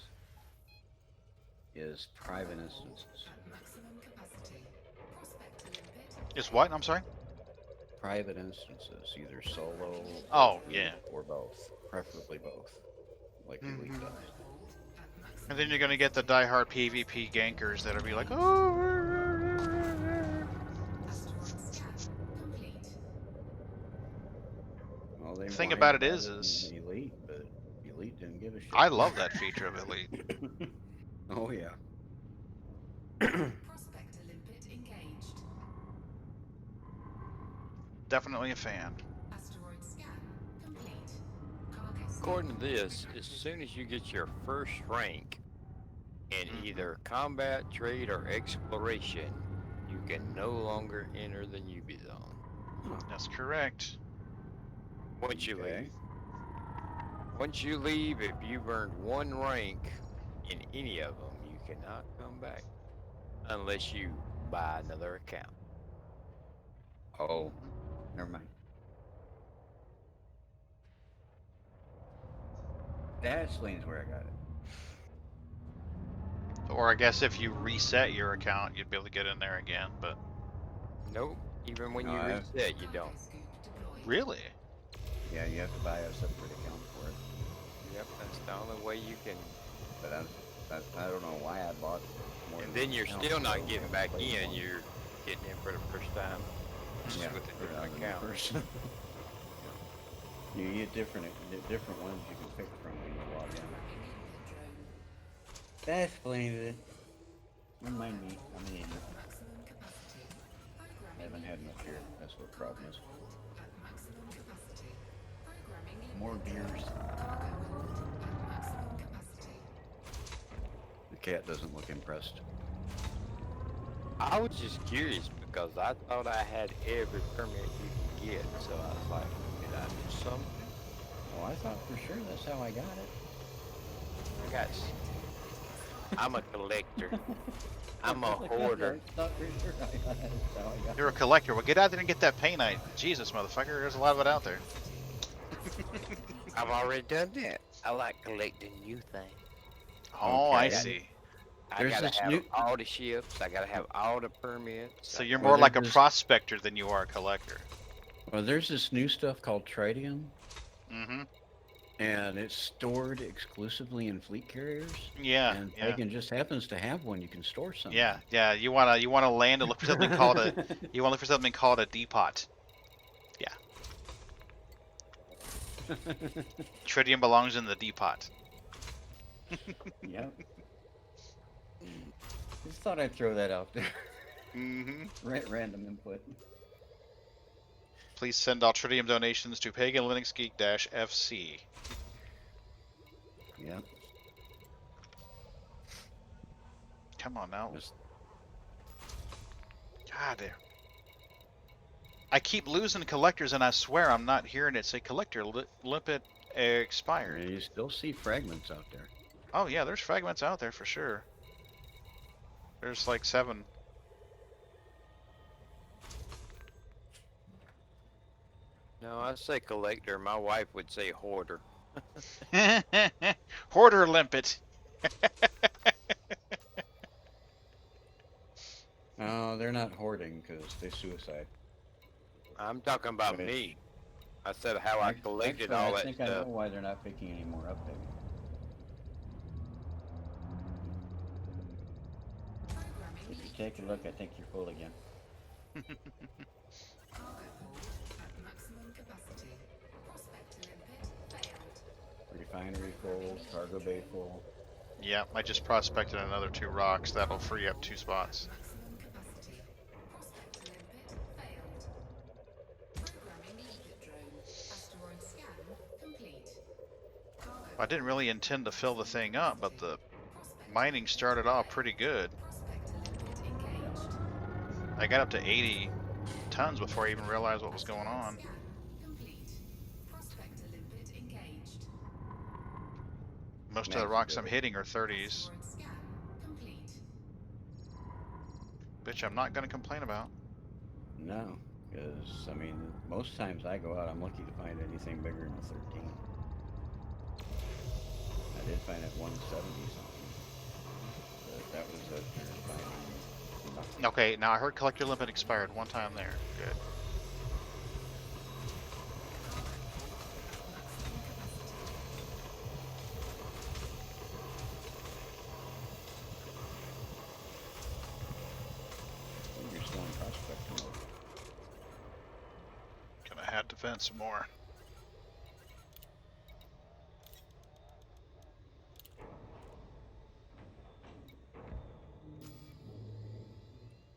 [SPEAKER 5] is private instances.
[SPEAKER 3] At maximum capacity. Prospector limpet.
[SPEAKER 1] Is what? I'm sorry?
[SPEAKER 5] Private instances, either solo
[SPEAKER 1] Oh, yeah.
[SPEAKER 5] or both. Preferably both. Like Elite does.
[SPEAKER 3] Hold at maximum.
[SPEAKER 1] And then you're gonna get the diehard PvP gankers that'll be like, oh.
[SPEAKER 3] Asteroid scan complete.
[SPEAKER 5] Well, they
[SPEAKER 1] The thing
[SPEAKER 5] whined
[SPEAKER 1] about it is
[SPEAKER 5] in Elite, but Elite didn't give a shit.
[SPEAKER 1] I love that feature of Elite.
[SPEAKER 5] Oh yeah.
[SPEAKER 3] Prospector limpet engaged.
[SPEAKER 4] Definitely a fan.
[SPEAKER 3] Asteroid scan complete. Cargo scan
[SPEAKER 4] According to this, as soon as you get your first rank in either combat, trade, or exploration, you can no longer enter the newbie zone.
[SPEAKER 1] That's correct.
[SPEAKER 4] Once you
[SPEAKER 5] Okay.
[SPEAKER 4] leave. Once you leave, if you've earned 1 rank in any of them, you cannot come back unless you buy another account.
[SPEAKER 5] Oh, never mind. That explains where I got it.
[SPEAKER 1] Or I guess if you reset your account, you'd be able to get in there again, but...
[SPEAKER 4] Nope. Even when
[SPEAKER 5] No,
[SPEAKER 4] you
[SPEAKER 5] I-
[SPEAKER 4] reset, you don't.
[SPEAKER 3] scoop deployed.
[SPEAKER 1] Really?
[SPEAKER 5] Yeah, you have to buy a separate account for it.
[SPEAKER 4] Yep, that's the only way you can.
[SPEAKER 5] But I don't know why I bought more.
[SPEAKER 4] And
[SPEAKER 5] than
[SPEAKER 4] then
[SPEAKER 5] one
[SPEAKER 4] you're
[SPEAKER 5] account,
[SPEAKER 4] still
[SPEAKER 5] so
[SPEAKER 4] not
[SPEAKER 5] I
[SPEAKER 4] getting
[SPEAKER 5] can
[SPEAKER 4] back
[SPEAKER 5] play
[SPEAKER 4] in.
[SPEAKER 5] one.
[SPEAKER 4] You're getting in for the first time. Just
[SPEAKER 5] Yeah,
[SPEAKER 4] with a
[SPEAKER 5] put it on
[SPEAKER 4] different
[SPEAKER 5] the new
[SPEAKER 4] account.
[SPEAKER 5] person. You get different ones you can pick from when you log in.
[SPEAKER 3] Programming limpet drone.
[SPEAKER 5] That explains it. Remind me, I'm an idiot.
[SPEAKER 3] Maximum capacity.
[SPEAKER 5] I haven't had enough beer. That's what the problem is.
[SPEAKER 3] Hold at maximum capacity. Programming
[SPEAKER 5] More beers.
[SPEAKER 3] cargo hold at maximum capacity.
[SPEAKER 5] The cat doesn't look impressed.
[SPEAKER 4] I was just curious because I thought I had every permit you can get, so I was like, did I do something?
[SPEAKER 5] Well, I thought for sure that's how I got it.
[SPEAKER 4] I got. I'm a collector. I'm a hoarder.
[SPEAKER 5] I thought for sure that's how I got
[SPEAKER 1] You're a collector. Well, get out there and get that painite. Jesus, motherfucker. There's a lot of it out there.
[SPEAKER 4] I've already done that. I like collecting new things.
[SPEAKER 1] Oh, I
[SPEAKER 5] Okay.
[SPEAKER 1] see.
[SPEAKER 4] I
[SPEAKER 5] There's
[SPEAKER 4] gotta
[SPEAKER 5] this
[SPEAKER 4] have
[SPEAKER 5] new-
[SPEAKER 4] all the ships. I gotta have all the permits.
[SPEAKER 1] So you're
[SPEAKER 5] Well,
[SPEAKER 1] more like a
[SPEAKER 5] there's this-
[SPEAKER 1] prospector than you are a collector.
[SPEAKER 5] Well, there's this new stuff called tritium,
[SPEAKER 1] Mm-hmm.
[SPEAKER 5] and it's stored exclusively in fleet carriers.
[SPEAKER 1] Yeah,
[SPEAKER 5] And
[SPEAKER 1] yeah.
[SPEAKER 5] Pagan just happens to have one you can store something.
[SPEAKER 1] Yeah, yeah. You wanna land and look for something called a depot. Yeah. Tritium belongs in the depot.
[SPEAKER 5] Yep. Just thought I'd throw that out there.
[SPEAKER 1] Mm-hmm.
[SPEAKER 5] Random input.
[SPEAKER 1] Please send all tritium donations to PaganLinuxGeek-FC.
[SPEAKER 5] Yep.
[SPEAKER 1] Come on now.
[SPEAKER 5] Just-
[SPEAKER 1] God damn. I keep losing collectors, and I swear I'm not hearing it say collector limit expired.
[SPEAKER 5] You still see fragments out there.
[SPEAKER 1] Oh yeah, there's fragments out there for sure. There's like 7.
[SPEAKER 4] No, I say collector. My wife would say hoarder.
[SPEAKER 1] Hoarder limpet.
[SPEAKER 5] No, they're not hoarding because they suicide.
[SPEAKER 4] I'm talking about
[SPEAKER 5] Right.
[SPEAKER 4] me. I said how I collected
[SPEAKER 5] Actually,
[SPEAKER 4] all
[SPEAKER 5] I
[SPEAKER 4] that
[SPEAKER 5] think I know
[SPEAKER 4] stuff.
[SPEAKER 5] why they're not picking any more up there.
[SPEAKER 3] Programming
[SPEAKER 5] If you
[SPEAKER 3] lead
[SPEAKER 5] take a look, I think you're full again.
[SPEAKER 3] cargo hold at maximum capacity. Prospector limpet failed.
[SPEAKER 5] Refinery full, cargo bay full.
[SPEAKER 1] Yeah, I just prospected another 2 rocks. That'll free up 2 spots.
[SPEAKER 3] Maximum capacity. Prospector limpet failed. Programming limpet drone. Asteroid scan complete. Cargo
[SPEAKER 1] I didn't really intend to fill the thing up, but the
[SPEAKER 3] prospector
[SPEAKER 1] mining started off pretty good.
[SPEAKER 3] prospector limpet engaged.
[SPEAKER 1] I got up to 80 tons before I even realized what was going on.
[SPEAKER 3] Scan complete. Prospector limpet engaged.
[SPEAKER 1] Most of the
[SPEAKER 5] Max
[SPEAKER 1] rocks I'm
[SPEAKER 5] build.
[SPEAKER 1] hitting are 30s,
[SPEAKER 3] Asteroid scan complete.
[SPEAKER 1] which I'm not going to complain about.
[SPEAKER 5] No, because, I mean, most times I go out, I'm lucky to find anything bigger than a 13. I did find it 170 something. But that was it. Just finding nothing.
[SPEAKER 1] Okay, now I heard collector limit expired one time there. Good.
[SPEAKER 5] I think you're still in prospecting mode.
[SPEAKER 1] Gonna have to vent some more.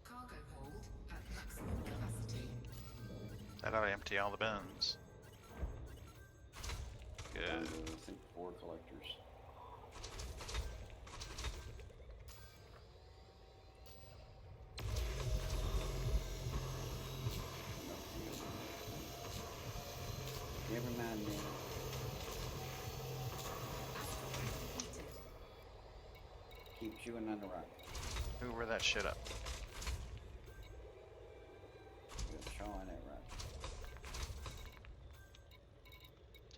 [SPEAKER 3] Cargo hold at maximum capacity.
[SPEAKER 1] That ought to empty all the bins. Good.
[SPEAKER 5] I think 4 collectors. Never mind me.
[SPEAKER 3] Asteroid depleted.
[SPEAKER 5] Keep chewing on the rock.
[SPEAKER 1] Hoover that shit up.
[SPEAKER 5] Good chaw on that rock.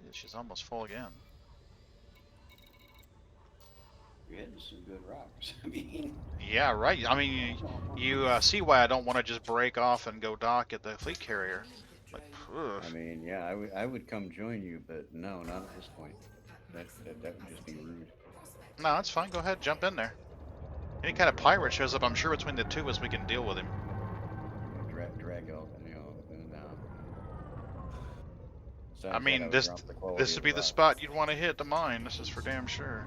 [SPEAKER 1] Dude, she's almost full again.
[SPEAKER 5] You're hitting some good rocks. I mean,
[SPEAKER 1] Yeah, right. I mean, you see why I don't want to just break off and go dock at the fleet carrier. Like, ugh.
[SPEAKER 5] I mean, yeah, I would come join you, but no, not at this point. That would just be rude.
[SPEAKER 1] No, that's fine. Go ahead, jump in there. Any kind of pirate shows up, I'm sure between the two of us we can deal with him.
[SPEAKER 5] Drag out, and so
[SPEAKER 1] I mean, this would be the spot you'd want to hit the mine. This is for damn sure.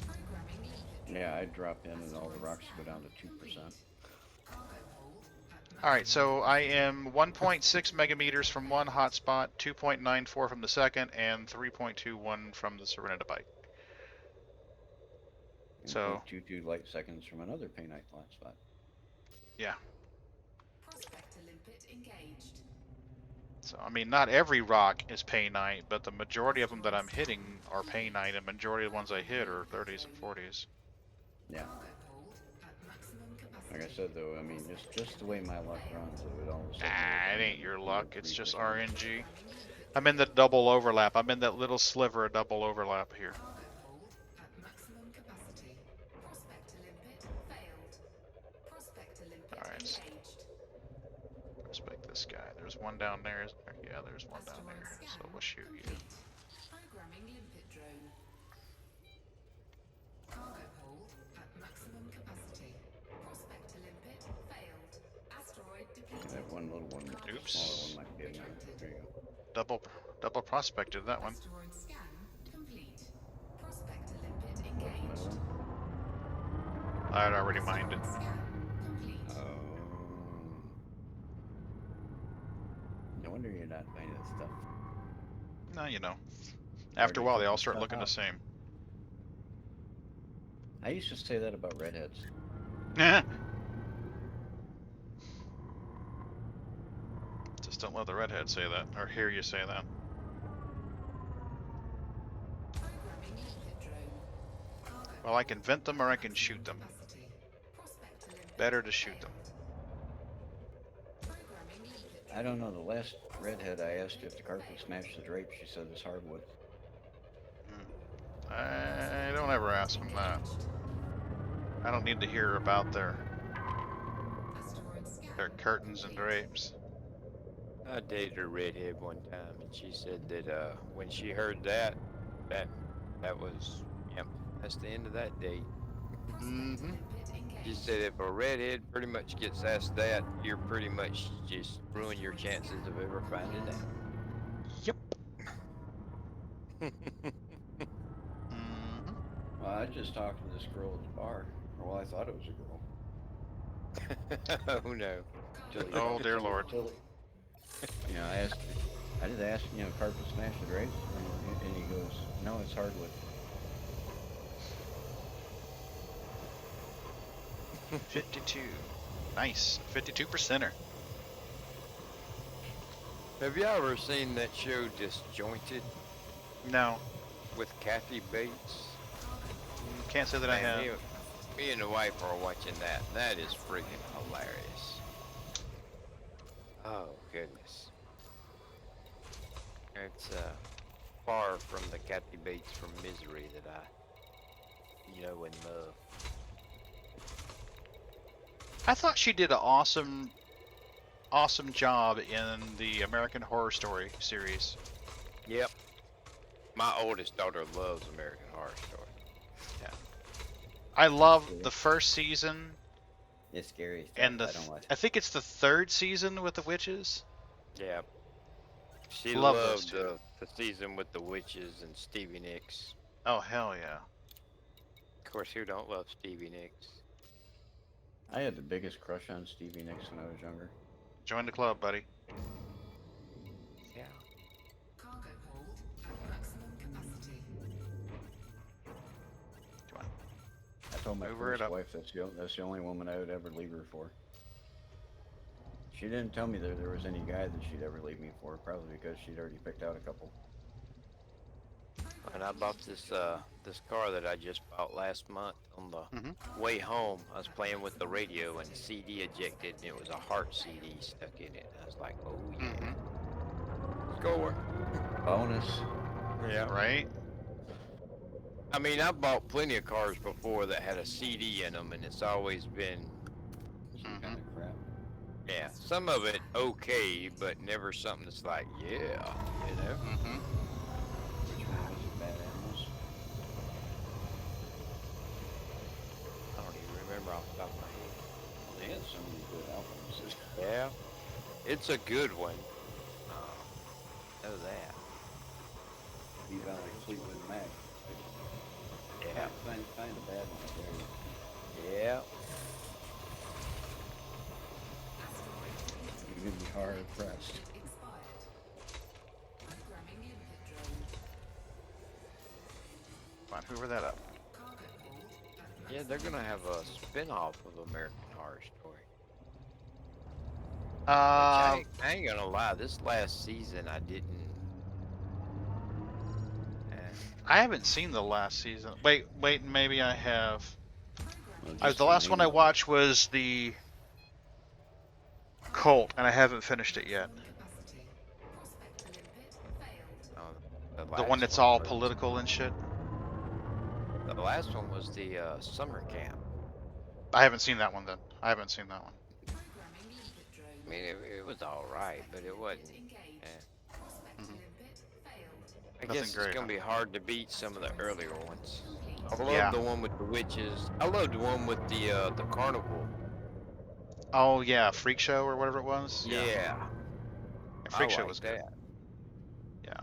[SPEAKER 3] Programming limpet
[SPEAKER 5] Yeah, I'd drop in and all the rocks go down to 2%.
[SPEAKER 3] cargo hold at
[SPEAKER 1] All right, so I am 1.6 megameters from one hotspot, 2.94 from the second, and 3.21 from the Serenita bike.
[SPEAKER 5] And
[SPEAKER 1] So-
[SPEAKER 5] 0.22 light seconds from another painite flat spot.
[SPEAKER 1] Yeah.
[SPEAKER 3] prospector limpet engaged.
[SPEAKER 1] So I mean, not every rock is painite, but the majority of them that I'm hitting are painite, and majority of the ones I hit are 30s and 40s.
[SPEAKER 5] Yeah.
[SPEAKER 3] Cargo hold at maximum capacity.
[SPEAKER 5] Like I said though, I mean, just the way my luck runs, it would all of a sudden.
[SPEAKER 1] Nah, it ain't your luck. It's just RNG. I'm in the double overlap. I'm in that little sliver of double overlap here.
[SPEAKER 3] Cargo hold at maximum capacity. Prospector limpet failed. Prospector limpet
[SPEAKER 1] All right,
[SPEAKER 3] engaged.
[SPEAKER 1] prospect this guy. There's one down there, isn't there? Yeah, there's one down
[SPEAKER 3] Asteroid
[SPEAKER 1] there.
[SPEAKER 3] scan
[SPEAKER 1] So we'll shoot you.
[SPEAKER 3] complete. Programming limpet drone. Cargo hold at maximum capacity. Prospector limpet failed. Asteroid depleted.
[SPEAKER 5] That one little one, the
[SPEAKER 1] Oops.
[SPEAKER 5] smaller one might be in there. There you go.
[SPEAKER 1] Double prospected that one.
[SPEAKER 3] Asteroid scan complete. Prospector limpet
[SPEAKER 5] What's another
[SPEAKER 3] engaged.
[SPEAKER 5] one?
[SPEAKER 1] I had already mined it.
[SPEAKER 3] Asteroid scan complete.
[SPEAKER 5] No wonder you're not finding this stuff.
[SPEAKER 1] No, you know. After a while, they all start looking the same.
[SPEAKER 5] I used to say that about redheads.
[SPEAKER 1] Just don't let the redhead say that, or hear you say that.
[SPEAKER 3] Programming limpet drone. Cargo
[SPEAKER 1] Well, I can vent them or I can shoot them.
[SPEAKER 3] capacity. Prospector limpet
[SPEAKER 1] Better to shoot them.
[SPEAKER 3] Programming limpet
[SPEAKER 5] I don't know, the last redhead I asked if the carpet smashed the drape, she said it's hardwood.
[SPEAKER 1] I don't ever ask them that. I don't need to hear about their
[SPEAKER 3] Asteroid scan.
[SPEAKER 1] curtains and drapes.
[SPEAKER 4] I dated a redhead one time, and she said that when she heard that was, yep, that's the end of that date.
[SPEAKER 1] Mm-hmm.
[SPEAKER 4] She said if a redhead pretty much gets asked that, you're pretty much just ruin your chances of ever finding out.
[SPEAKER 1] Yep. Mm-hmm.
[SPEAKER 5] Well, I just talked to this girl at the bar. Well, I thought it was a girl.
[SPEAKER 4] Oh no.
[SPEAKER 1] Oh dear Lord.
[SPEAKER 5] You know, I did ask, you know, carpet smashed the drapes? And he goes, no, it's hardwood.
[SPEAKER 1] 52. Nice. 52%er.
[SPEAKER 4] Have you ever seen that show Disjointed
[SPEAKER 1] No.
[SPEAKER 4] with Kathy Bates?
[SPEAKER 1] Can't say that I have.
[SPEAKER 4] Me and the wife are watching that. That is freaking hilarious. Oh goodness. It's far from the Kathy Bates from Misery that I know and love.
[SPEAKER 1] I thought she did an awesome job in the American Horror Story series.
[SPEAKER 4] Yep. My oldest daughter loves American Horror Story.
[SPEAKER 1] I love the first season
[SPEAKER 5] It's scary stuff.
[SPEAKER 1] and
[SPEAKER 5] I don't watch
[SPEAKER 1] I think it's the third season with the witches.
[SPEAKER 4] Yeah. She
[SPEAKER 1] Love those
[SPEAKER 4] loved
[SPEAKER 1] two.
[SPEAKER 4] the season with the witches and Stevie Nicks.
[SPEAKER 1] Oh hell yeah.
[SPEAKER 4] Of course, who don't love Stevie Nicks?
[SPEAKER 5] I had the biggest crush on Stevie Nicks when I was younger.
[SPEAKER 1] Join the club, buddy.
[SPEAKER 4] Yeah.
[SPEAKER 3] Cargo hold at maximum capacity.
[SPEAKER 1] Come on.
[SPEAKER 5] I told my
[SPEAKER 1] Move her it
[SPEAKER 5] first
[SPEAKER 1] up.
[SPEAKER 5] wife that's the only woman I would ever leave her for. She didn't tell me that there was any guy that she'd ever leave me for, probably because she'd already picked out a couple.
[SPEAKER 4] And I bought this this car that I just bought last month. On the way home, I was playing with the radio and the CD ejected, and it was a Heart CD stuck in it. I was like, oh yeah. Score.
[SPEAKER 5] Bonus.
[SPEAKER 4] Yeah.
[SPEAKER 1] Right?
[SPEAKER 4] I mean, I bought plenty of cars before that had a CD in them, and it's always been,
[SPEAKER 5] Some kind of crap.
[SPEAKER 4] yeah, some of it okay, but never something that's like, yeah, you know?
[SPEAKER 1] Mm-hmm.
[SPEAKER 5] Which one was it? Bad Animals?
[SPEAKER 4] I don't even remember off the top of my head.
[SPEAKER 5] They had so many good albums.
[SPEAKER 4] Yeah, it's a good one. Know that.
[SPEAKER 5] You found like Fleetwood Mac.
[SPEAKER 4] Yeah.
[SPEAKER 5] Find a bad one there.
[SPEAKER 4] Yeah.
[SPEAKER 5] You're gonna be hard pressed.
[SPEAKER 3] Expired. Programming limpet drone.
[SPEAKER 1] Come on, hoover that up.
[SPEAKER 3] Cargo hold at
[SPEAKER 4] Yeah, they're gonna have a spin-off of American Horror Story. Which I ain't gonna lie, this last season I didn't.
[SPEAKER 1] I haven't seen the last season. Wait, maybe I have.
[SPEAKER 5] Well,
[SPEAKER 1] The last one I watched was the Cult, and I haven't finished it yet.
[SPEAKER 3] capacity. Prospector limpet
[SPEAKER 1] The one that's all political and shit.
[SPEAKER 4] The last one was the summer camp.
[SPEAKER 1] I haven't seen that one then. I haven't seen that one.
[SPEAKER 3] Programming limpet drone.
[SPEAKER 4] I mean, it was all right, but it wasn't.
[SPEAKER 3] Engaged.
[SPEAKER 4] Eh.
[SPEAKER 3] Prospect
[SPEAKER 1] Mhm.
[SPEAKER 3] limpet failed.
[SPEAKER 4] I
[SPEAKER 1] Nothing
[SPEAKER 4] guess
[SPEAKER 1] great,
[SPEAKER 4] it's gonna
[SPEAKER 1] huh?
[SPEAKER 4] be hard to beat some of the earlier ones. I love
[SPEAKER 1] Yeah.
[SPEAKER 4] the one with the witches. I love the one with the carnival.
[SPEAKER 1] Oh yeah, Freak Show or whatever it was.
[SPEAKER 4] Yeah,
[SPEAKER 1] Freak
[SPEAKER 4] I
[SPEAKER 1] Show
[SPEAKER 4] like
[SPEAKER 1] was good.
[SPEAKER 4] that.
[SPEAKER 1] Yeah.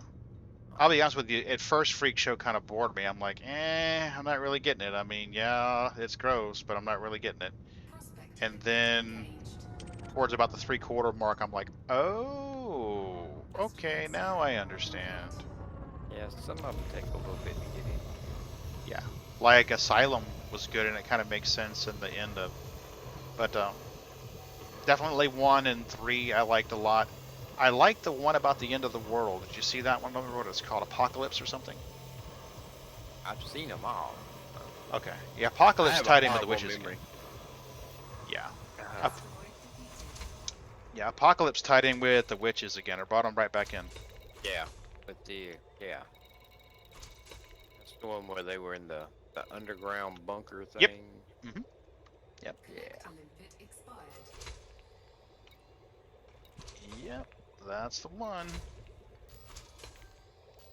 [SPEAKER 1] I'll be honest with you. At first, Freak Show kind of bored me. I'm like, I'm not really getting it. I mean, yeah, it's gross, but I'm not really getting it.
[SPEAKER 3] Prospect
[SPEAKER 1] And
[SPEAKER 3] limpet
[SPEAKER 1] then
[SPEAKER 3] engaged.
[SPEAKER 1] towards about the 3/4 mark, I'm like, oh, okay, now I understand.
[SPEAKER 4] Yeah, some of them take a little bit to get in.
[SPEAKER 1] Yeah, like Asylum was good, and it kind of makes sense in the end of. But definitely 1 and 3 I liked a lot. I liked the one about the end of the world. Did you see that one? I don't remember what it's called, Apocalypse or something.
[SPEAKER 4] I've seen them all.
[SPEAKER 1] Okay, yeah,
[SPEAKER 4] I
[SPEAKER 1] Apocalypse
[SPEAKER 4] have a
[SPEAKER 1] tied into the
[SPEAKER 4] horrible
[SPEAKER 1] Witches
[SPEAKER 4] memory.
[SPEAKER 1] again. Yeah.
[SPEAKER 4] Uh,
[SPEAKER 3] Asteroid defeated.
[SPEAKER 1] Yeah, Apocalypse tied in with the Witches again, or brought them right back in.
[SPEAKER 4] yeah, but yeah, that's the one where they were in the underground bunker thing.
[SPEAKER 1] Yep. Mhm. Yep.
[SPEAKER 3] Collector limpet expired.
[SPEAKER 1] Yep, that's the one.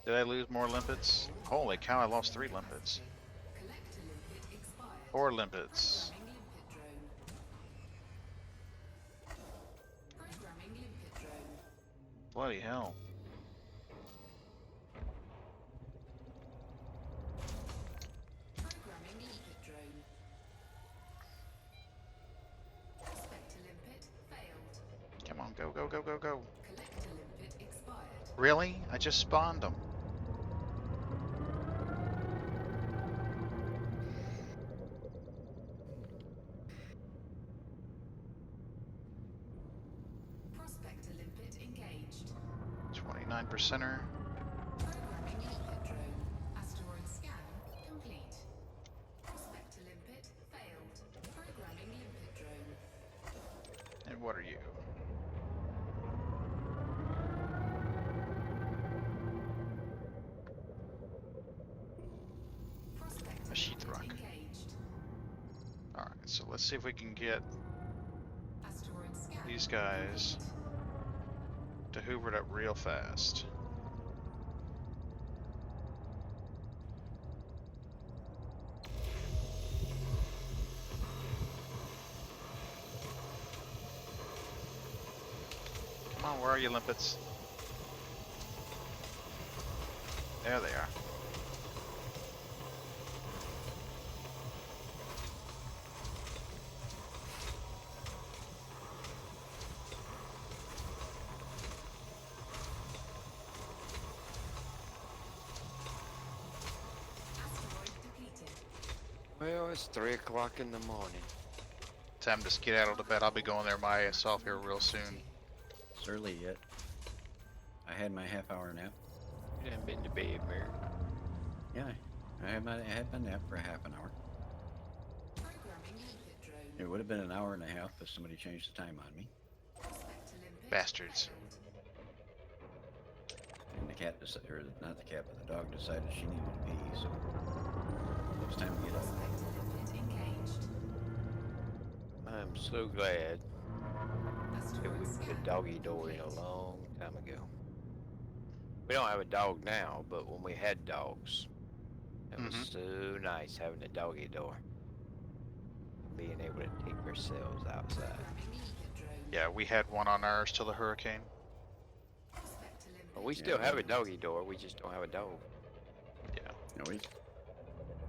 [SPEAKER 1] Did I lose more limpets? Holy cow, I lost 3 limpets.
[SPEAKER 3] Collector limpet expired.
[SPEAKER 1] 4 limpets.
[SPEAKER 3] Programming limpet drone.
[SPEAKER 1] Bloody hell.
[SPEAKER 3] Programming limpet drone. Prospector limpet failed.
[SPEAKER 1] Come on, go, go, go, go, go.
[SPEAKER 3] Collector limpet expired.
[SPEAKER 1] Really? I just spawned them.
[SPEAKER 3] Prospector limpet engaged.
[SPEAKER 1] 29%er.
[SPEAKER 3] Programming limpet drone. Asteroid scan complete. Prospector limpet failed. Programming limpet drone.
[SPEAKER 1] And what are you?
[SPEAKER 3] Prospector
[SPEAKER 1] A sheath
[SPEAKER 3] limpet
[SPEAKER 1] rock.
[SPEAKER 3] engaged.
[SPEAKER 1] Alright, so let's see if we can get
[SPEAKER 3] Asteroid scan
[SPEAKER 1] these guys to hoover it up real fast. Come on, where are you, limpets? There they are.
[SPEAKER 3] Asteroid depleted.
[SPEAKER 4] Well, it's 3 o'clock in the morning.
[SPEAKER 1] Time to skedaddle to bed. I'll be going there myself here real soon.
[SPEAKER 5] It's early yet. I had my half-hour nap.
[SPEAKER 4] You haven't been to bed, Mary.
[SPEAKER 5] Yeah, I had my nap for a half an hour.
[SPEAKER 3] Programming limpet drone.
[SPEAKER 5] It would have been an hour and a half if somebody changed the time on me.
[SPEAKER 3] Prospector limpet
[SPEAKER 1] Bastards.
[SPEAKER 3] failed.
[SPEAKER 5] And the cat decided, or not the cat, but the dog decided she needed to pee, so it was time to get up.
[SPEAKER 3] Prospector limpet engaged.
[SPEAKER 4] I'm so glad that
[SPEAKER 3] Asteroid
[SPEAKER 4] we put
[SPEAKER 3] scan
[SPEAKER 4] a doggy door in a long time ago. We don't have a dog now, but when we had dogs, it was so nice having a doggy door. Being able to take ourselves outside.
[SPEAKER 3] Programming limpet drone.
[SPEAKER 1] Yeah, we had one on ours till the hurricane.
[SPEAKER 3] Prospector limpet.
[SPEAKER 4] But we still have a doggy door, we just don't have a dog.
[SPEAKER 1] Yeah.
[SPEAKER 5] You know,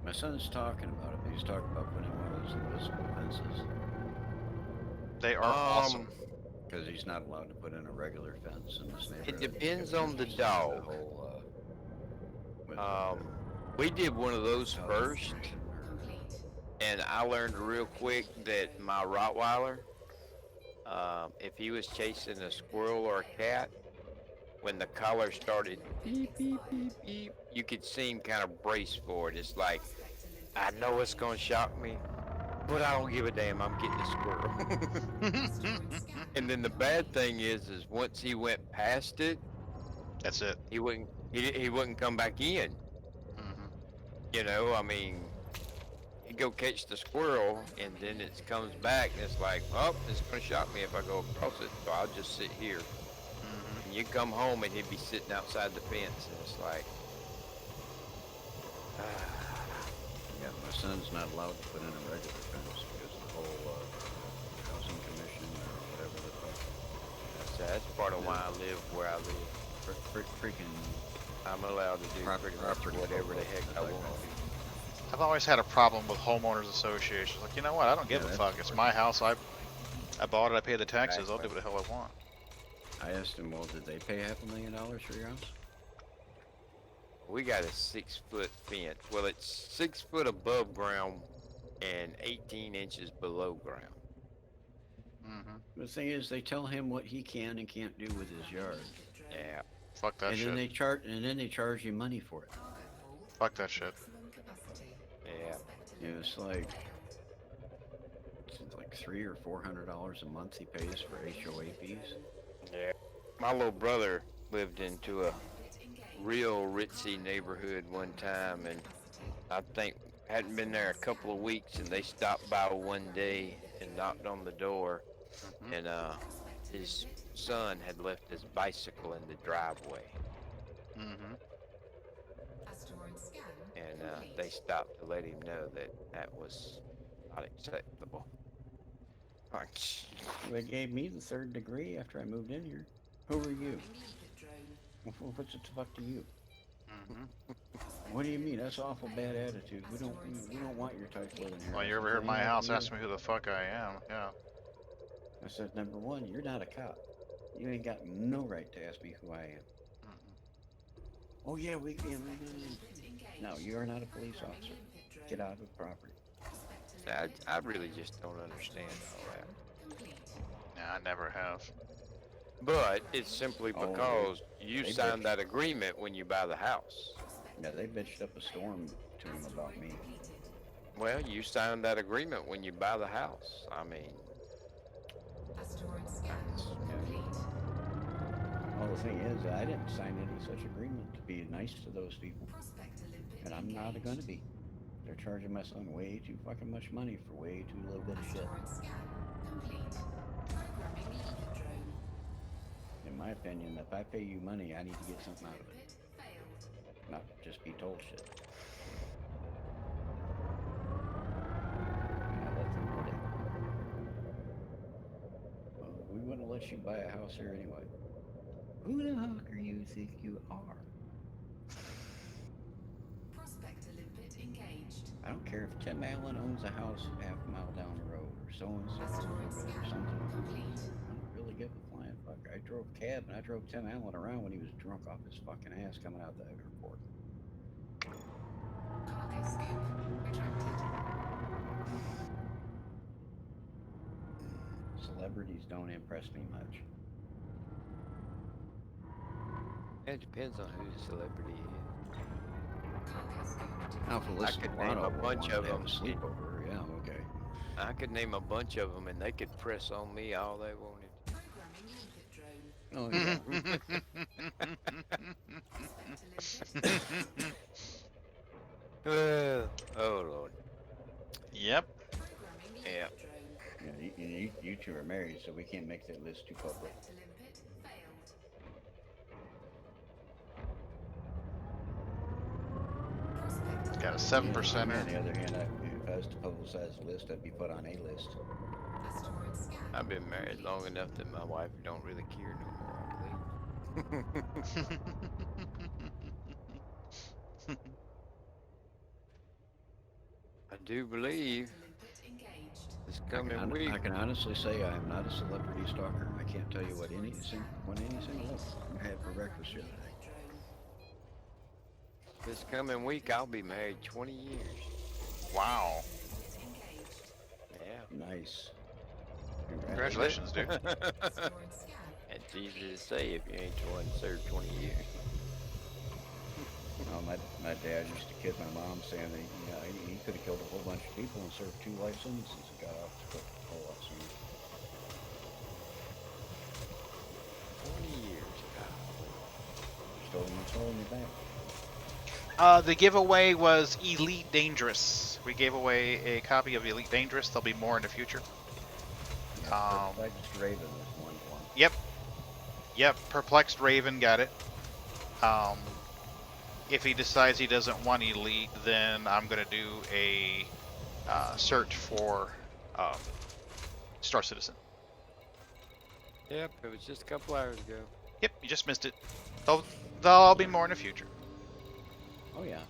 [SPEAKER 5] my son's talking about it. He's talking about putting one of those invisible fences
[SPEAKER 1] They are awesome.
[SPEAKER 5] because he's not allowed to put in a regular fence in this neighborhood.
[SPEAKER 4] It depends
[SPEAKER 5] because
[SPEAKER 4] on the
[SPEAKER 5] there's
[SPEAKER 4] dog.
[SPEAKER 5] whole,
[SPEAKER 4] We did one of those first,
[SPEAKER 3] Complete.
[SPEAKER 4] and I learned real quick that my Rottweiler, if he was chasing a squirrel or a cat, when the collar started beep, beep, beep, beep, you could see him kind of brace for it. It's like,
[SPEAKER 3] Prospector limpet
[SPEAKER 4] I know it's gonna shock me, but I don't give a damn, I'm getting a squirrel.
[SPEAKER 3] Asteroid scan.
[SPEAKER 4] And then the bad thing is once he went past it,
[SPEAKER 1] That's it.
[SPEAKER 4] he wouldn't he wouldn't come back in.
[SPEAKER 1] Mm-hmm.
[SPEAKER 4] You know, I mean, he go catch the squirrel, and then it comes back, and it's like, oh, it's gonna shock me if I go across it, so I'll just sit here.
[SPEAKER 1] Mm-hmm.
[SPEAKER 4] And you come home, and he'd be sitting outside the fence, and it's like,
[SPEAKER 5] Yeah, my son's not allowed to put in a regular fence because of the whole housing commission or whatever the fuck.
[SPEAKER 4] that's part of why I live where I live.
[SPEAKER 5] Freaking
[SPEAKER 4] I'm allowed to do pretty much
[SPEAKER 5] property
[SPEAKER 4] whatever the
[SPEAKER 5] foreclosures
[SPEAKER 4] heck I
[SPEAKER 5] like
[SPEAKER 4] want.
[SPEAKER 1] I've always had a problem with homeowners associations. Like, you know what? I don't give a fuck. It's my house. I bought it. I pay the taxes. I'll do what the hell I want.
[SPEAKER 5] I asked him, well, did they pay $500,000 for your house?
[SPEAKER 4] We got a 6-foot fence. Well, it's 6 foot above ground and 18 inches below ground.
[SPEAKER 1] Mm-hmm.
[SPEAKER 5] The thing is, they tell him what he can and can't do with his yard,
[SPEAKER 4] Yeah.
[SPEAKER 1] Fuck that
[SPEAKER 5] and
[SPEAKER 1] shit.
[SPEAKER 5] then they charge you money for it.
[SPEAKER 1] Fuck that shit.
[SPEAKER 4] Yeah.
[SPEAKER 5] It's like $300 or $400 a month he pays for HOA fees.
[SPEAKER 4] Yeah. My little brother lived into a real ritzy neighborhood one time, and I think hadn't been there a couple of weeks, and they stopped by one day and knocked on the door,
[SPEAKER 1] Mm-hmm.
[SPEAKER 4] and his son had left his bicycle in the driveway,
[SPEAKER 1] Mm-hmm.
[SPEAKER 4] and they stopped to let him know that that was not acceptable. Like,
[SPEAKER 5] They gave me the 3rd degree after I moved in here. Who are you? What's the fuck to you?
[SPEAKER 1] Mm-hmm.
[SPEAKER 5] What do you mean? That's awful bad attitude. We don't want your type living here.
[SPEAKER 1] Well, you're over here at my house asking me who the fuck I am. Yeah.
[SPEAKER 5] I said, number one, you're not a cop. You ain't got no right to ask me who I am.
[SPEAKER 1] Mm-mm.
[SPEAKER 5] Oh yeah, No, you are not a police officer. Get out of the property.
[SPEAKER 4] I really just don't understand all that.
[SPEAKER 1] Nah, I never have.
[SPEAKER 4] But it's simply
[SPEAKER 5] Oh,
[SPEAKER 4] because you
[SPEAKER 5] they
[SPEAKER 4] signed
[SPEAKER 5] bitched.
[SPEAKER 4] that agreement when you buy the house.
[SPEAKER 5] Yeah, they bitched up a storm to him about me.
[SPEAKER 4] Well, you signed that agreement when you buy the house. I mean,
[SPEAKER 5] Well, the thing is, I didn't sign any such agreement to be nice to those people, and I'm not going to be. They're charging my son way too fucking much money for way too little bit of shit. In my opinion, if I pay you money, I need to get something out of it, not just be told shit. And I let them put it. Well, we wouldn't let you buy a house here anyway. Who the fuck are you think you are? I don't care if Tim Allen owns a house half a mile down the road, or so-and-so, or something. I don't really give a flying fuck. I drove a cab, and I drove Tim Allen around when he was drunk off his fucking ass coming out the airport. Celebrities don't impress me much.
[SPEAKER 4] it depends on who the celebrity is.
[SPEAKER 5] Now, if
[SPEAKER 4] I could name a bunch of them.
[SPEAKER 5] Sleepover, yeah, okay.
[SPEAKER 4] I could name a bunch of them, and they could press on me all they wanted.
[SPEAKER 5] Oh yeah.
[SPEAKER 4] Oh Lord.
[SPEAKER 1] Yep.
[SPEAKER 4] Yeah.
[SPEAKER 5] Yeah, you two are married, so we can't make that list too public.
[SPEAKER 1] Got a 7%er.
[SPEAKER 5] On the other hand, if I was to publicize the list, I'd be put on a list.
[SPEAKER 4] I've been married long enough that my wife don't really care no more, I believe. I do believe this coming week.
[SPEAKER 5] I can honestly say I am not a celebrity stalker. I can't tell you what any single one I had for breakfast the other day.
[SPEAKER 4] This coming week, I'll be married 20 years.
[SPEAKER 1] Wow.
[SPEAKER 4] Yeah.
[SPEAKER 5] Nice.
[SPEAKER 1] Congratulations, dude.
[SPEAKER 4] It's easy to say if you ain't the one served 20 years.
[SPEAKER 5] My dad used to kid my mom saying that he could have killed a whole bunch of people and served 2 life sentences and got off a whole lot sooner.
[SPEAKER 4] 20 years.
[SPEAKER 5] building what's holding you back?
[SPEAKER 1] The giveaway was Elite Dangerous. We gave away a copy of Elite Dangerous. There'll be more in the future.
[SPEAKER 5] Yeah, Perplexed Raven was one.
[SPEAKER 1] Yep, Perplexed Raven got it. If he decides he doesn't want Elite, then I'm going to do a search for Star Citizen.
[SPEAKER 4] Yep, it was just a couple hours ago.
[SPEAKER 1] Yep, you just missed it. There'll be more in the future.
[SPEAKER 5] Oh yeah.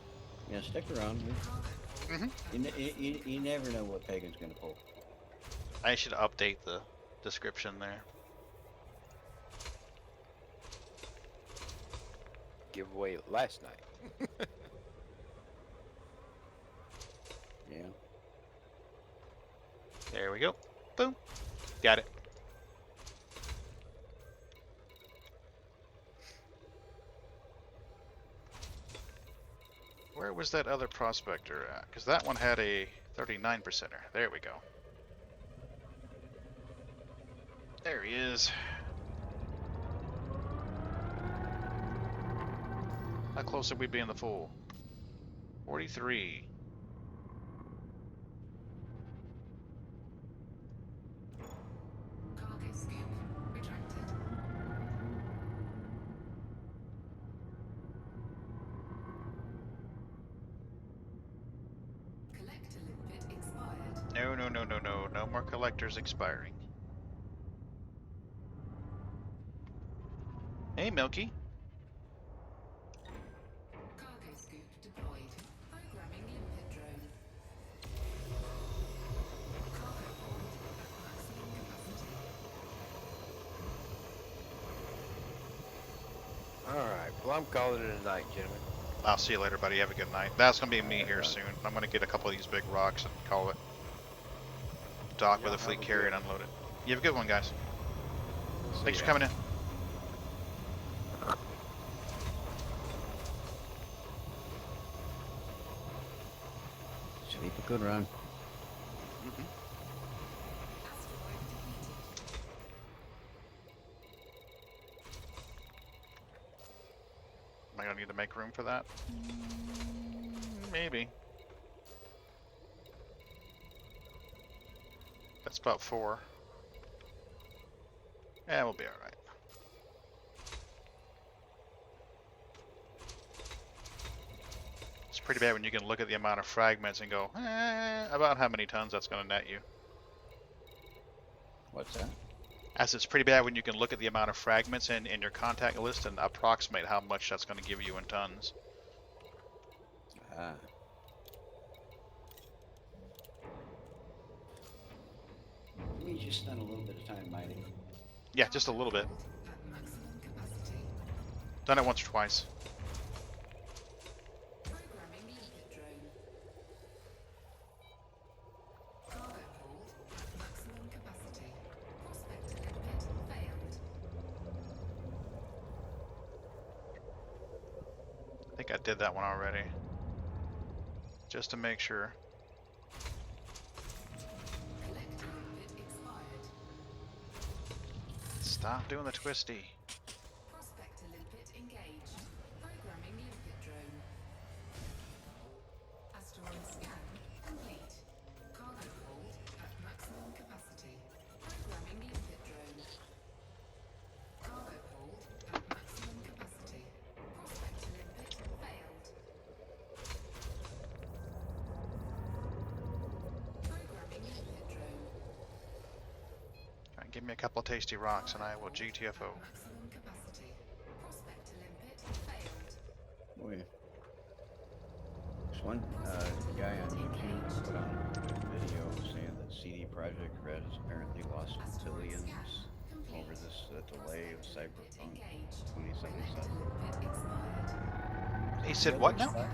[SPEAKER 5] Yeah, stick around. You never know what Pagan's gonna pull.
[SPEAKER 1] I should update the description there.
[SPEAKER 4] Giveaway last night.
[SPEAKER 5] Yeah.
[SPEAKER 1] There we go. Boom. Got it. Where was that other prospector at? Because that one had a 39%er. There we go. There he is. How close would we be in the full? 43.
[SPEAKER 3] Cargo scoop retracted. Collector limpet expired.
[SPEAKER 1] No more collectors expiring. Hey, Milky.
[SPEAKER 3] Cargo scoop deployed. Programming limpet drone. Cargo hold at maximum capacity.
[SPEAKER 4] Alright, well, I'm calling it a night, gentlemen.
[SPEAKER 1] I'll see you later, buddy. Have a good night. That's gonna be me here soon. I'm gonna get a couple of these big rocks and call it. Dock with a fleet carrier and unload it. You have a good one, guys. Thanks for coming in.
[SPEAKER 5] Sleep a good run.
[SPEAKER 3] Asteroid depleted.
[SPEAKER 1] Am I gonna need to make room for that? Maybe. That's about 4. Yeah, we'll be alright. It's pretty bad when you can look at the amount of fragments and go, about how many tons that's gonna net you.
[SPEAKER 5] What's that?
[SPEAKER 1] As it's pretty bad when you can look at the amount of fragments in your contact list and approximate how much that's gonna give you in tons.
[SPEAKER 5] Ah. We just spent a little bit of time mining.
[SPEAKER 1] Yeah, just a little bit.
[SPEAKER 3] At maximum capacity.
[SPEAKER 1] Done it once or twice.
[SPEAKER 3] Programming limpet drone. Cargo hold at maximum capacity. Prospector limpet failed.
[SPEAKER 1] I think I did that one already. Just to make sure.
[SPEAKER 3] Collector limpet expired.
[SPEAKER 1] Stop doing the twisty.
[SPEAKER 3] Prospector limpet engaged. Programming limpet drone. Asteroid scan complete. Cargo hold at maximum capacity. Programming limpet drone. Cargo hold at maximum capacity. Prospector limpet failed. Programming limpet drone.
[SPEAKER 1] Alright, give me a couple of tasty rocks and I will GTFO.
[SPEAKER 3] Maximum capacity. Prospector limpet failed.
[SPEAKER 5] Boy. There's one guy on YouTube put on a video saying that CD Projekt Red has apparently lost
[SPEAKER 3] Asteroid
[SPEAKER 5] billions
[SPEAKER 3] scan complete.
[SPEAKER 5] over this delay of
[SPEAKER 3] Prospector
[SPEAKER 5] Cyberpunk
[SPEAKER 3] limpet engaged.
[SPEAKER 5] 2077.
[SPEAKER 3] Limpet expired.
[SPEAKER 1] He said what now?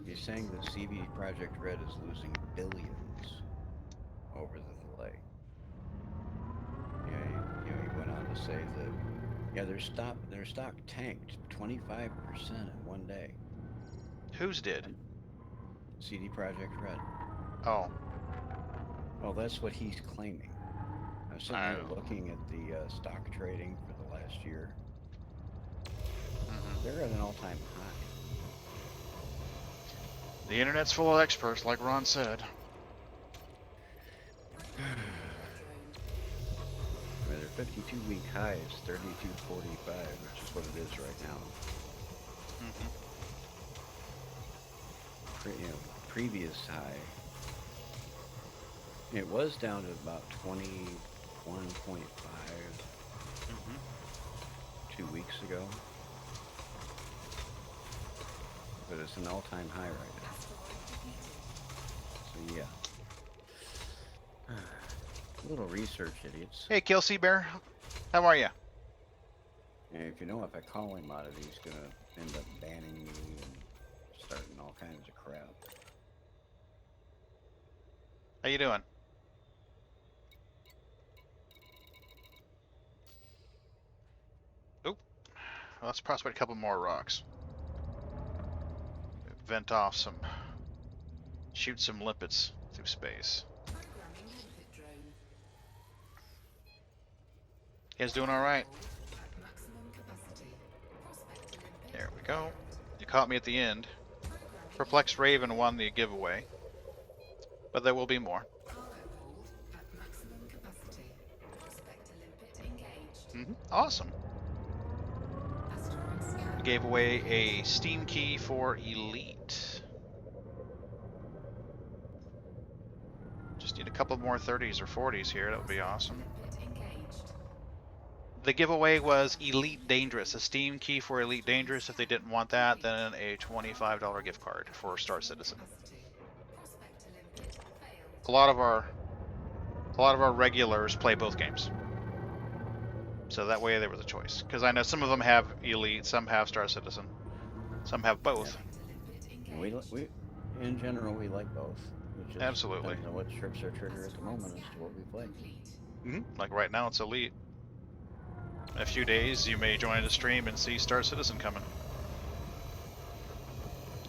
[SPEAKER 5] He's saying that CD Projekt Red is losing billions over the delay. Yeah, he went on to say that, yeah, their stock tanked 25% in one day.
[SPEAKER 1] Whose did?
[SPEAKER 5] CD Projekt Red.
[SPEAKER 1] Oh.
[SPEAKER 5] Well, that's what he's claiming. I was sitting
[SPEAKER 1] I
[SPEAKER 5] there
[SPEAKER 1] don't know.
[SPEAKER 5] looking at the stock trading for the last year.
[SPEAKER 1] Mm-hmm.
[SPEAKER 5] They're at an all-time high.
[SPEAKER 1] The internet's full of experts, like Ron said.
[SPEAKER 5] I mean, their 52-week high is 32.45, which is what it is right now.
[SPEAKER 1] Mm-hmm.
[SPEAKER 5] Previous high, it was down to about 21.5 2 weeks ago, but it's an all-time high right now. So yeah. Little research idiots.
[SPEAKER 1] Hey, Kelsey Bear, how are you?
[SPEAKER 5] And if you know, if I call him out of it, he's gonna end up banning me and starting all kinds of crap.
[SPEAKER 1] How you doing? Oop. Well, let's prospect a couple more rocks. Vent off some, shoot some limpets through space.
[SPEAKER 3] Programming limpet drone.
[SPEAKER 1] You guys doing all right?
[SPEAKER 3] At maximum capacity. Prospect to limpet.
[SPEAKER 1] There we go. You caught me at the end.
[SPEAKER 3] Programming
[SPEAKER 1] Perplexed Raven won the giveaway, but there will be more.
[SPEAKER 3] cargo hold at maximum capacity. Prospect to limpet engaged.
[SPEAKER 1] Awesome.
[SPEAKER 3] Asteroid scan.
[SPEAKER 1] Gave away a Steam key for Elite. Just need a couple more 30s or 40s here. That would be awesome.
[SPEAKER 3] Limpet engaged.
[SPEAKER 1] The giveaway was Elite Dangerous, a Steam key for Elite Dangerous. If they didn't want that, then a $25 gift card for Star Citizen.
[SPEAKER 3] Capacity. Prospect to limpet failed.
[SPEAKER 1] A lot of our regulars play both games, so that way there was a choice. Because I know some of them have Elite, some have Star Citizen, some have both.
[SPEAKER 3] Prospect to limpet
[SPEAKER 5] And
[SPEAKER 3] engaged.
[SPEAKER 5] we, in general, we like both. It just
[SPEAKER 1] Absolutely.
[SPEAKER 5] depends on what trips are trigger at the moment as to what we play.
[SPEAKER 3] Complete.
[SPEAKER 1] Like right now, it's Elite. In a few days, you may join the stream and see Star Citizen coming.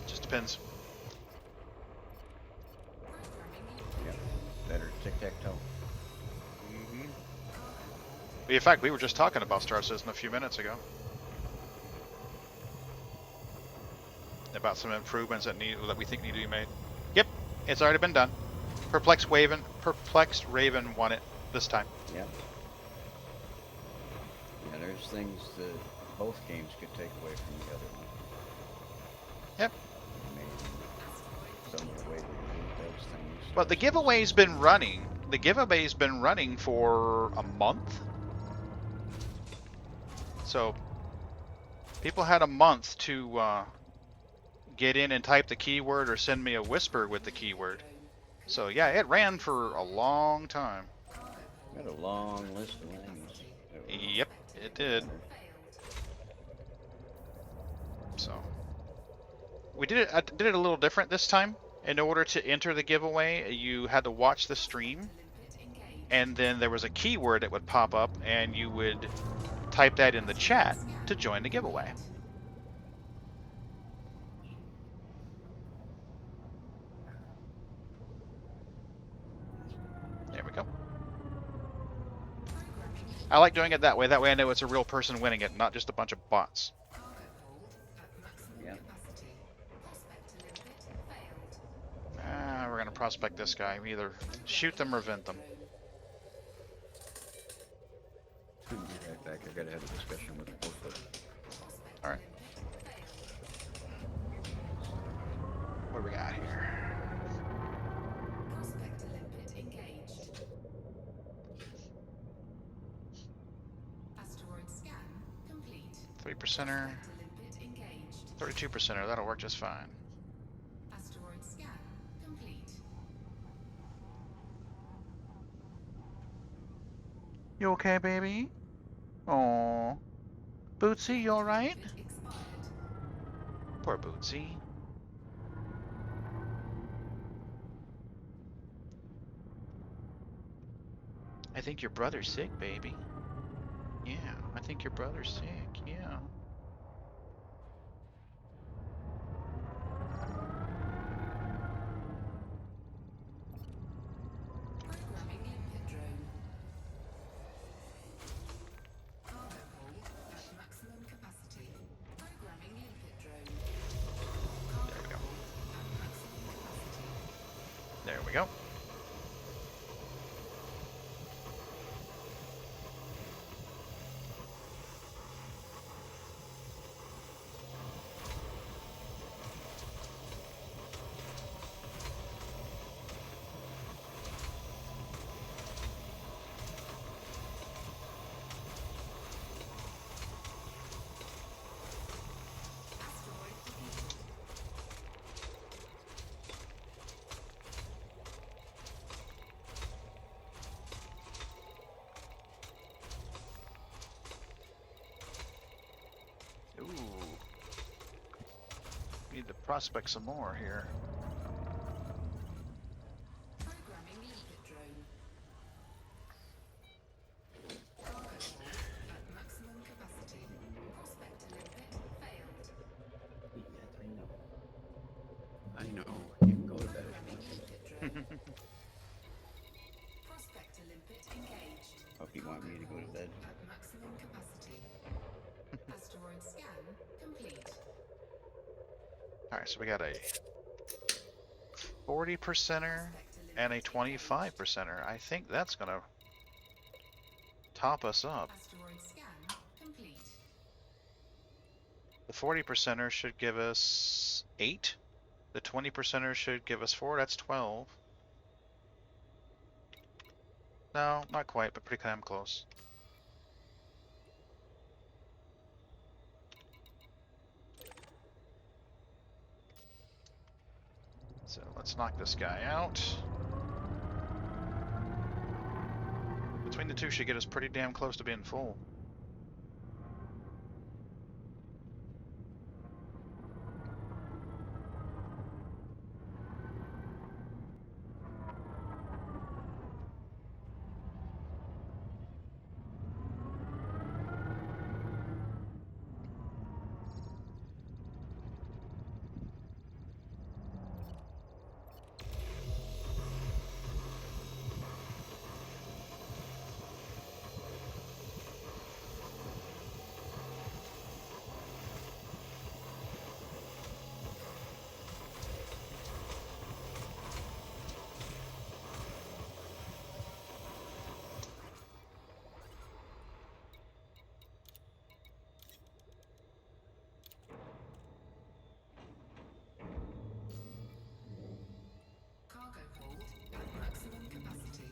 [SPEAKER 1] Just depends.
[SPEAKER 3] Programming limpet.
[SPEAKER 5] Yeah, better tic-tac-toe.
[SPEAKER 1] In fact, we were just talking about Star Citizen a few minutes ago. About some improvements that we think need to be made. Yep, it's already been done. Perplexed Raven won it this time.
[SPEAKER 5] Yep. Yeah, there's things that both games could take away from the other one.
[SPEAKER 1] Yep.
[SPEAKER 5] I mean, some of the way we do those things.
[SPEAKER 1] But the giveaway's been running. The giveaway's been running for a month. So people had a month to get in and type the keyword or send me a whisper with the keyword. So yeah, it ran for a long time.
[SPEAKER 5] Got a long list of things.
[SPEAKER 1] Yep, it did. So we did it. I did it a little different this time. In order to enter the giveaway, you had to watch the stream, and then there was a keyword that would pop up, and you would type that in the chat to join the giveaway. There we go. I like doing it that way. That way I know it's a real person winning it, not just a bunch of bots.
[SPEAKER 5] Yep.
[SPEAKER 1] We're going to prospect this guy. We either shoot them or vent them.
[SPEAKER 5] Be right back. I gotta have a discussion with both of them.
[SPEAKER 1] Alright. What do we got here?
[SPEAKER 3] Prospect limpet engaged. Asteroid scan complete.
[SPEAKER 1] 3%er,
[SPEAKER 3] Prospect limpet engaged.
[SPEAKER 1] 32%er. That'll work just fine.
[SPEAKER 3] Asteroid scan complete.
[SPEAKER 1] You okay, baby? Aww. Bootsy, you alright?
[SPEAKER 3] Limpet expired.
[SPEAKER 1] Poor Bootsy. I think your brother's sick, baby. Yeah, I think your brother's sick, yeah.
[SPEAKER 3] Programming limpet drone. Cargo hold at maximum capacity. Programming
[SPEAKER 1] we go.
[SPEAKER 3] Asteroid defeated.
[SPEAKER 1] Ooh. Need to prospect some more here.
[SPEAKER 3] Programming leader drone. Cargo hold at maximum capacity. Prospect to limpet failed.
[SPEAKER 5] I know. You can go to bed if you
[SPEAKER 3] Programming
[SPEAKER 5] want to.
[SPEAKER 3] leader drone. Prospect to limpet engaged.
[SPEAKER 5] Oh, if you want me to go to bed.
[SPEAKER 3] At maximum capacity. Asteroid scan complete.
[SPEAKER 1] Alright, so we got a 40%er and a 25%er. I think that's gonna top us up.
[SPEAKER 3] Asteroid scan complete.
[SPEAKER 1] The 40%er should give us 8. The 20%er should give us 4. That's 12. No, not quite, but pretty damn close. So let's knock this guy out. Between the two should get us pretty damn close to being full.
[SPEAKER 3] Cargo hold at maximum capacity.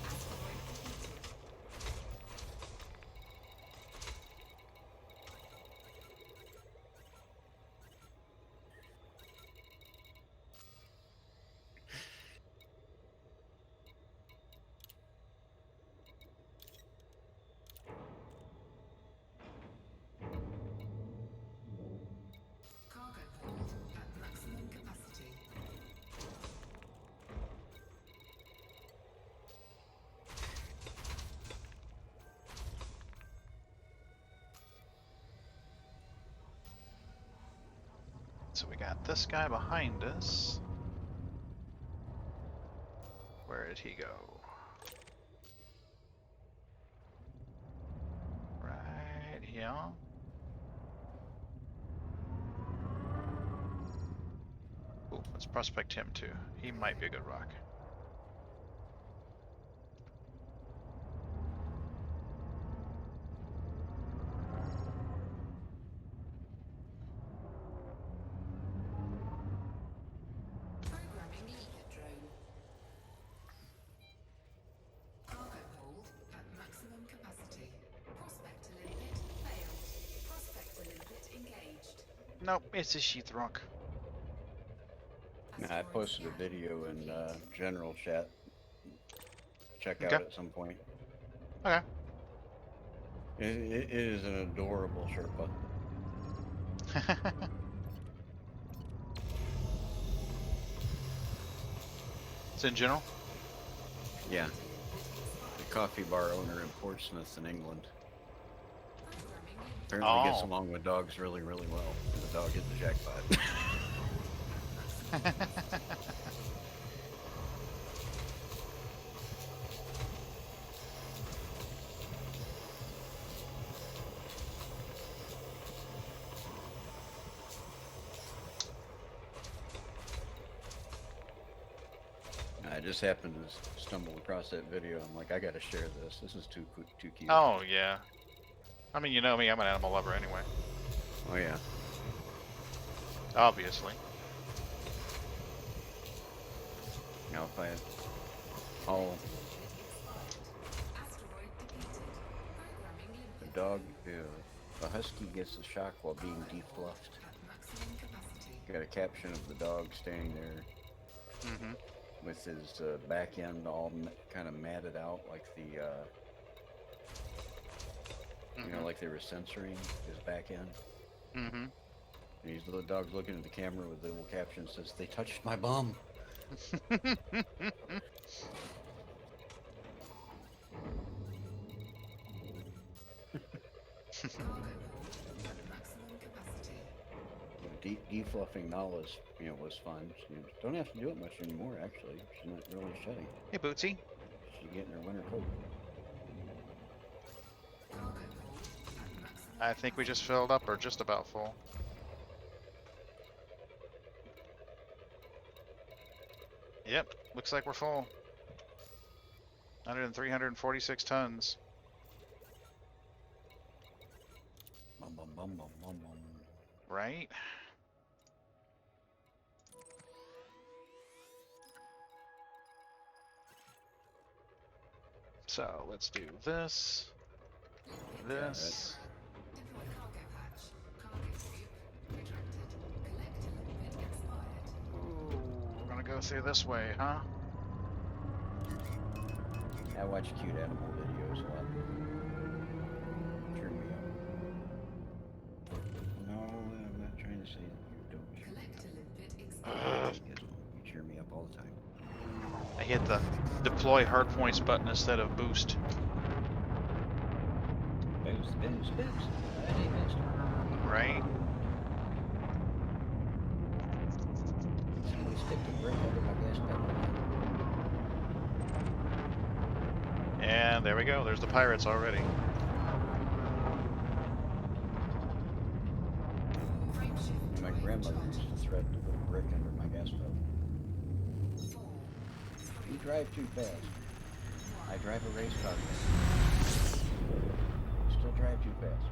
[SPEAKER 3] Asteroid defeated. Cargo hold at maximum capacity.
[SPEAKER 1] So we got this guy behind us. Where did he go? Right here. Ooh, let's prospect him too. He might be a good rock.
[SPEAKER 3] Programming leader drone. Cargo hold at maximum capacity. Prospect to limpet failed. Prospect to limpet engaged.
[SPEAKER 1] Nope, it's a sheath rock.
[SPEAKER 5] I
[SPEAKER 3] Asteroid
[SPEAKER 5] posted a
[SPEAKER 3] scan
[SPEAKER 5] video in
[SPEAKER 3] complete.
[SPEAKER 5] general chat. Check
[SPEAKER 1] Okay.
[SPEAKER 5] out at some point.
[SPEAKER 1] Okay.
[SPEAKER 5] It is an adorable Sherpa.
[SPEAKER 1] It's in general?
[SPEAKER 5] Yeah. coffee bar owner in Portsmouth in England. Apparently gets
[SPEAKER 1] Oh.
[SPEAKER 5] along with dogs really, really well. And the dog hit the jackpot. I just happened to stumble across that video. I'm like, I gotta share this. This is too cute.
[SPEAKER 1] Oh, yeah. I mean, you know me, I'm an animal lover anyway.
[SPEAKER 5] Oh yeah.
[SPEAKER 1] Obviously.
[SPEAKER 5] Now if I, oh,
[SPEAKER 3] Asteroid depleted. Programming
[SPEAKER 5] the
[SPEAKER 3] limited.
[SPEAKER 5] dog, a husky gets a shock while being defluffed.
[SPEAKER 3] At maximum capacity.
[SPEAKER 5] Got a caption of the dog standing there
[SPEAKER 1] Mm-hmm.
[SPEAKER 5] with his back end all kind of matted out, like the, you know, like they were censoring his back end.
[SPEAKER 1] Mm-hmm.
[SPEAKER 5] And he's the dog's looking at the camera with the little caption that says, "They touched my bum."
[SPEAKER 3] Cargo hold at maximum capacity.
[SPEAKER 5] Defluffing Nala's, was fun. You don't have to do it much anymore, actually. She's not really shedding.
[SPEAKER 1] Hey, Bootsy.
[SPEAKER 5] She's getting her winter coat.
[SPEAKER 3] Cargo hold at maximum.
[SPEAKER 1] I think we just filled up, or just about full. Yep, looks like we're full. 346 tons.
[SPEAKER 5] Bum, bum, bum, bum, bum, bum.
[SPEAKER 1] Right? So let's do this. This.
[SPEAKER 3] Deploy cargo hatch. Cargo tube retracted. Collector limit expired.
[SPEAKER 1] Ooh, we're gonna go through this way, huh?
[SPEAKER 5] I watch cute animal videos a lot. Cheer me up. No, I'm not trying to say that you don't cheer me
[SPEAKER 3] Collector limit
[SPEAKER 1] Ugh.
[SPEAKER 3] expired.
[SPEAKER 5] up. You cheer me up all the time.
[SPEAKER 1] I hit the deploy hard points button instead of boost.
[SPEAKER 5] Boost. I ain't missed.
[SPEAKER 1] Right?
[SPEAKER 5] Somebody stick the brake under my gas pedal.
[SPEAKER 1] And there we go. There's the pirates already.
[SPEAKER 3] Frame shift
[SPEAKER 5] And my
[SPEAKER 3] drive
[SPEAKER 5] grandmother used
[SPEAKER 3] charging.
[SPEAKER 5] to threaten to put a brick under my gas pedal.
[SPEAKER 3] 4,
[SPEAKER 5] You drive too fast. I drive a race car. Still drive too fast.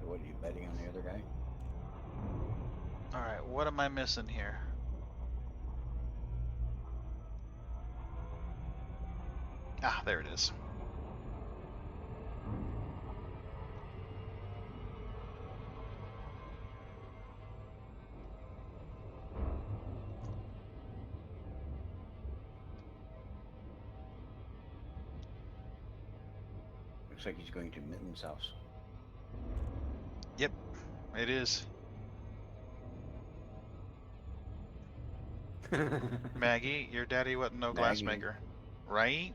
[SPEAKER 5] So what are you betting on the other guy?
[SPEAKER 1] Alright, what am I missing here? Ah, there it is.
[SPEAKER 5] Looks like he's going to Mitten's house.
[SPEAKER 1] Yep, it is. Maggie, your daddy wasn't no
[SPEAKER 5] Maggie.
[SPEAKER 1] glassmaker. Right?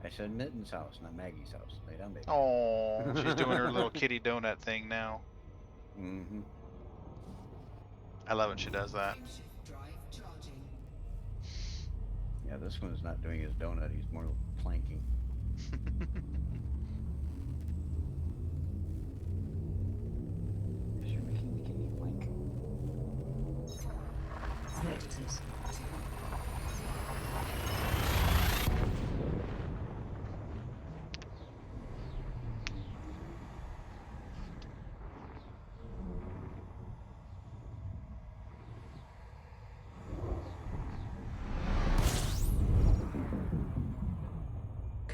[SPEAKER 5] I said Mitten's house, not Maggie's house. Lay down, baby.
[SPEAKER 1] Oh, she's doing her little kitty donut thing now.
[SPEAKER 5] Mm-hmm.
[SPEAKER 1] I love it she does that.
[SPEAKER 3] Frame shift drive charging.
[SPEAKER 5] Yeah, this one's not doing his donut. He's more planking. Yes, you're making the kitty plank.
[SPEAKER 7] Vectors.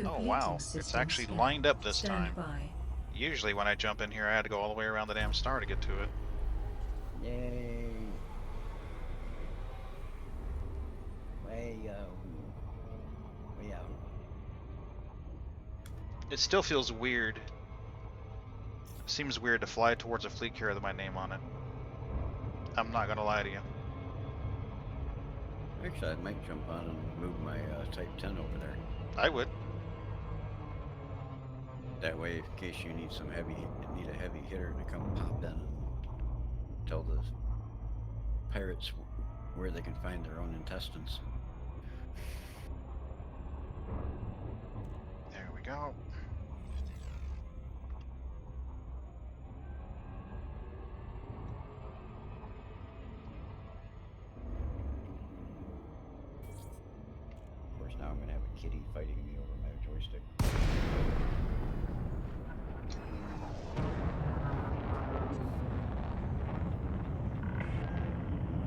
[SPEAKER 1] Oh wow, it's actually lined up this time.
[SPEAKER 7] Stand by.
[SPEAKER 1] Usually when I jump in here I had to go all the way around the damn star to get to it.
[SPEAKER 5] Yay! Way out.
[SPEAKER 1] It still feels weird. Seems weird to fly towards a fleet carrier with my name on it. I'm not gonna lie to you.
[SPEAKER 5] Actually, I might jump on and move my Type 10 over there.
[SPEAKER 1] I would.
[SPEAKER 5] That way, in case you need need a heavy hitter to come pop in and tell the pirates where they can find their own intestines.
[SPEAKER 1] There we go.
[SPEAKER 5] Of course, now I'm going to have a kitty fighting me over my joystick.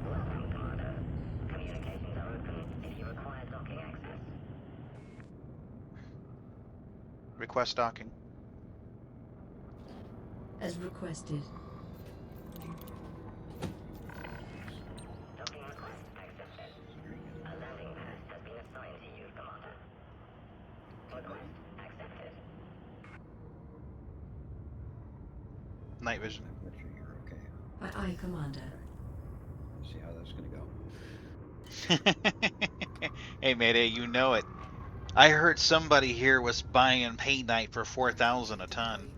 [SPEAKER 2] Welcome, Commander. Communications are open if you require docking access.
[SPEAKER 1] Request docking.
[SPEAKER 7] As requested.
[SPEAKER 2] Docking request accepted. A landing pad has been assigned to you, Commander. Request accepted.
[SPEAKER 1] Night vision.
[SPEAKER 5] I'm not sure you're okay.
[SPEAKER 7] Aye, Commander.
[SPEAKER 5] See how that's going to go.
[SPEAKER 1] Hey, Mayday, you know it. I heard somebody here was buying painite for 4,000 a ton.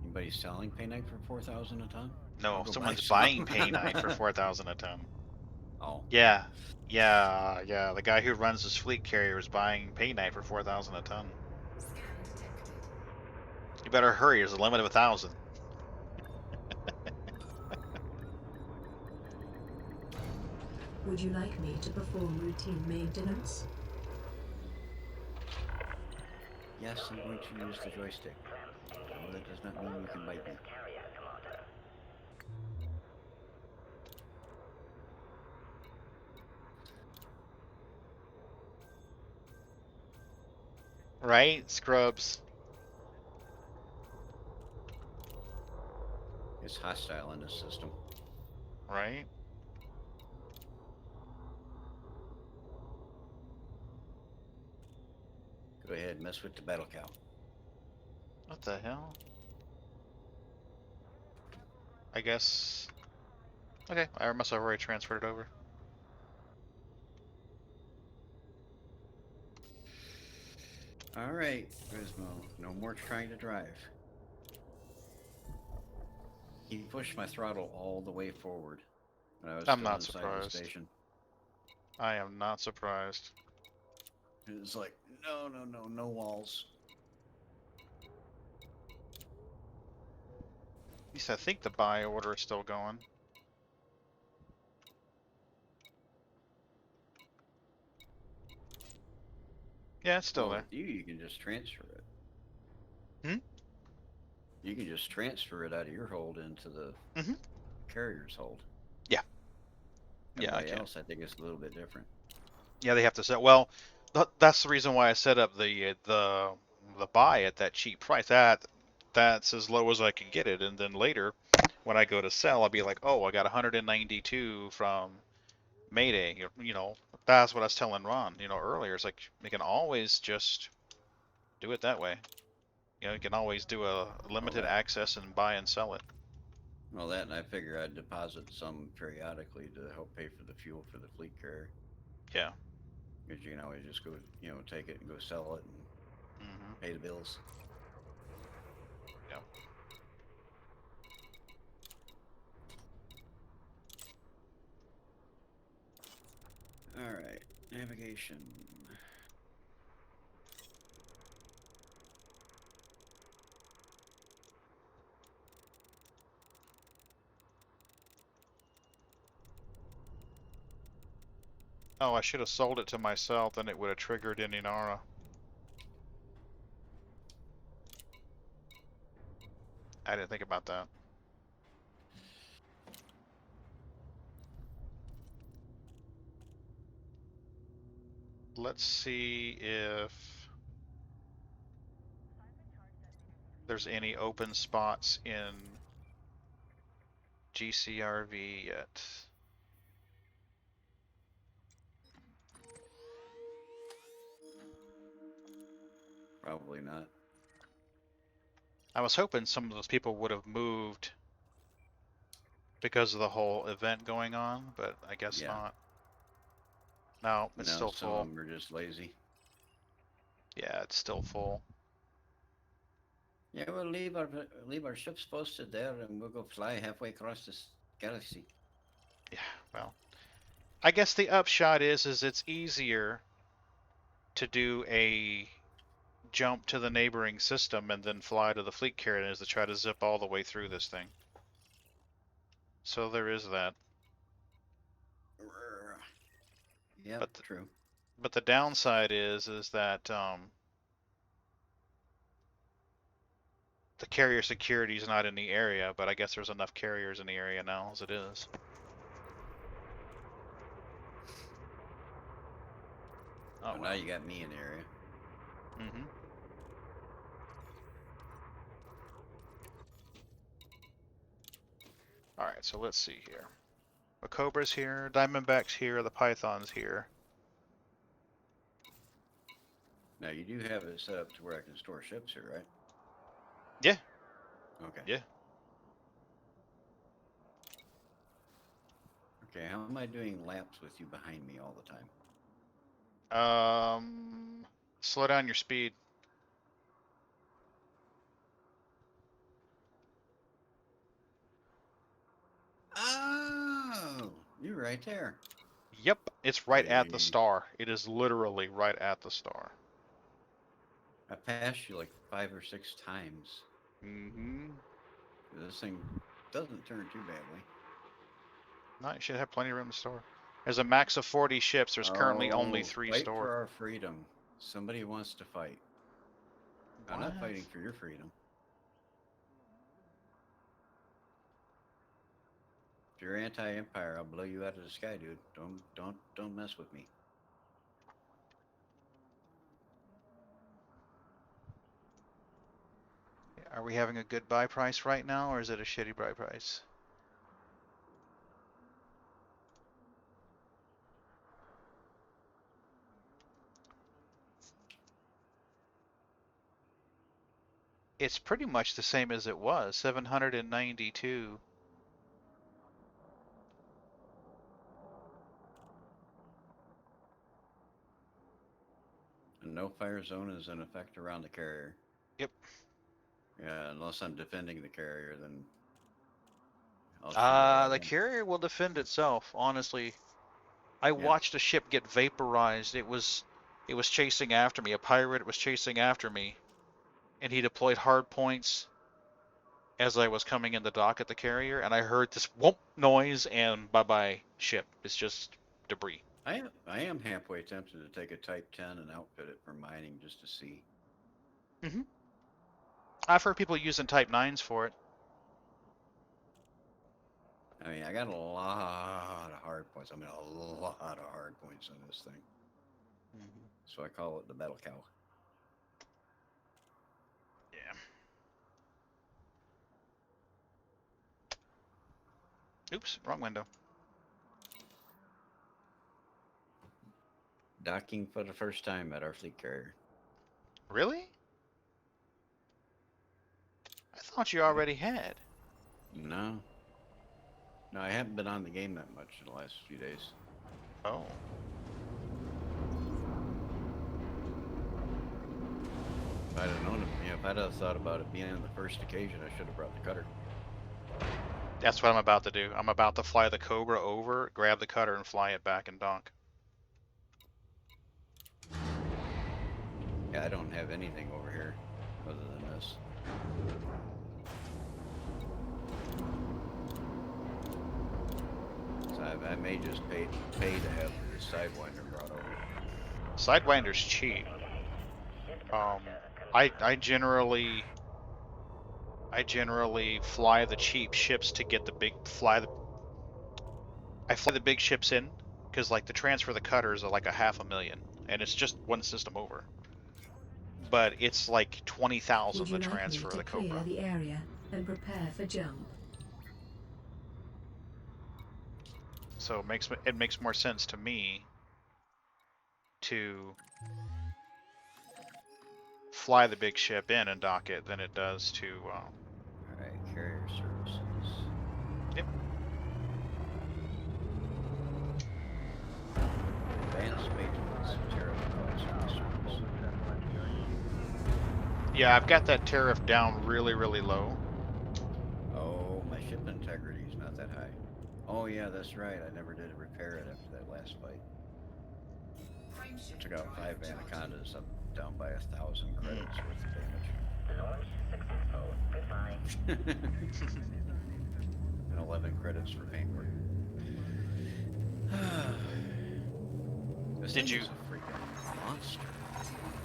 [SPEAKER 5] Anybody selling painite for 4,000 a ton? I'll
[SPEAKER 1] No,
[SPEAKER 5] go
[SPEAKER 1] someone's
[SPEAKER 5] buy
[SPEAKER 1] buying
[SPEAKER 5] some.
[SPEAKER 1] painite for 4,000 a ton.
[SPEAKER 5] Oh.
[SPEAKER 1] Yeah, yeah. The guy who runs his fleet carrier is buying painite for 4,000 a ton.
[SPEAKER 3] Scan detected.
[SPEAKER 1] You better hurry. There's a limit of 1,000.
[SPEAKER 7] Would you like me to perform routine maintenance?
[SPEAKER 5] Yes, I'm going to use the joystick. No, that does not mean you can bite me.
[SPEAKER 2] Carrier, Commander.
[SPEAKER 1] Right, Scrubs?
[SPEAKER 5] It's hostile in this system.
[SPEAKER 1] Right?
[SPEAKER 5] Go ahead, mess with the battle cow.
[SPEAKER 1] What the hell? I guess... Okay, I must have already transferred it over.
[SPEAKER 5] Alright, Gizmo, no more trying to drive. He pushed my throttle all the way forward when I was
[SPEAKER 1] I'm
[SPEAKER 5] still
[SPEAKER 1] not
[SPEAKER 5] inside
[SPEAKER 1] surprised.
[SPEAKER 5] the station.
[SPEAKER 1] I am not surprised.
[SPEAKER 5] It was like, no walls.
[SPEAKER 1] At least I think the buy order is still going. Yeah, it's still
[SPEAKER 5] Well,
[SPEAKER 1] there.
[SPEAKER 5] with you can just transfer it.
[SPEAKER 1] Hmm?
[SPEAKER 5] You can just transfer it out of your hold into the
[SPEAKER 1] Mm-hmm.
[SPEAKER 5] carrier's hold.
[SPEAKER 1] Yeah. Yeah, I
[SPEAKER 5] Everybody
[SPEAKER 1] can.
[SPEAKER 5] else, I think, is a little bit different.
[SPEAKER 1] Yeah, they have to set. Well, that's the reason why I set up the buy at that cheap price. That's as low as I can get it, and then later, when I go to sell, I'll be like, oh, I got 192 from Mayday. You know, that's what I was telling Ron. You know, earlier. It's like they can always just do it that way. You know, you can always do a limited access and buy and sell it.
[SPEAKER 5] Well, that, and I figure I'd deposit some periodically to help pay for the fuel for the fleet carrier.
[SPEAKER 1] Yeah.
[SPEAKER 5] Because you can always just go, take it and go sell it and pay the bills.
[SPEAKER 1] Yeah.
[SPEAKER 5] Alright, navigation.
[SPEAKER 1] Oh, I should have sold it to myself, then it would have triggered Inara. I didn't think about that. Let's see if there's any open spots in GCRV yet.
[SPEAKER 5] Probably not.
[SPEAKER 1] I was hoping some of those people would have moved because of the whole event going on, but I guess
[SPEAKER 5] Yeah.
[SPEAKER 1] not. No, it's
[SPEAKER 5] No,
[SPEAKER 1] still
[SPEAKER 5] some of
[SPEAKER 1] full.
[SPEAKER 5] them are just lazy.
[SPEAKER 1] Yeah, it's still full.
[SPEAKER 5] Yeah, we'll leave our ships posted there, and we'll go fly halfway across this galaxy.
[SPEAKER 1] Yeah, well, I guess the upshot is it's easier to do a jump to the neighboring system and then fly to the fleet carrier than it is to try to zip all the way through this thing. So there is that.
[SPEAKER 5] Yeah,
[SPEAKER 1] But
[SPEAKER 5] true.
[SPEAKER 1] but the downside is that the carrier security is not in the area, but I guess there's enough carriers in the area now as it is. Oh,
[SPEAKER 5] Well, now you got me in the area.
[SPEAKER 1] Mm-hmm. All right, so let's see here. The Cobra's here, Diamondback's here, the Python's here.
[SPEAKER 5] Now you do have it set up to where I can store ships here, right?
[SPEAKER 1] Yeah.
[SPEAKER 5] Okay.
[SPEAKER 1] Yeah.
[SPEAKER 5] Okay, how am I doing laps with you behind me all the time?
[SPEAKER 1] Slow down your speed.
[SPEAKER 5] Oh, you're right there.
[SPEAKER 1] Yep, it's right at the
[SPEAKER 5] Hey.
[SPEAKER 1] star. It is literally right at the star.
[SPEAKER 5] I passed you like 5 or 6 times.
[SPEAKER 1] Mm-hmm.
[SPEAKER 5] This thing doesn't turn too badly.
[SPEAKER 1] No, you should have plenty of room to store. There's a max of 40 ships. There's currently only 3
[SPEAKER 5] fight
[SPEAKER 1] stored.
[SPEAKER 5] for our freedom. Somebody wants to fight. I'm not
[SPEAKER 1] What?
[SPEAKER 5] fighting for your freedom. If you're anti-empire, I'll blow you out of the sky, dude. Don't mess with me.
[SPEAKER 1] Are we having a good buy price right now, or is it a shitty buy price? It's pretty much the same as it was, 792.
[SPEAKER 5] And no fire zone is in effect around the carrier.
[SPEAKER 1] Yep.
[SPEAKER 5] Yeah, unless I'm defending the carrier, then I'll shoot all of
[SPEAKER 1] The
[SPEAKER 5] them.
[SPEAKER 1] carrier will defend itself, honestly. I
[SPEAKER 5] Yeah.
[SPEAKER 1] watched a ship get vaporized. It was chasing after me. A pirate was chasing after me, and he deployed hard points as I was coming in the dock at the carrier, and I heard this whoop noise, and bye-bye ship. It's just debris.
[SPEAKER 5] I am halfway tempted to take a Type 10 and outfit it for mining just to see.
[SPEAKER 1] Mm-hmm. I've heard people using Type 9s for it.
[SPEAKER 5] I mean, I got a lot of hard points. I mean, a lot of hard points on this thing.
[SPEAKER 1] Mm-hmm.
[SPEAKER 5] So I call it the Battle Cow.
[SPEAKER 1] Yeah. Oops, wrong window.
[SPEAKER 5] Docking for the first time at our fleet carrier.
[SPEAKER 1] Really? I thought you already had.
[SPEAKER 5] No. No, I haven't been on the game that much in the last few days.
[SPEAKER 1] Oh.
[SPEAKER 5] If I'd have known it, if I'd have thought about it being on the first occasion, I should have brought the cutter.
[SPEAKER 1] That's what I'm about to do. I'm about to fly the Cobra over, grab the cutter, and fly it back and dock.
[SPEAKER 5] Yeah, I don't have anything over here other than this. So I may just pay to have the Sidewinder brought over.
[SPEAKER 1] Sidewinder's cheap. I generally fly the cheap ships to get the big I fly the big ships in because like the transfer of the cutters are like a $500,000, and it's just one system over. But it's like 20,000 to transfer the Cobra.
[SPEAKER 7] Clear the area and prepare for jump?
[SPEAKER 1] So it makes more sense to me to fly the big ship in and dock it than it does to.
[SPEAKER 5] Alright, carrier services.
[SPEAKER 1] Yep. Yeah, I've got that tariff down really, really low.
[SPEAKER 5] Oh, my ship integrity is not that high. Oh yeah, that's right. I never did repair it after that last fight. Took out 5 anacondas, up down by 1,000 credits worth of damage.
[SPEAKER 2] Launch successful. Goodbye.
[SPEAKER 5] And 11 credits for paintwork. This
[SPEAKER 1] Did
[SPEAKER 5] thing
[SPEAKER 1] you-
[SPEAKER 5] is a freaking monster.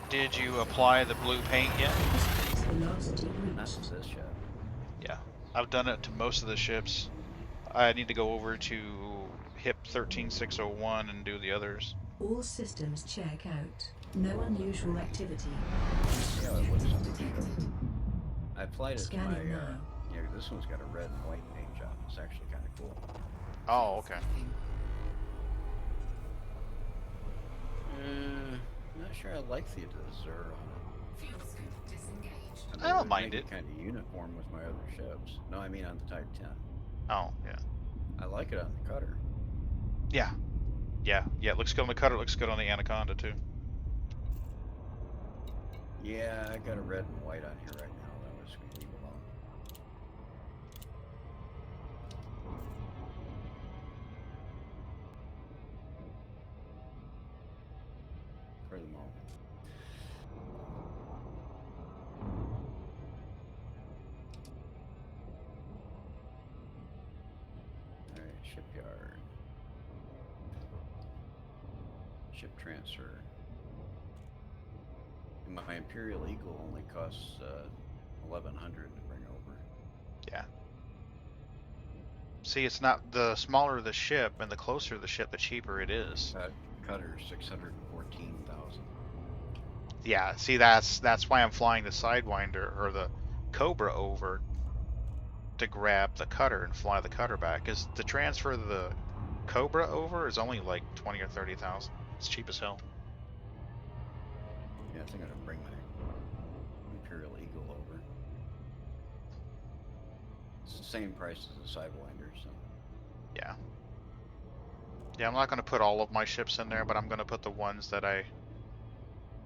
[SPEAKER 1] Did you apply the blue paint yet?
[SPEAKER 7] Velocity
[SPEAKER 5] Not
[SPEAKER 7] reached.
[SPEAKER 5] to this ship.
[SPEAKER 1] Yeah, I've done it to most of the ships. I need to go over to HIP 13601 and do the others.
[SPEAKER 7] All systems check out. No unusual activity.
[SPEAKER 5] See how it looks on the ship. I applied it to my,
[SPEAKER 7] Scanning now.
[SPEAKER 5] yeah, this one's got a red and white paint job. It's actually kind of cool.
[SPEAKER 1] Oh, okay.
[SPEAKER 5] Not sure I like the Azure on it.
[SPEAKER 3] Fuel scoop disengaged.
[SPEAKER 1] I don't mind it.
[SPEAKER 5] Kind of uniform with my other ships. No, I mean on the Type 10.
[SPEAKER 1] Oh, yeah.
[SPEAKER 5] I like it on the Cutter.
[SPEAKER 1] Yeah. Yeah, it looks good on the Cutter, it looks good on the Anaconda too.
[SPEAKER 5] Yeah, I got a red and white on here right now. That was going to leave alone. For the moment. Alright, shipyard. Ship transfer. And my Imperial Eagle only costs 1,100 to bring over.
[SPEAKER 1] Yeah. See, it's not, the smaller the ship and the closer the ship, the cheaper it is.
[SPEAKER 5] Cutter 614,000.
[SPEAKER 1] Yeah, see, that's why I'm flying the Sidewinder or the Cobra over to grab the Cutter and fly the Cutter back. Because the transfer the Cobra over is only like 20 or 30,000. It's cheap as hell.
[SPEAKER 5] Yeah, I think I'm gonna bring my Imperial Eagle over. It's the same price as the Sidewinder, so.
[SPEAKER 1] Yeah. Yeah, I'm not going to put all of my ships in there, but I'm going to put the ones that I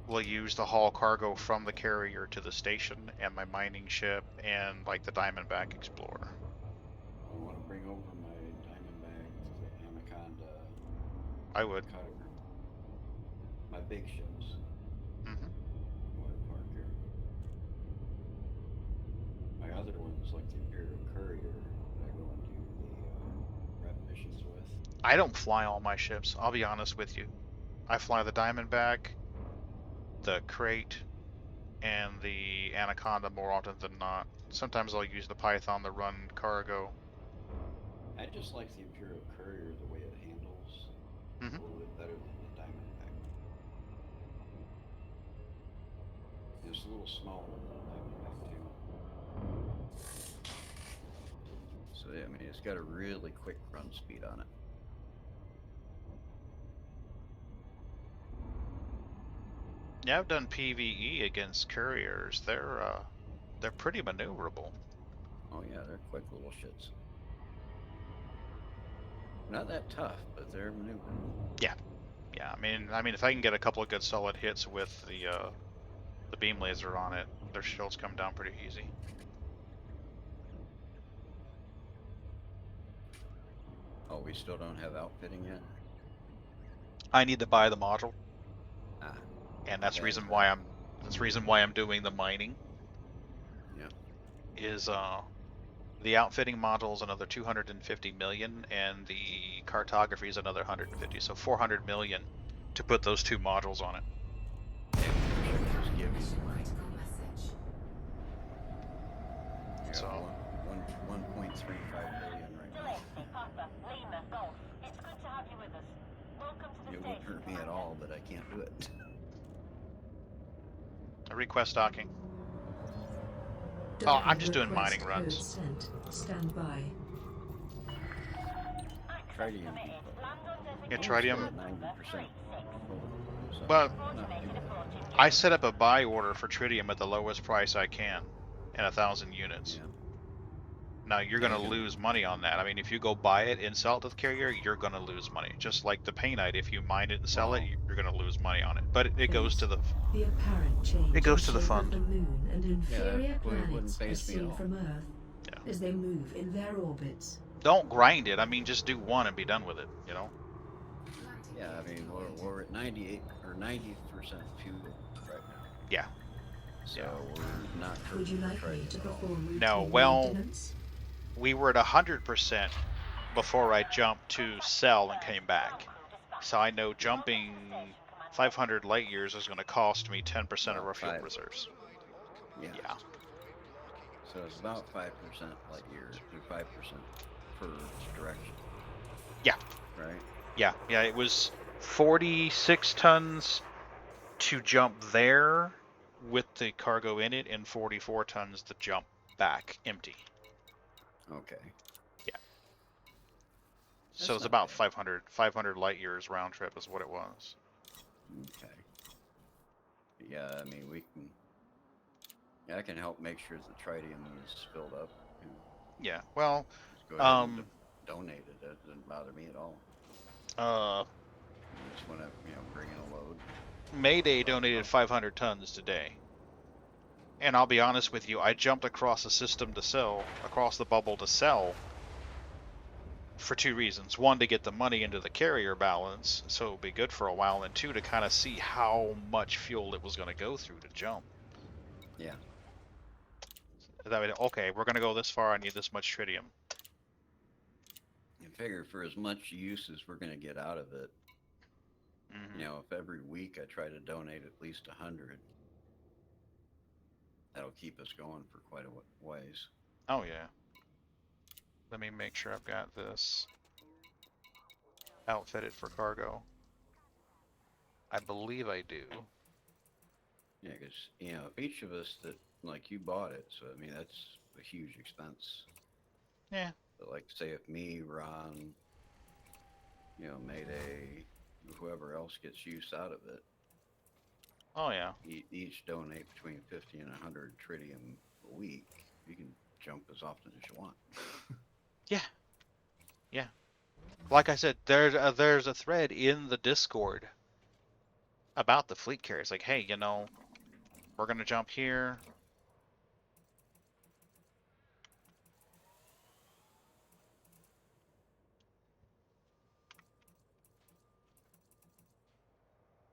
[SPEAKER 1] will use to haul cargo from the carrier to the station, and my mining ship, and like the Diamondback Explorer.
[SPEAKER 5] I want to bring over my Diamondback, the Anaconda,
[SPEAKER 1] I would.
[SPEAKER 5] Cutter. My big ships.
[SPEAKER 1] Hmm.
[SPEAKER 5] What I park here. My other ones, like the Imperial Courier, that I go and do the rep missions with.
[SPEAKER 1] I don't fly all my ships, I'll be honest with you. I fly the Diamondback, the Crate, and the Anaconda more often than not. Sometimes I'll use the Python to run cargo.
[SPEAKER 5] I just like the Imperial Courier, the way it handles a little bit better than the Diamondback. It's a little smaller than the Diamondback too. So yeah, I mean, it's got a really quick run speed on it.
[SPEAKER 1] Yeah, I've done PvE against couriers. They're pretty maneuverable.
[SPEAKER 5] Oh yeah, they're quick little shits. Not that tough, but they're maneuverable.
[SPEAKER 1] Yeah. Yeah, I mean, if I can get a couple of good solid hits with the beam laser on it, their shields come down pretty easy.
[SPEAKER 5] Oh, we still don't have outfitting yet?
[SPEAKER 1] I need to buy the module,
[SPEAKER 5] Ah,
[SPEAKER 1] and that's the
[SPEAKER 5] okay.
[SPEAKER 1] reason why I'm doing the mining.
[SPEAKER 5] yeah.
[SPEAKER 1] Is the outfitting module is another 250 million, and the cartography is another 150, so 400 million to put those two modules on it.
[SPEAKER 5] Yeah, just give
[SPEAKER 3] Mission critical message.
[SPEAKER 5] you
[SPEAKER 1] So-
[SPEAKER 5] 1.35 billion right now.
[SPEAKER 2] Celeste, Papa, Lima, Golf. It's good to have you with us. Welcome to the
[SPEAKER 5] It wouldn't
[SPEAKER 2] station,
[SPEAKER 5] hurt me at all, but I can't do it.
[SPEAKER 1] A request docking. Oh, I'm just doing
[SPEAKER 7] Request
[SPEAKER 1] mining runs.
[SPEAKER 7] code sent. Stand by.
[SPEAKER 5] Tritium.
[SPEAKER 2] Land on
[SPEAKER 1] Yeah,
[SPEAKER 2] designated
[SPEAKER 1] Tritium.
[SPEAKER 5] 90%. So,
[SPEAKER 1] Well,
[SPEAKER 5] not too bad.
[SPEAKER 1] I set up a buy order for tritium at the lowest price I can, and 1,000 units.
[SPEAKER 5] Yeah.
[SPEAKER 1] Now you're going to lose money on that. I mean, if you go buy it and sell it to the carrier, you're going to lose money. Just like the painite, if you mine it and sell it,
[SPEAKER 5] Wow.
[SPEAKER 1] you're going to lose money on it. But it goes to
[SPEAKER 7] Phase.
[SPEAKER 1] the
[SPEAKER 7] The apparent change in shape of
[SPEAKER 1] fund.
[SPEAKER 7] the moon and
[SPEAKER 5] Yeah, that
[SPEAKER 7] inferior
[SPEAKER 5] wouldn't
[SPEAKER 7] planets
[SPEAKER 5] faze
[SPEAKER 7] as
[SPEAKER 5] me at
[SPEAKER 7] seen
[SPEAKER 5] all.
[SPEAKER 7] from Earth
[SPEAKER 1] Yeah.
[SPEAKER 7] as they move in their orbits.
[SPEAKER 1] Don't grind it. I mean, just do one and be done with it. You know.
[SPEAKER 5] Yeah, I mean we're at 98 or 90% fuel right now.
[SPEAKER 1] Yeah.
[SPEAKER 5] So
[SPEAKER 1] Yeah.
[SPEAKER 5] we're not
[SPEAKER 7] Would you
[SPEAKER 5] hurting the
[SPEAKER 7] like me
[SPEAKER 5] trade
[SPEAKER 7] to
[SPEAKER 5] at all.
[SPEAKER 7] perform routine
[SPEAKER 1] No. Well,
[SPEAKER 7] maintenance?
[SPEAKER 1] we were at 100% before I jumped to sell and came back. So I know jumping 500 light years is going to cost me 10% of
[SPEAKER 5] About
[SPEAKER 1] our fuel
[SPEAKER 5] 5.
[SPEAKER 1] reserves.
[SPEAKER 5] Yeah.
[SPEAKER 1] Yeah.
[SPEAKER 5] So it's about 5% light year, or 5% per direction.
[SPEAKER 1] Yeah.
[SPEAKER 5] Right.
[SPEAKER 1] Yeah. Yeah. It was 46 tons to jump there with the cargo in it, and 44 tons to jump back empty.
[SPEAKER 5] Okay.
[SPEAKER 1] Yeah. So
[SPEAKER 5] That's
[SPEAKER 1] it's
[SPEAKER 5] not
[SPEAKER 1] about
[SPEAKER 5] bad.
[SPEAKER 1] 500 light years round trip is what it was.
[SPEAKER 5] Okay. Yeah, I mean we can. Yeah, I can help make sure the tritium is filled up. And
[SPEAKER 1] Yeah. Well,
[SPEAKER 5] just go ahead and donate it. That doesn't bother me at all. I just want to, bring in a load.
[SPEAKER 1] Mayday donated 500 tons today. And I'll be honest with you, I jumped across the system to sell, across the bubble to sell, for two reasons. One, to get the money into the carrier balance, so it'll be good for a while, and two, to kind of see how much fuel it was going to go through to jump.
[SPEAKER 5] Yeah.
[SPEAKER 1] That way, okay, we're going to go this far, I need this much tritium.
[SPEAKER 5] You figure for as much use as we're going to get out of it, if every week I try to donate at least 100, that'll keep us going for quite a ways.
[SPEAKER 1] Oh, yeah. Let me make sure I've got this outfitted for cargo. I believe I do.
[SPEAKER 5] Yeah, because, if each of us that, like, you bought it, so, I mean, that's a huge expense.
[SPEAKER 1] Yeah.
[SPEAKER 5] But, like, say if me, Ron, Mayday, whoever else gets use out of it.
[SPEAKER 1] Oh, yeah.
[SPEAKER 5] Each donate between 50 and 100 tritium a week. You can jump as often as you want.
[SPEAKER 1] Yeah. Yeah. Like I said, there's a thread in the Discord about the fleet carriers. Like, hey, we're going to jump here.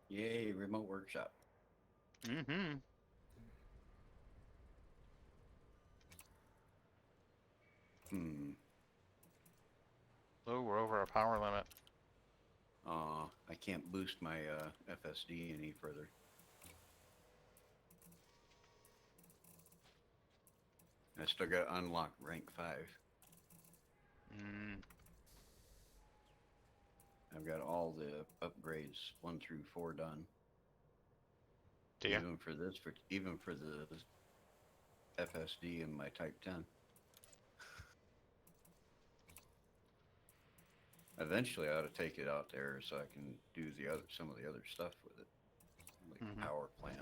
[SPEAKER 5] Yay, remote workshop.
[SPEAKER 1] Mm-hmm. Oh, we're over our power limit.
[SPEAKER 5] I can't boost my FSD any further. I still got to unlock rank 5. I've got all the upgrades 1 through 4 done.
[SPEAKER 1] Do you?
[SPEAKER 5] Even for the FSD and my Type 10. Eventually, I ought to take it out there so I can do some of the other stuff with it, like power plant.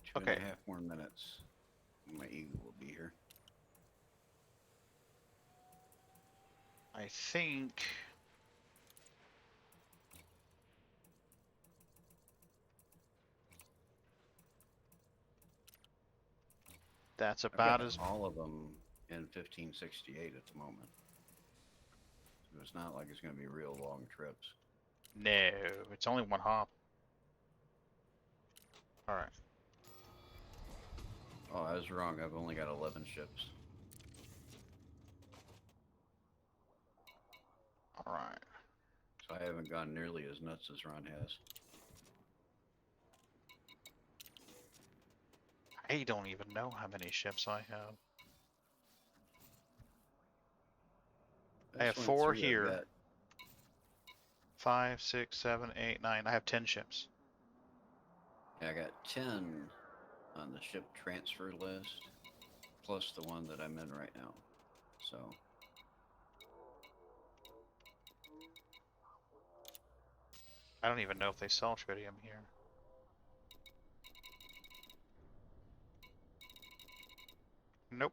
[SPEAKER 5] Two and a half more minutes. My eagle will be here.
[SPEAKER 1] I think that's about as
[SPEAKER 5] all of them in 1568 at the moment. So it's not like it's going to be real long trips.
[SPEAKER 1] No, it's only one hop. All right.
[SPEAKER 5] Oh, I was wrong. I've only got 11 ships.
[SPEAKER 1] All right.
[SPEAKER 5] So I haven't gone nearly as nuts as Ron has.
[SPEAKER 1] I don't even know how many ships I have. I have 4 here. 5, 6, 7, 8, 9. I have 10 ships.
[SPEAKER 5] Yeah, I got 10 on the ship transfer list, plus the one that I'm in right now. So
[SPEAKER 1] I don't even know if they sell tritium here. Nope.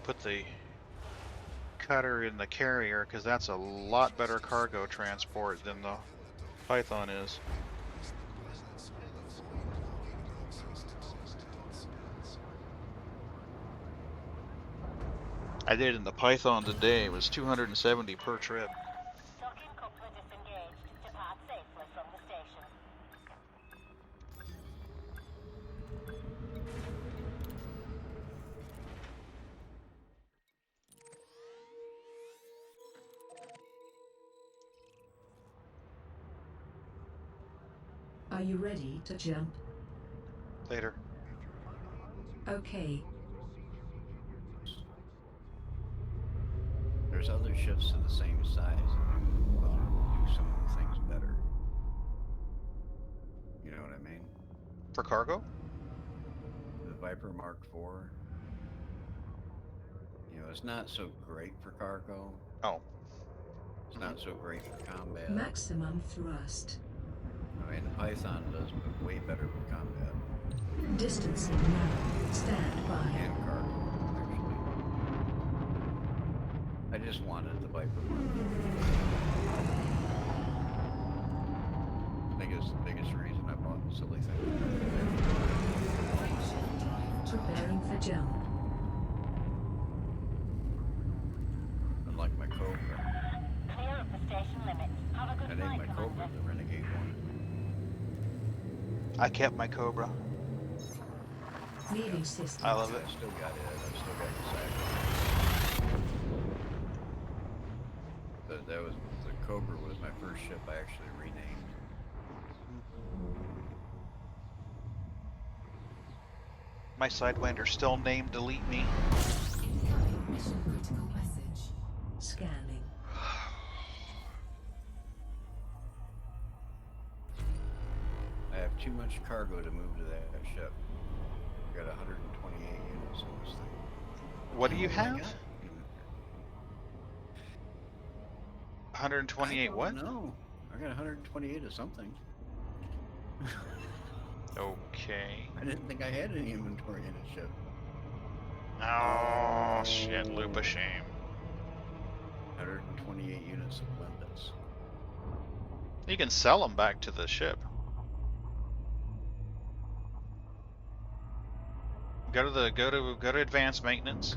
[SPEAKER 1] Put the cutter in the carrier because that's a lot better cargo transport than the Python is. I did in the Python today. It was 270 per trip.
[SPEAKER 2] Docking coupler disengaged. Depart safely from the station.
[SPEAKER 7] Are you ready to jump?
[SPEAKER 1] Later.
[SPEAKER 7] Okay.
[SPEAKER 5] There's other ships of the same size that do some of the things better. You know what I mean?
[SPEAKER 1] For cargo?
[SPEAKER 5] The Viper Mark IV. You know, it's not so great for cargo.
[SPEAKER 1] Oh.
[SPEAKER 5] It's not so great for combat.
[SPEAKER 7] Maximum thrust.
[SPEAKER 5] I mean, the Python does way better with combat.
[SPEAKER 7] Distancing now. Stand by.
[SPEAKER 5] And cargo, actually. I just wanted the Viper Mark. I think it's the biggest reason I bought the silly thing.
[SPEAKER 7] Preparing for jump.
[SPEAKER 5] Unlike my Cobra.
[SPEAKER 2] Clear of the station limits. Have a good
[SPEAKER 5] I named
[SPEAKER 2] flight,
[SPEAKER 5] my Cobra
[SPEAKER 2] Commander.
[SPEAKER 5] the Renegade one.
[SPEAKER 1] I kept my Cobra.
[SPEAKER 7] Leaving system.
[SPEAKER 1] I love it.
[SPEAKER 5] I still got it. I've still got the Cyber. That was the Cobra was my first ship I actually renamed.
[SPEAKER 1] My Sidewinder's still named Delete Me.
[SPEAKER 3] Incoming mission critical message.
[SPEAKER 7] Scanning.
[SPEAKER 5] I have too much cargo to move to that ship. I got 128 units in this thing.
[SPEAKER 1] What do you
[SPEAKER 5] I
[SPEAKER 1] have?
[SPEAKER 5] got?
[SPEAKER 1] 128 what?
[SPEAKER 5] No, I got 128 of something.
[SPEAKER 1] Okay.
[SPEAKER 5] I didn't think I had any inventory in a ship.
[SPEAKER 1] Oh, shit, loop of shame.
[SPEAKER 5] 128 units of limpets.
[SPEAKER 1] You can sell them back to the ship. Go to advanced maintenance,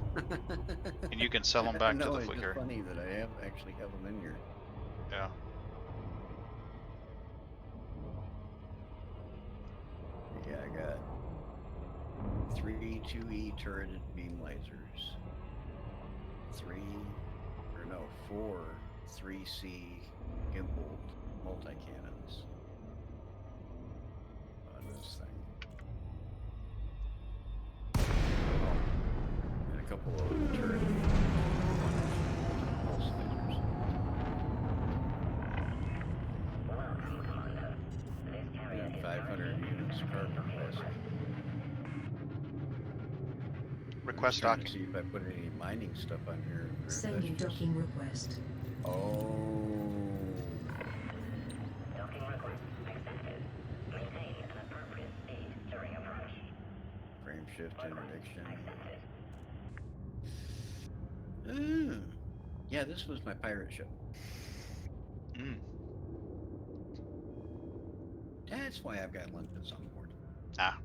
[SPEAKER 1] and you can sell them back to
[SPEAKER 5] No,
[SPEAKER 1] the
[SPEAKER 5] it's
[SPEAKER 1] fleet.
[SPEAKER 5] just funny that I actually have them in here.
[SPEAKER 1] Yeah.
[SPEAKER 5] Yeah, I got 3 2E turreted beam lasers. 4 3C gimbaled multi-cannons on this thing. And a couple of turreted pulse lasers.
[SPEAKER 2] Welcome, Commander. This carrier
[SPEAKER 5] And
[SPEAKER 2] is
[SPEAKER 5] 500 units of cargo capacity.
[SPEAKER 1] Request
[SPEAKER 5] Trying to
[SPEAKER 1] docking.
[SPEAKER 5] see if I put any mining stuff on here. Or if
[SPEAKER 7] Sending
[SPEAKER 5] that's just-
[SPEAKER 7] docking request.
[SPEAKER 5] Oh.
[SPEAKER 2] docking request accepted. Maintain an appropriate speed during approach.
[SPEAKER 5] Frame shift interdiction.
[SPEAKER 2] Accepted.
[SPEAKER 5] Yeah, this was my pirate ship.
[SPEAKER 1] Mm.
[SPEAKER 5] That's why I've got limpets on board.
[SPEAKER 1] Ah.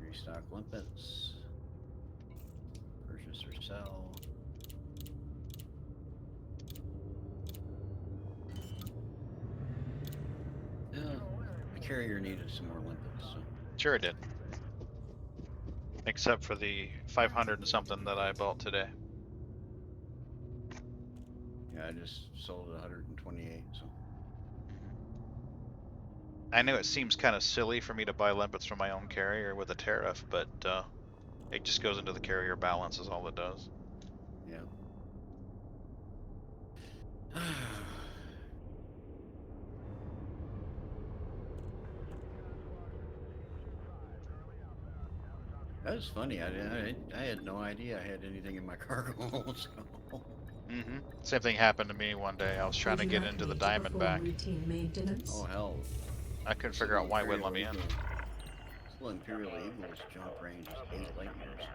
[SPEAKER 5] Restock limpets. Purchase or sell. The carrier needed some more limpets, so.
[SPEAKER 1] Sure it did. Except for the 500 and something that I bought today.
[SPEAKER 5] Yeah, I just sold 128, so.
[SPEAKER 1] I know it seems kind of silly for me to buy limpets from my own carrier with a tariff, but it just goes into the carrier balance is all it does.
[SPEAKER 5] Yeah. That was funny. I had no idea I had anything in my cargo hold. So.
[SPEAKER 1] Mm-hmm. Same thing happened to me one day. I was trying
[SPEAKER 7] Would
[SPEAKER 1] to
[SPEAKER 7] you
[SPEAKER 1] get
[SPEAKER 7] like
[SPEAKER 1] into the
[SPEAKER 7] me to perform
[SPEAKER 1] Diamondback.
[SPEAKER 7] routine maintenance?
[SPEAKER 5] Oh hell!
[SPEAKER 1] I couldn't
[SPEAKER 5] This
[SPEAKER 1] figure
[SPEAKER 5] little
[SPEAKER 1] out why it wouldn't let
[SPEAKER 5] Imperial
[SPEAKER 1] me in.
[SPEAKER 5] Eagle. This little Imperial Eagle's jump range is 8 light years.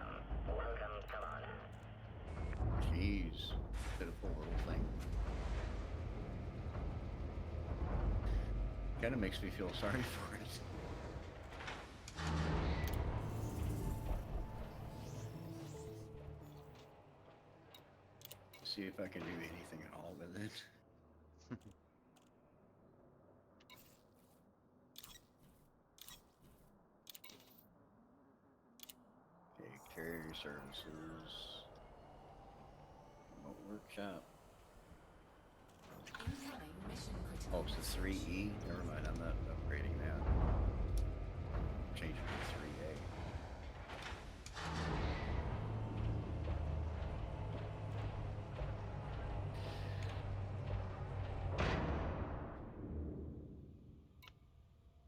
[SPEAKER 2] Welcome, Commander.
[SPEAKER 5] Jeez, pitiful little thing. Kind of makes me feel sorry for it. See if I can do anything at all with it. Okay, carrier services. Remote workshop.
[SPEAKER 3] Incoming mission critical
[SPEAKER 5] Oh, it's
[SPEAKER 3] message.
[SPEAKER 5] a 3E? Never mind, I'm not upgrading that. Change it to 3A.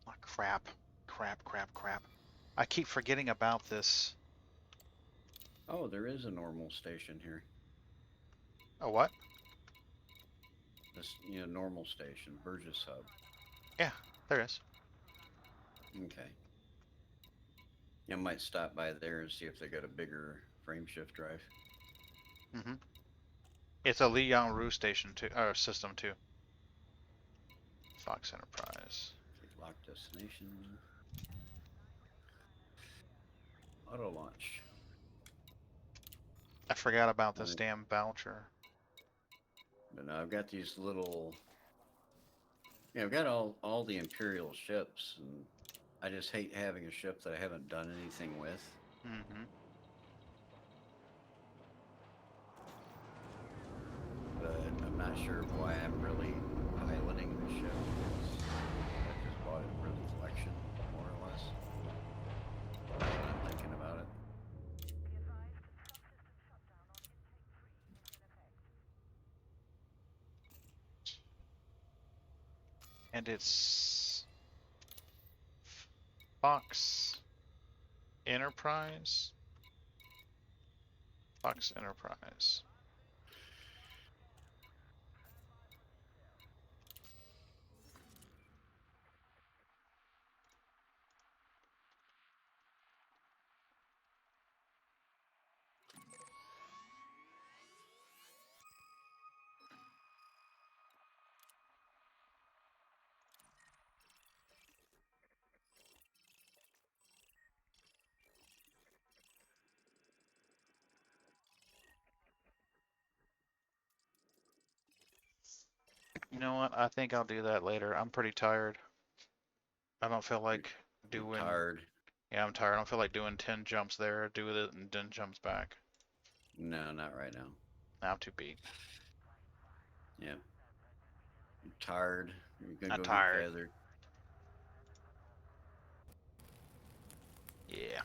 [SPEAKER 1] Oh, crap. Crap. I keep forgetting about this.
[SPEAKER 5] Oh, there is a normal station here.
[SPEAKER 1] Oh, what?
[SPEAKER 5] This, normal station, Burgess Hub.
[SPEAKER 1] Yeah, there is.
[SPEAKER 5] Okay. I might stop by there and see if they got a bigger frame shift drive.
[SPEAKER 1] Mm-hmm. It's a Liang Ru station too, or system too. Fox Enterprise.
[SPEAKER 5] Okay, lock destination. Auto launch.
[SPEAKER 1] I forgot about this
[SPEAKER 5] Oh,
[SPEAKER 1] damn voucher.
[SPEAKER 5] but now I've got these little. Yeah, I've got all the Imperial ships, and I just hate having a ship that I haven't done anything with.
[SPEAKER 1] Mm-hmm.
[SPEAKER 5] But I'm not sure why I'm really piloting the ship. I just bought it for the collection, more or less. Now that I'm thinking about it.
[SPEAKER 1] And it's Fox Enterprise. Fox Enterprise. You know what? I think I'll do that later. I'm pretty tired. I don't feel like
[SPEAKER 5] You're
[SPEAKER 1] doing.
[SPEAKER 5] tired.
[SPEAKER 1] Yeah, I'm tired. I don't feel like doing 10 jumps there, do it, and 10 jumps back.
[SPEAKER 5] No, not right now.
[SPEAKER 1] Now I'm too beat.
[SPEAKER 5] Yeah. You're tired. You're gonna
[SPEAKER 1] I'm
[SPEAKER 5] go get
[SPEAKER 1] tired.
[SPEAKER 5] feathered.
[SPEAKER 1] Yeah.